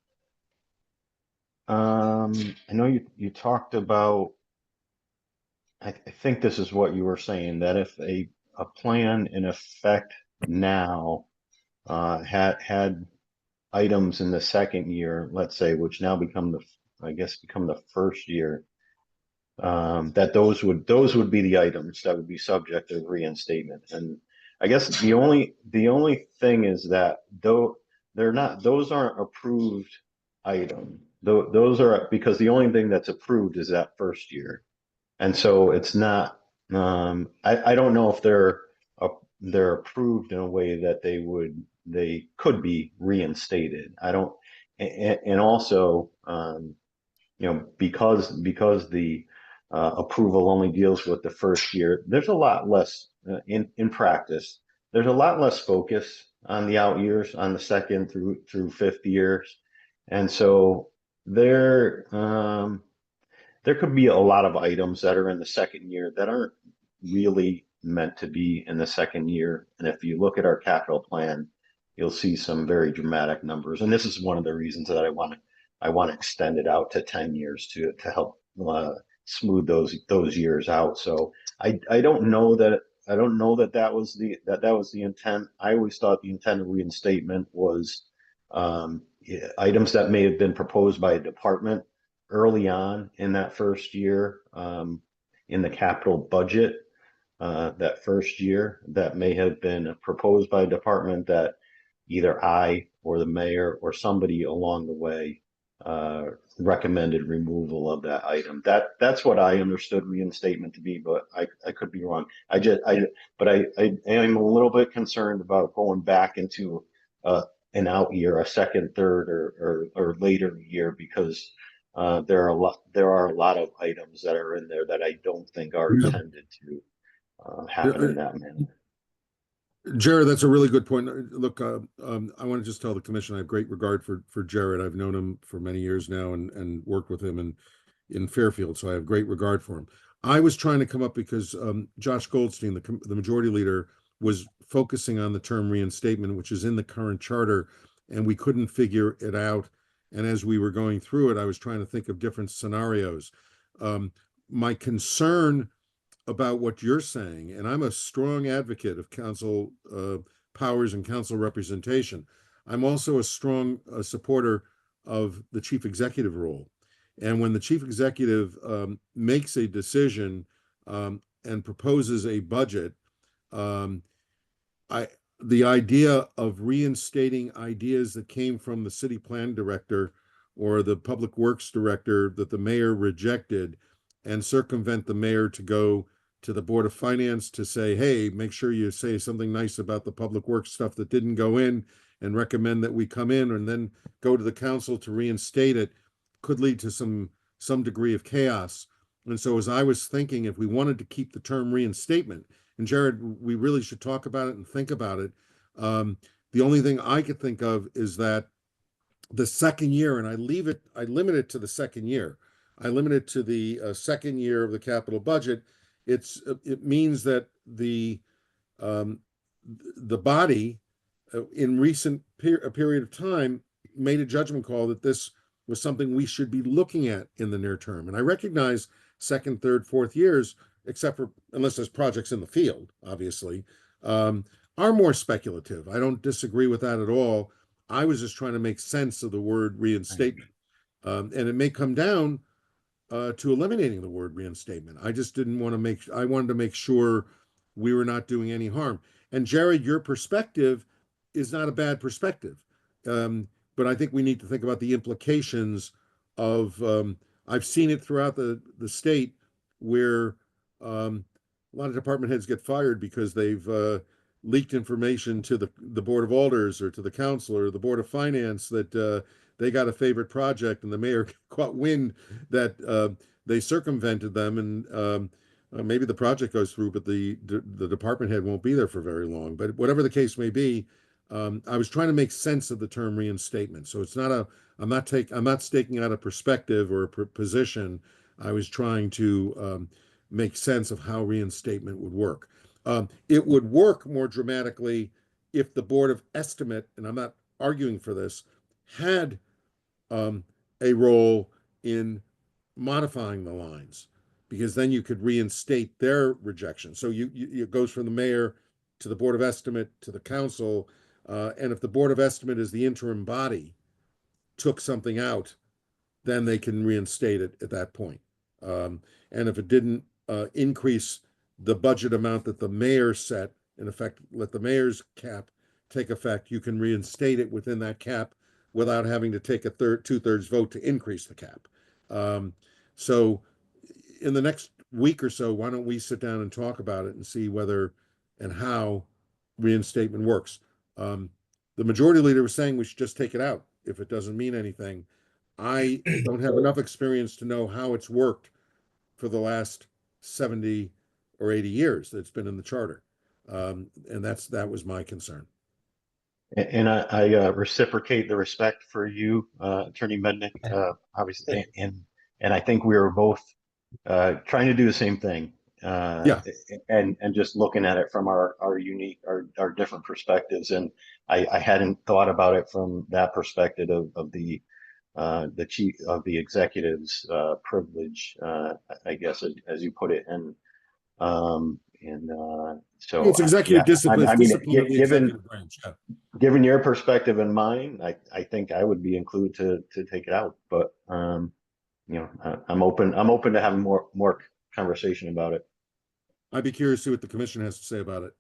I know you talked about, I think this is what you were saying, that if a plan in effect now had items in the second year, let's say, which now become the first year, that those would be the items that would be subject to reinstatement. And I guess the only thing is that those aren't approved items. Those are, because the only thing that's approved is that first year. And so it's not, I don't know if they're approved in a way that they could be reinstated. I don't, and also, because the approval only deals with the first year, there's a lot less in practice. There's a lot less focus on the out years, on the second through fifth years, and so there could be a lot of items that are in the second year that aren't really meant to be in the second year. And if you look at our capital plan, you'll see some very dramatic numbers. And this is one of the reasons that I want to extend it out to 10 years to help smooth those years out. So I don't know that that was the intent. I always thought the intent of reinstatement was items that may have been proposed by a department early on in that first year, in the capital budget, that first year, that may have been proposed by a department that either I or the mayor or somebody along the way recommended removal of that item. That's what I understood reinstatement to be, but I could be wrong. I am a little bit concerned about going back into an out year, a second, third, or later year, because there are a lot of items that are in there that I don't think are intended to happen in that manner. Jared, that's a really good point. Look, I want to just tell the commission I have great regard for Jared. I've known him for many years now and worked with him in Fairfield, so I have great regard for him. I was trying to come up because Josh Goldstein, the majority leader, was focusing on the term reinstatement, which is in the current charter, and we couldn't figure it out. And as we were going through it, I was trying to think of different scenarios. My concern about what you're saying, and I'm a strong advocate of council powers and council representation. I'm also a strong supporter of the chief executive role. And when the chief executive makes a decision and proposes a budget, the idea of reinstating ideas that came from the city plan director or the public works director that the mayor rejected and circumvent the mayor to go to the Board of Finance to say, hey, make sure you say something nice about the public works stuff that didn't go in and recommend that we come in, and then go to the council to reinstate it, could lead to some degree of chaos. And so as I was thinking, if we wanted to keep the term reinstatement, and Jared, we really should talk about it and think about it. The only thing I could think of is that the second year, and I limit it to the second year. I limit it to the second year of the capital budget. It means that the body in recent period of time made a judgment call that this was something we should be looking at in the near term. And I recognize second, third, fourth years, except for unless there's projects in the field, obviously, are more speculative. I don't disagree with that at all. I was just trying to make sense of the word reinstatement. And it may come down to eliminating the word reinstatement. I just didn't want to I wanted to make sure we were not doing any harm. And Jared, your perspective is not a bad perspective. But I think we need to think about the implications of, I've seen it throughout the state where a lot of department heads get fired because they've leaked information to the Board of Alders or to the council or the Board of Finance that they got a favorite project and the mayor caught wind that they circumvented them, and maybe the project goes through, but the department head won't be there for very long. But whatever the case may be, I was trying to make sense of the term reinstatement. So it's not I'm not staking out a perspective or a position. I was trying to make sense of how reinstatement would work. It would work more dramatically if the Board of Estimate, and I'm not arguing for this, had a role in modifying the lines, because then you could reinstate their rejection. So it goes from the mayor to the Board of Estimate to the council, and if the Board of Estimate is the interim body, took something out, then they can reinstate it at that point. And if it didn't increase the budget amount that the mayor set, in effect, let the mayor's cap take effect, you can reinstate it within that cap without having to take a two-thirds vote to increase the cap. So in the next week or so, why don't we sit down and talk about it and see whether and how reinstatement works. The majority leader was saying we should just take it out if it doesn't mean anything. I don't have enough experience to know how it's worked for the last 70 or 80 years that it's been in the charter. And that was my concern. And I reciprocate the respect for you, Attorney Mednick, obviously, and I think we were both trying to do the same thing. Yeah. And just looking at it from our unique, our different perspectives. And I hadn't thought about it from that perspective of the chief of the executive's privilege, I guess, as you put it. And so It's executive discipline. I It's mean, discipline of the executive branch. Yeah. given your perspective and mine, I think I would be included to take it out. But I'm open to having more conversation about it. I'd be curious to see what the commission has to say about it,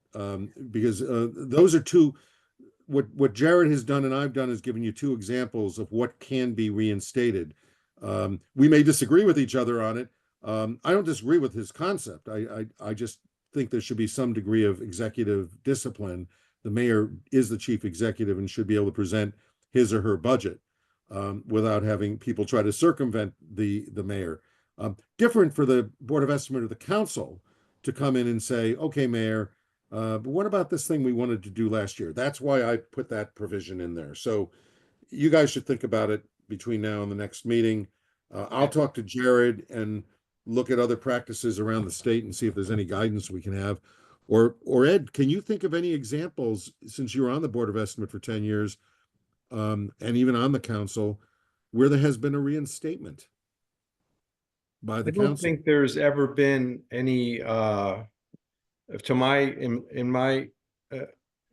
because those are two. What Jared has done and I've done is given you two examples of what can be reinstated. We may disagree with each other on it. I don't disagree with his concept. I just think there should be some degree of executive discipline. The mayor is the chief executive and should be able to present his or her budget without having people try to circumvent the mayor. Different for the Board of Estimate or the council to come in and say, okay, mayor, but what about this thing we wanted to do last year? That's why I put that provision in there. So you guys should think about it between now and the next meeting. I'll talk to Jared and look at other practices around the state and see if there's any guidance we can have. Or Ed, can you think of any examples, since you were on the Board of Estimate for 10 years, and even on the council, where there has been a reinstatement by the I don't council? think there's ever been any, to my, in my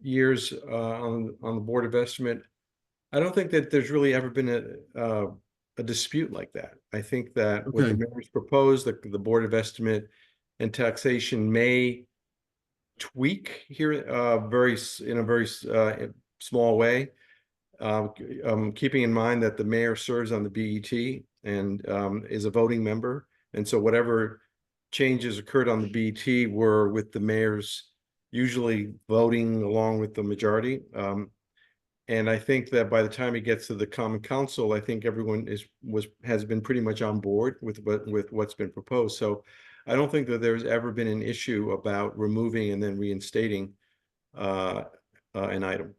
years on the Board of Estimate, I don't think that there's really ever been a dispute like that. I think that what the Okay. mayor's proposed, the Board of Estimate and Taxation may tweak here in a very small way. Keeping in mind that the mayor serves on the BET and is a voting member. And so whatever changes occurred on the BET were with the mayor's usually voting along with the majority. And I think that by the time it gets to the Common Council, I think everyone has been pretty much on board with what's been proposed. So I don't think that there's ever been an issue about removing and then reinstating an item.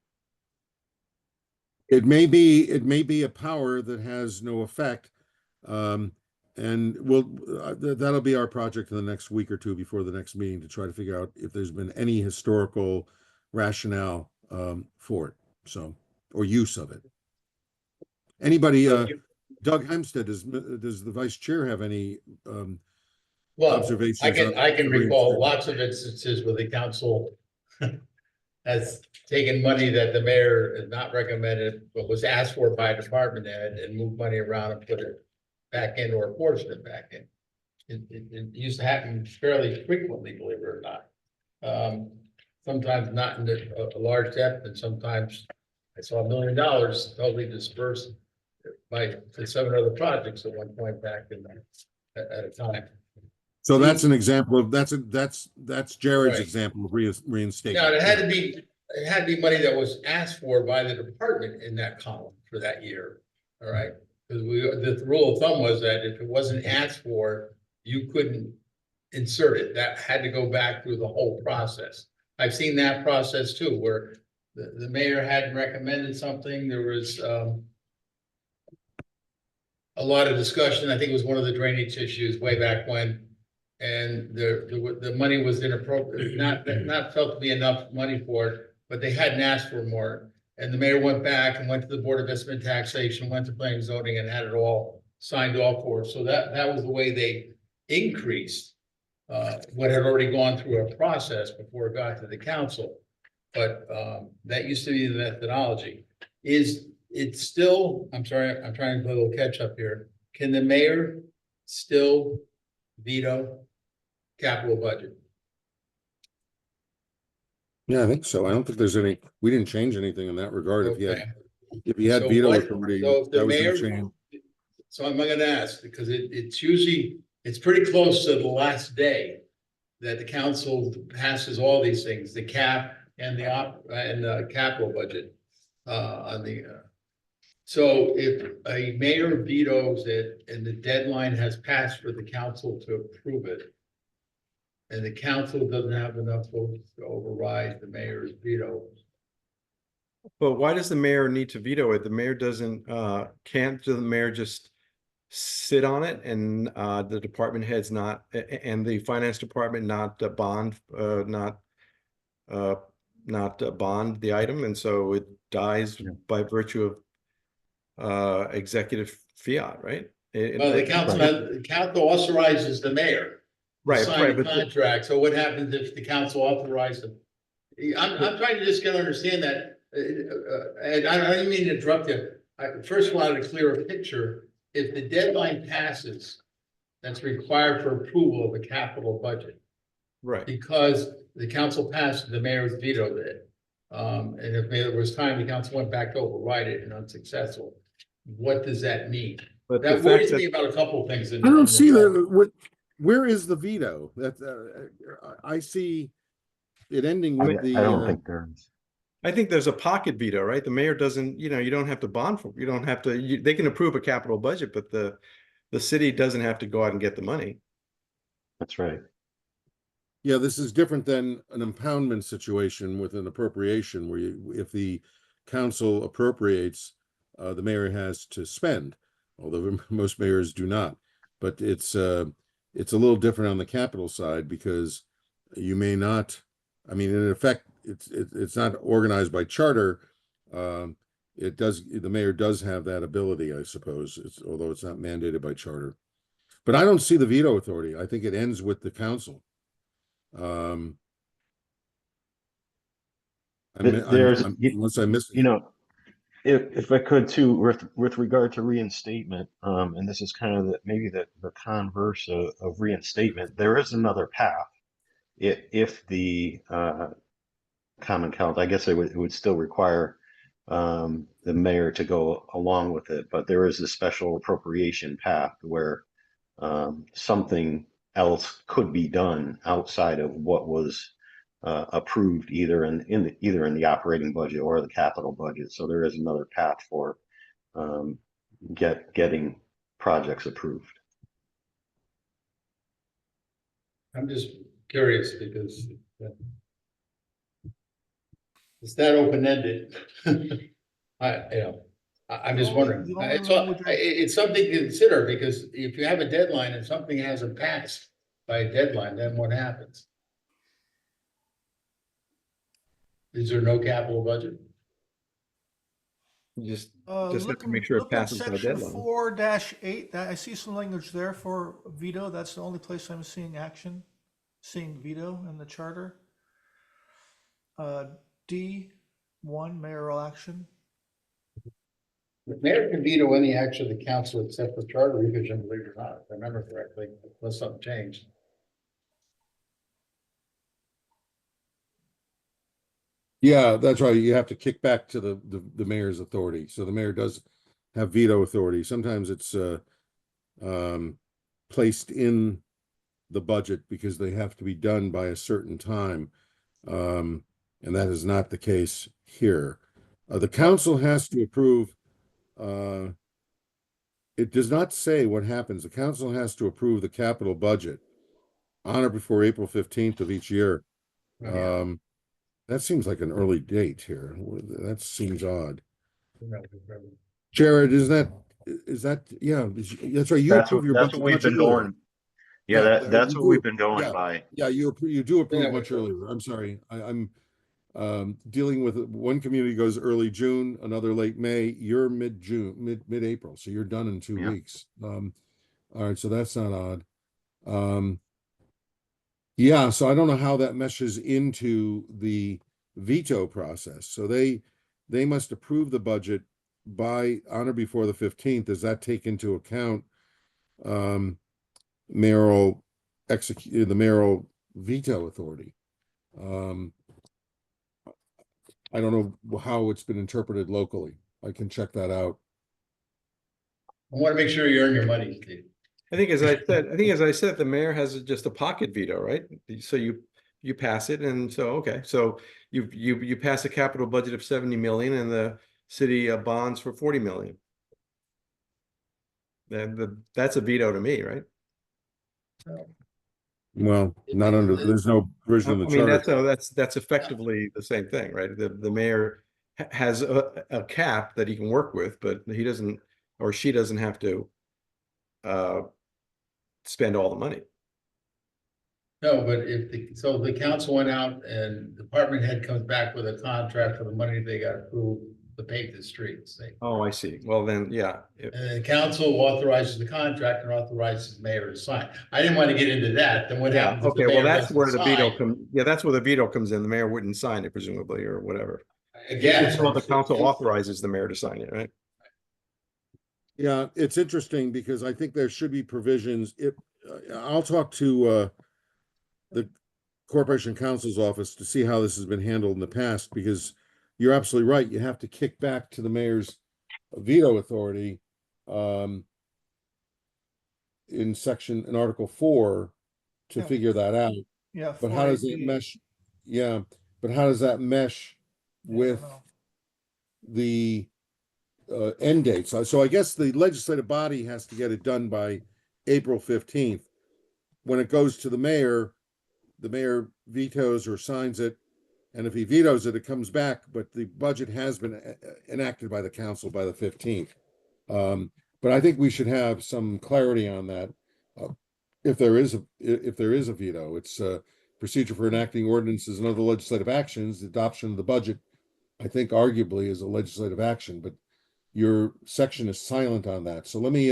It may be a power that has no effect. And that'll be our project in the next week or two before the next meeting to try to figure out if there's been any historical rationale for it. So, or use of it. Anybody, Doug Hempstead, does the vice chair have any Well, observations? I can recall lots of instances where the council has taken money that the mayor has not recommended, but was asked for by a department head and moved money around and put it back in or forced it back in. It used to happen fairly frequently, believe it or not. Sometimes not in a large depth, and sometimes I saw $1 million totally dispersed to 7 other projects at one point back at a time. So that's an example of that's Jared's Right. example of reinstatement. Now, it had to be money that was asked for by the department in that column for that year. All right, because the rule of thumb was that if it wasn't asked for, you couldn't insert it. That had to go back through the whole process. I've seen that process too, where the mayor hadn't recommended something. There was a lot of discussion. I think it was one of the drainage issues way back when. And the money was inappropriate, not felt to be enough money for it, but they hadn't asked for more. And the mayor went back and went to the Board of Estimate and Taxation, went to Planning and Zoning and had it all signed off for. So that was the way they increased what had already gone through a process before it got to the council. But that used to be the methodology. Is it still, I'm sorry, I'm trying to play a little catch up here. Can the mayor still veto capital budget? Yeah, I think so. I don't think there's we didn't change anything in that regard. Okay. If you had So veto what- authority, so if the that was gonna mayor- change. So I'm gonna ask, because it's pretty close to the last day that the council passes all these things, the cap and the capital budget so if a mayor vetoes it and the deadline has passed for the council to approve it, and the council doesn't have enough votes to override the mayor's veto. But why does the mayor need to veto it? The mayor doesn't, can't the mayor just sit on it and the department heads not, and the finance department not bond, not bond the item, and so it dies Yeah. by virtue of executive fiat, right? Well, the council authorizes the mayor to Right, sign right, the but contract. So what happens if the council authorizes them? I'm trying to just get understand that, and I don't mean to interrupt you. I first wanted to clear a picture. If the deadline passes, that's required for approval of a capital budget. right. Because the council passed, the mayor's vetoed it. And if there was time, the council went back to override it and unsuccessful. What does that mean? But the That fact worries that me about a couple of things. I don't see that, where is the veto? That, I see it ending I, with I don't the, think there's. I think there's a pocket veto, right? The mayor doesn't, you don't have to bond for, you don't have to, they can approve a capital budget, but the city doesn't have to go out and get the money. That's right. yeah, this is different than an impoundment situation with an appropriation where you, if the council appropriates, the mayor has to spend, although most mayors do not. But it's a little different on the capital side because you may not, I mean, in effect, it's not organized by charter. The mayor does have that ability, I suppose, although it's not mandated by charter. But I don't see the veto authority. I think it ends with the council. There's, Unless I miss. you know, if I could too, with regard to reinstatement, and this is kind of maybe the converse of reinstatement, there is another path. If the common council, I guess it would still require the mayor to go along with it, but there is a special appropriation path where something else could be done outside of what was approved either in the operating budget or the capital budget. So there is another path for getting projects approved. I'm just curious because it's that open-ended. I'm just wondering. The only It's language it's something to consider because if you have a deadline and something hasn't passed by a deadline, then what happens? Is there no capital budget? You just have to Look, make sure it look at passes by section deadline. 4-8, I see some language there for veto. That's the only place I'm seeing seeing veto in the charter. D1, mayoral action. The mayor can veto any action of the council except for charter revision, believe it or not, if I remember correctly, unless something changed. Yeah, that's right. You have to kick back to the mayor's authority. So the mayor does have veto authority. Sometimes it's placed in the budget because they have to be done by a certain time. And that is not the case here. The council has to approve. It does not say what happens. The council has to approve the capital budget on or before April 15th of each year. That seems like an early date here. That seems odd. Jared, is that, yeah, that's right. You approve your budget That's what we've much been earlier. going. Yeah, that's what we've been going yeah. by. Yeah, you do approve Yeah, much we- earlier. I'm sorry. I'm dealing with one community goes early June, another late May. You're mid-June, mid-April. So you're done in 2 Yeah. weeks. All right, so that's not odd. Yeah, so I don't know how that meshes into the veto process. So they must approve the budget by on or before the 15th. Does that take into account mayoral veto authority? I don't know how it's been interpreted locally. I can check that out. I want to make sure you earn your money, Steve. I think as I said, the mayor has just a pocket veto, right? So you pass it, and so you pass a capital budget of 70 million, and the city bonds for 40 million. Then that's a veto to me, right? Well, not under, there's no provision in the I mean, charter. that's effectively the same thing, right? The mayor has a cap that he can work with, but he doesn't, or she doesn't have to spend all the money. No, but so the council went out and department head comes back with a contract for the money they got approved to pave the streets. Oh, I see. Well, then, yeah. And the council authorizes the contract and authorizes the mayor to sign. I didn't want to get into that, then what Yeah, happens? if the okay, well, mayor that's where the doesn't veto sign? comes, yeah, that's where the veto comes in. The mayor wouldn't sign it presumably, or whatever. Again. So the council authorizes the mayor to sign it, right? Yeah, it's interesting because I think there should be provisions. I'll talk to the Corporation Counsel's office to see how this has been handled in the past, because you're absolutely right. You have to kick back to the mayor's veto authority in Article 4 to Yeah. figure that out. Yeah. But how does it 4AB. mesh? Yeah, but how does that mesh Yeah, I with don't know. the end date? So I guess the legislative body has to get it done by April 15th. When it goes to the mayor vetoes or signs it, and if he vetoes it, it comes back, but the budget has been enacted by the council by the 15th. But I think we should have some clarity on that. If there is a veto, it's a procedure for enacting ordinances and other legislative actions. The adoption of the budget, I think, arguably is a legislative action, but your section is silent on that. So let me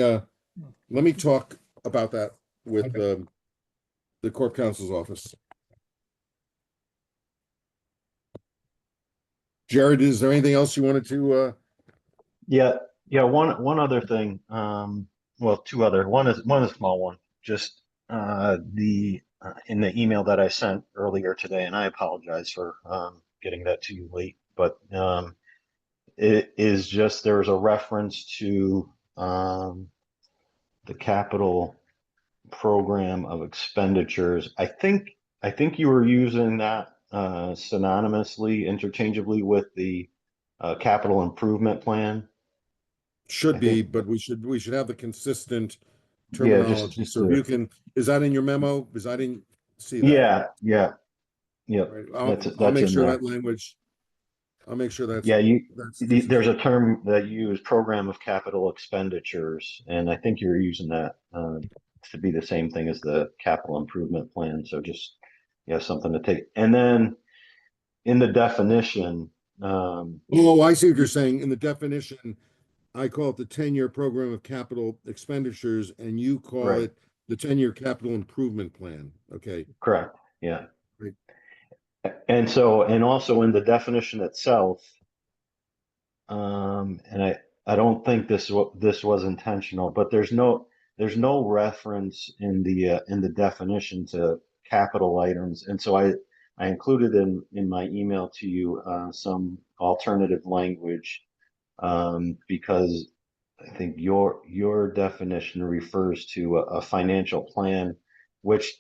talk about that with the Corp Counsel's office. Jared, is there anything else you wanted to? Yeah, one other thing, well, two other, one is a small one, just, in the email that I sent earlier today, and I apologize for, getting that to you late, but, it is just, there's a reference to, the capital program of expenditures. I think you were using that, synonymously, interchangeably with the, capital improvement plan. Should I be, think- but we should have the consistent Yeah, terminology. just So if you can, is that in your memo? Because I didn't see that. Yeah. Right. I'll That's make in sure there. that language. I'll make sure that's. Yeah, that's there's a term that you use, program of capital expenditures, and I think you're using that to be the same thing as the capital improvement plan. So just, something to take. And then in the definition, Oh, I see what you're saying. In the definition, I call it the 10-year program of capital expenditures, and you call Right. it the 10-year capital improvement plan. Okay. correct, yeah. Great. And so, and also in the definition itself, and I don't think this was intentional, but there's no reference in the definition to capital items, and so I included in my email to you some alternative language, because I think your definition refers to a financial plan, which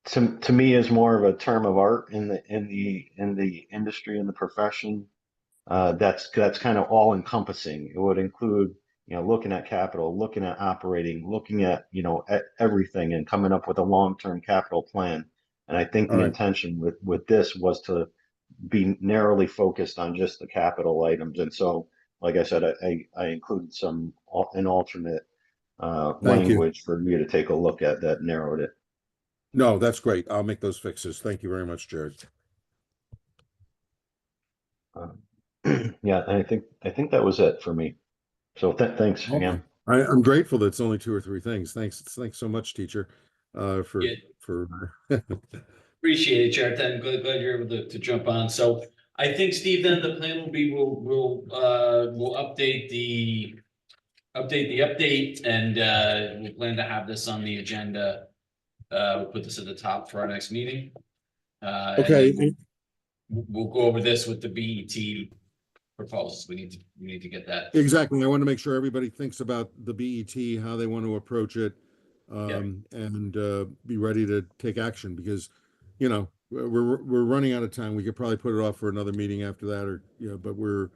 to me is more of a term of art in the industry, in the profession. That's kind of all encompassing. It would include, looking at capital, looking at operating, looking at, at everything, and coming up with a long-term capital plan. And I think the All right. intention with this was to be narrowly focused on just the capital items. And so, like I said, I included an alternate Thank you. language for you to take a look at that narrowed it. No, that's great. I'll make those fixes. Thank you very much, Jared. Yeah, and I think that was it for me. So thanks Okay. again. I'm grateful that it's only 2 or 3 things. Thanks so much, teacher, for Yeah. for. Appreciate it, Jared. I'm glad you're able to jump on. So I think, Steve, then the plan will be, we'll update the update, and we plan to have this on the agenda. We'll put this at the top for our next meeting. And Okay. then we'll go over this with the BET proposals. We need to get that. Exactly. I want to make sure everybody thinks about the BET, how they want to approach it, and be ready to take action, because, we're running out of time. We could probably put it off for another meeting after that, or, but we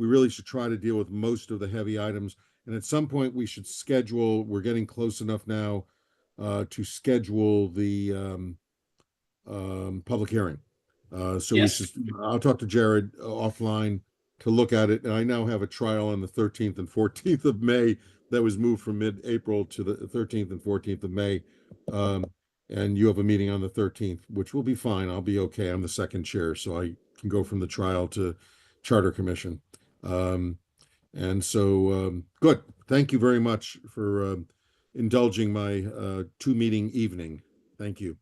really should try to deal with most of the heavy items. And at some point we should schedule, we're getting close enough now to schedule the public hearing. So Yes. I'll talk to Jared offline to look at it. And I now have a trial on the 13th and 14th of May that was moved from mid-April to the 13th and 14th of May. And you have a meeting on the 13th, which will be fine. I'll be okay. I'm the second chair, so I can go from the trial to Charter Commission. And so, good. Thank you very much for indulging my two-meeting evening. Thank you.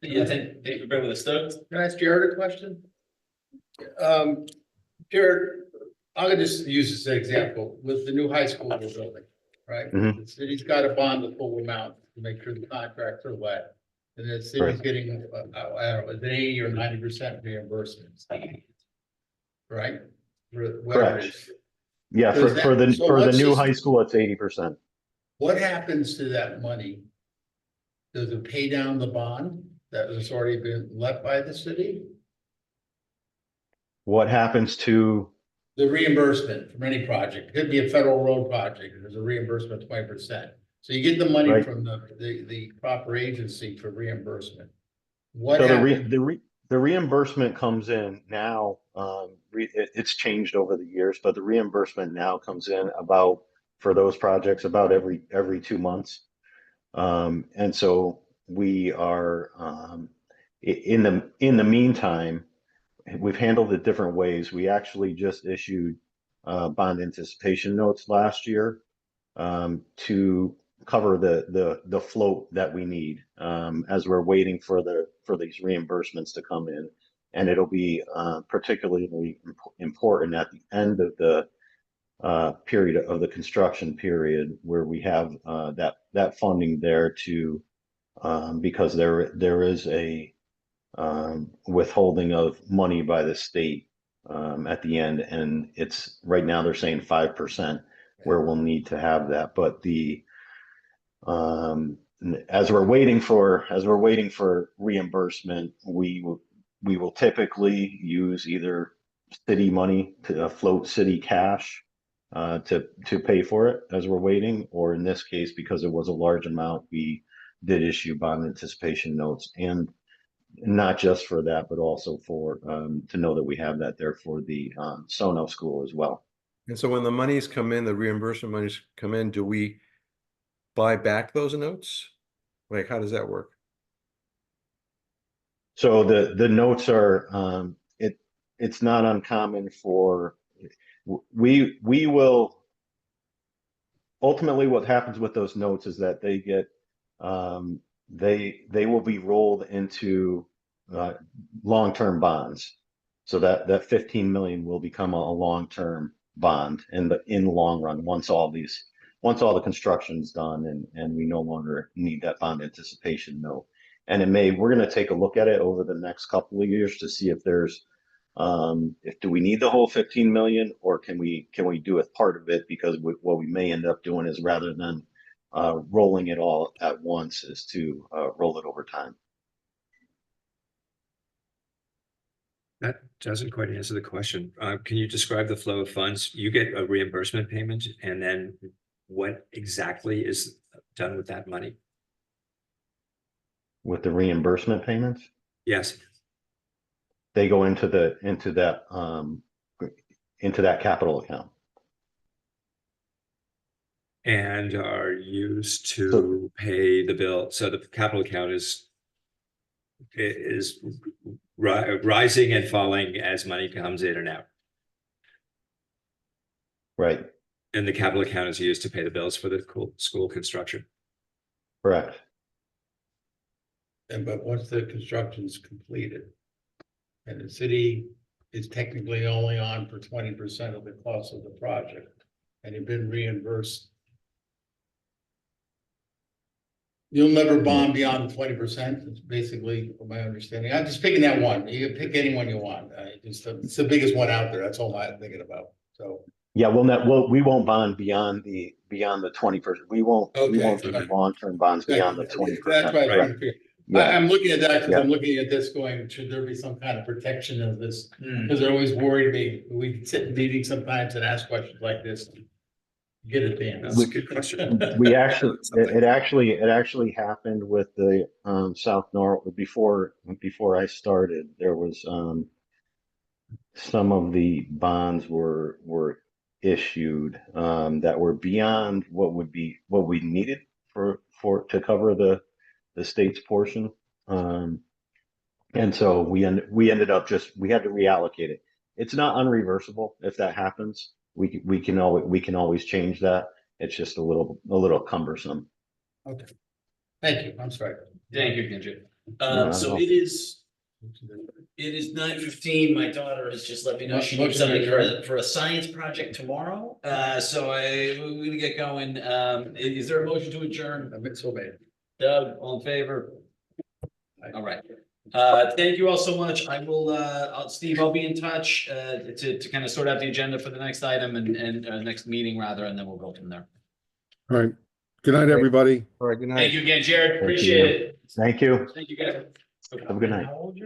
Yeah, thank you for being with us, Doug. Can I ask Jared a question? Jared, I'm gonna just use this example with the new high school we're building, right? Mhm. The city's got to bond the full amount to make sure the contracts are let. And the city's Right. getting, I don't know, is it 80 or 90% reimbursement? Right? Whatever it is. Yeah, So is that- for the so for the what's new this- high school, it's 80%. What happens to that money? Does it pay down the bond that has already been let by the city? What happens to, The reimbursement from any project, could be a federal road project, there's a reimbursement of 20%. So you get the money Right. from the proper agency for reimbursement. What so happens? the reimbursement comes in now, it's changed over the years, but the reimbursement now comes in about, for those projects, about every 2 months. And so we are, in the meantime, we've handled it different ways. We actually just issued bond anticipation notes last year to cover the float that we need as we're waiting for these reimbursements to come in. And it'll be particularly important at the end of the period of the construction period where we have that funding there to because there is a withholding of money by the state at the end, and it's right now they're saying 5% where we'll need to have that. But as we're waiting for reimbursement, we will typically use either city money to float city cash to pay for it as we're waiting, or in this case, because it was a large amount, we did issue bond anticipation notes, and not just for that, but also for to know that we have that there for the Sono school as well. And so when the monies come in, the reimbursement monies come in, do we buy back those notes? Like, how does that work? So the notes are it's not uncommon for we will ultimately, what happens with those notes is that they get they will be rolled into long-term bonds. So that 15 million will become a long-term bond in the long run once all the construction's done and we no longer need that bond anticipation note. And we're going to take a look at it over the next couple of years to see if there's do we need the whole 15 million, or can we do a part of it? Because what we may end up doing is, rather than rolling it all at once, is to roll it over time. That doesn't quite answer the question. Can you describe the flow of funds? You get a reimbursement payment, and then what exactly is done with that money? With the reimbursement payments, Yes. they go into that capital account. And are used to pay the bill. So the capital account is rising and falling as money comes in and out. Right. And the capital account is used to pay the bills for the school construction. Correct. But once the construction's completed, and the city is technically only on for 20% of the cost of the project, and you've been reimbursed, you'll never bond beyond 20%. It's basically my understanding. I'm just picking that one. You can pick any one you want. It's the biggest one out there. That's all I'm thinking about. So. Yeah, we won't bond beyond the 20%. We won't do long-term bonds beyond the 20%. That's right. Right. Yeah. I'm looking at that because Yeah. I'm looking at this going, should there be some kind of protection of this? Because they're always worried me. We sit in meetings sometimes and ask questions like this. Get it, Dan. That's a good question. We actually, it actually happened with the South Norwalk before I started. There was some of the bonds were issued that were beyond what we needed to cover the state's portion. And so we ended up we had to reallocate it. It's not unreversible if that happens. We can always change that. It's just a little cumbersome. Okay. Thank you. I'm sorry. Thank you, Kendra. No, So no. it is 9:15. My daughter has just let me know she needs Motion something adjourned. for a science project tomorrow. So we're gonna get going. Is there a motion to adjourn? I've been so bad. Doug, all in favor? All right. Thank you all so much. I will, Steve, I'll be in touch, to kind of sort out the agenda for the next item and next meeting rather, and then we'll go from there. All right. Good night, everybody. All right, good night. Thank you again, Jared. Thank Appreciate you. it. Thank you. Thank you, guys. Have a good night. How old are you?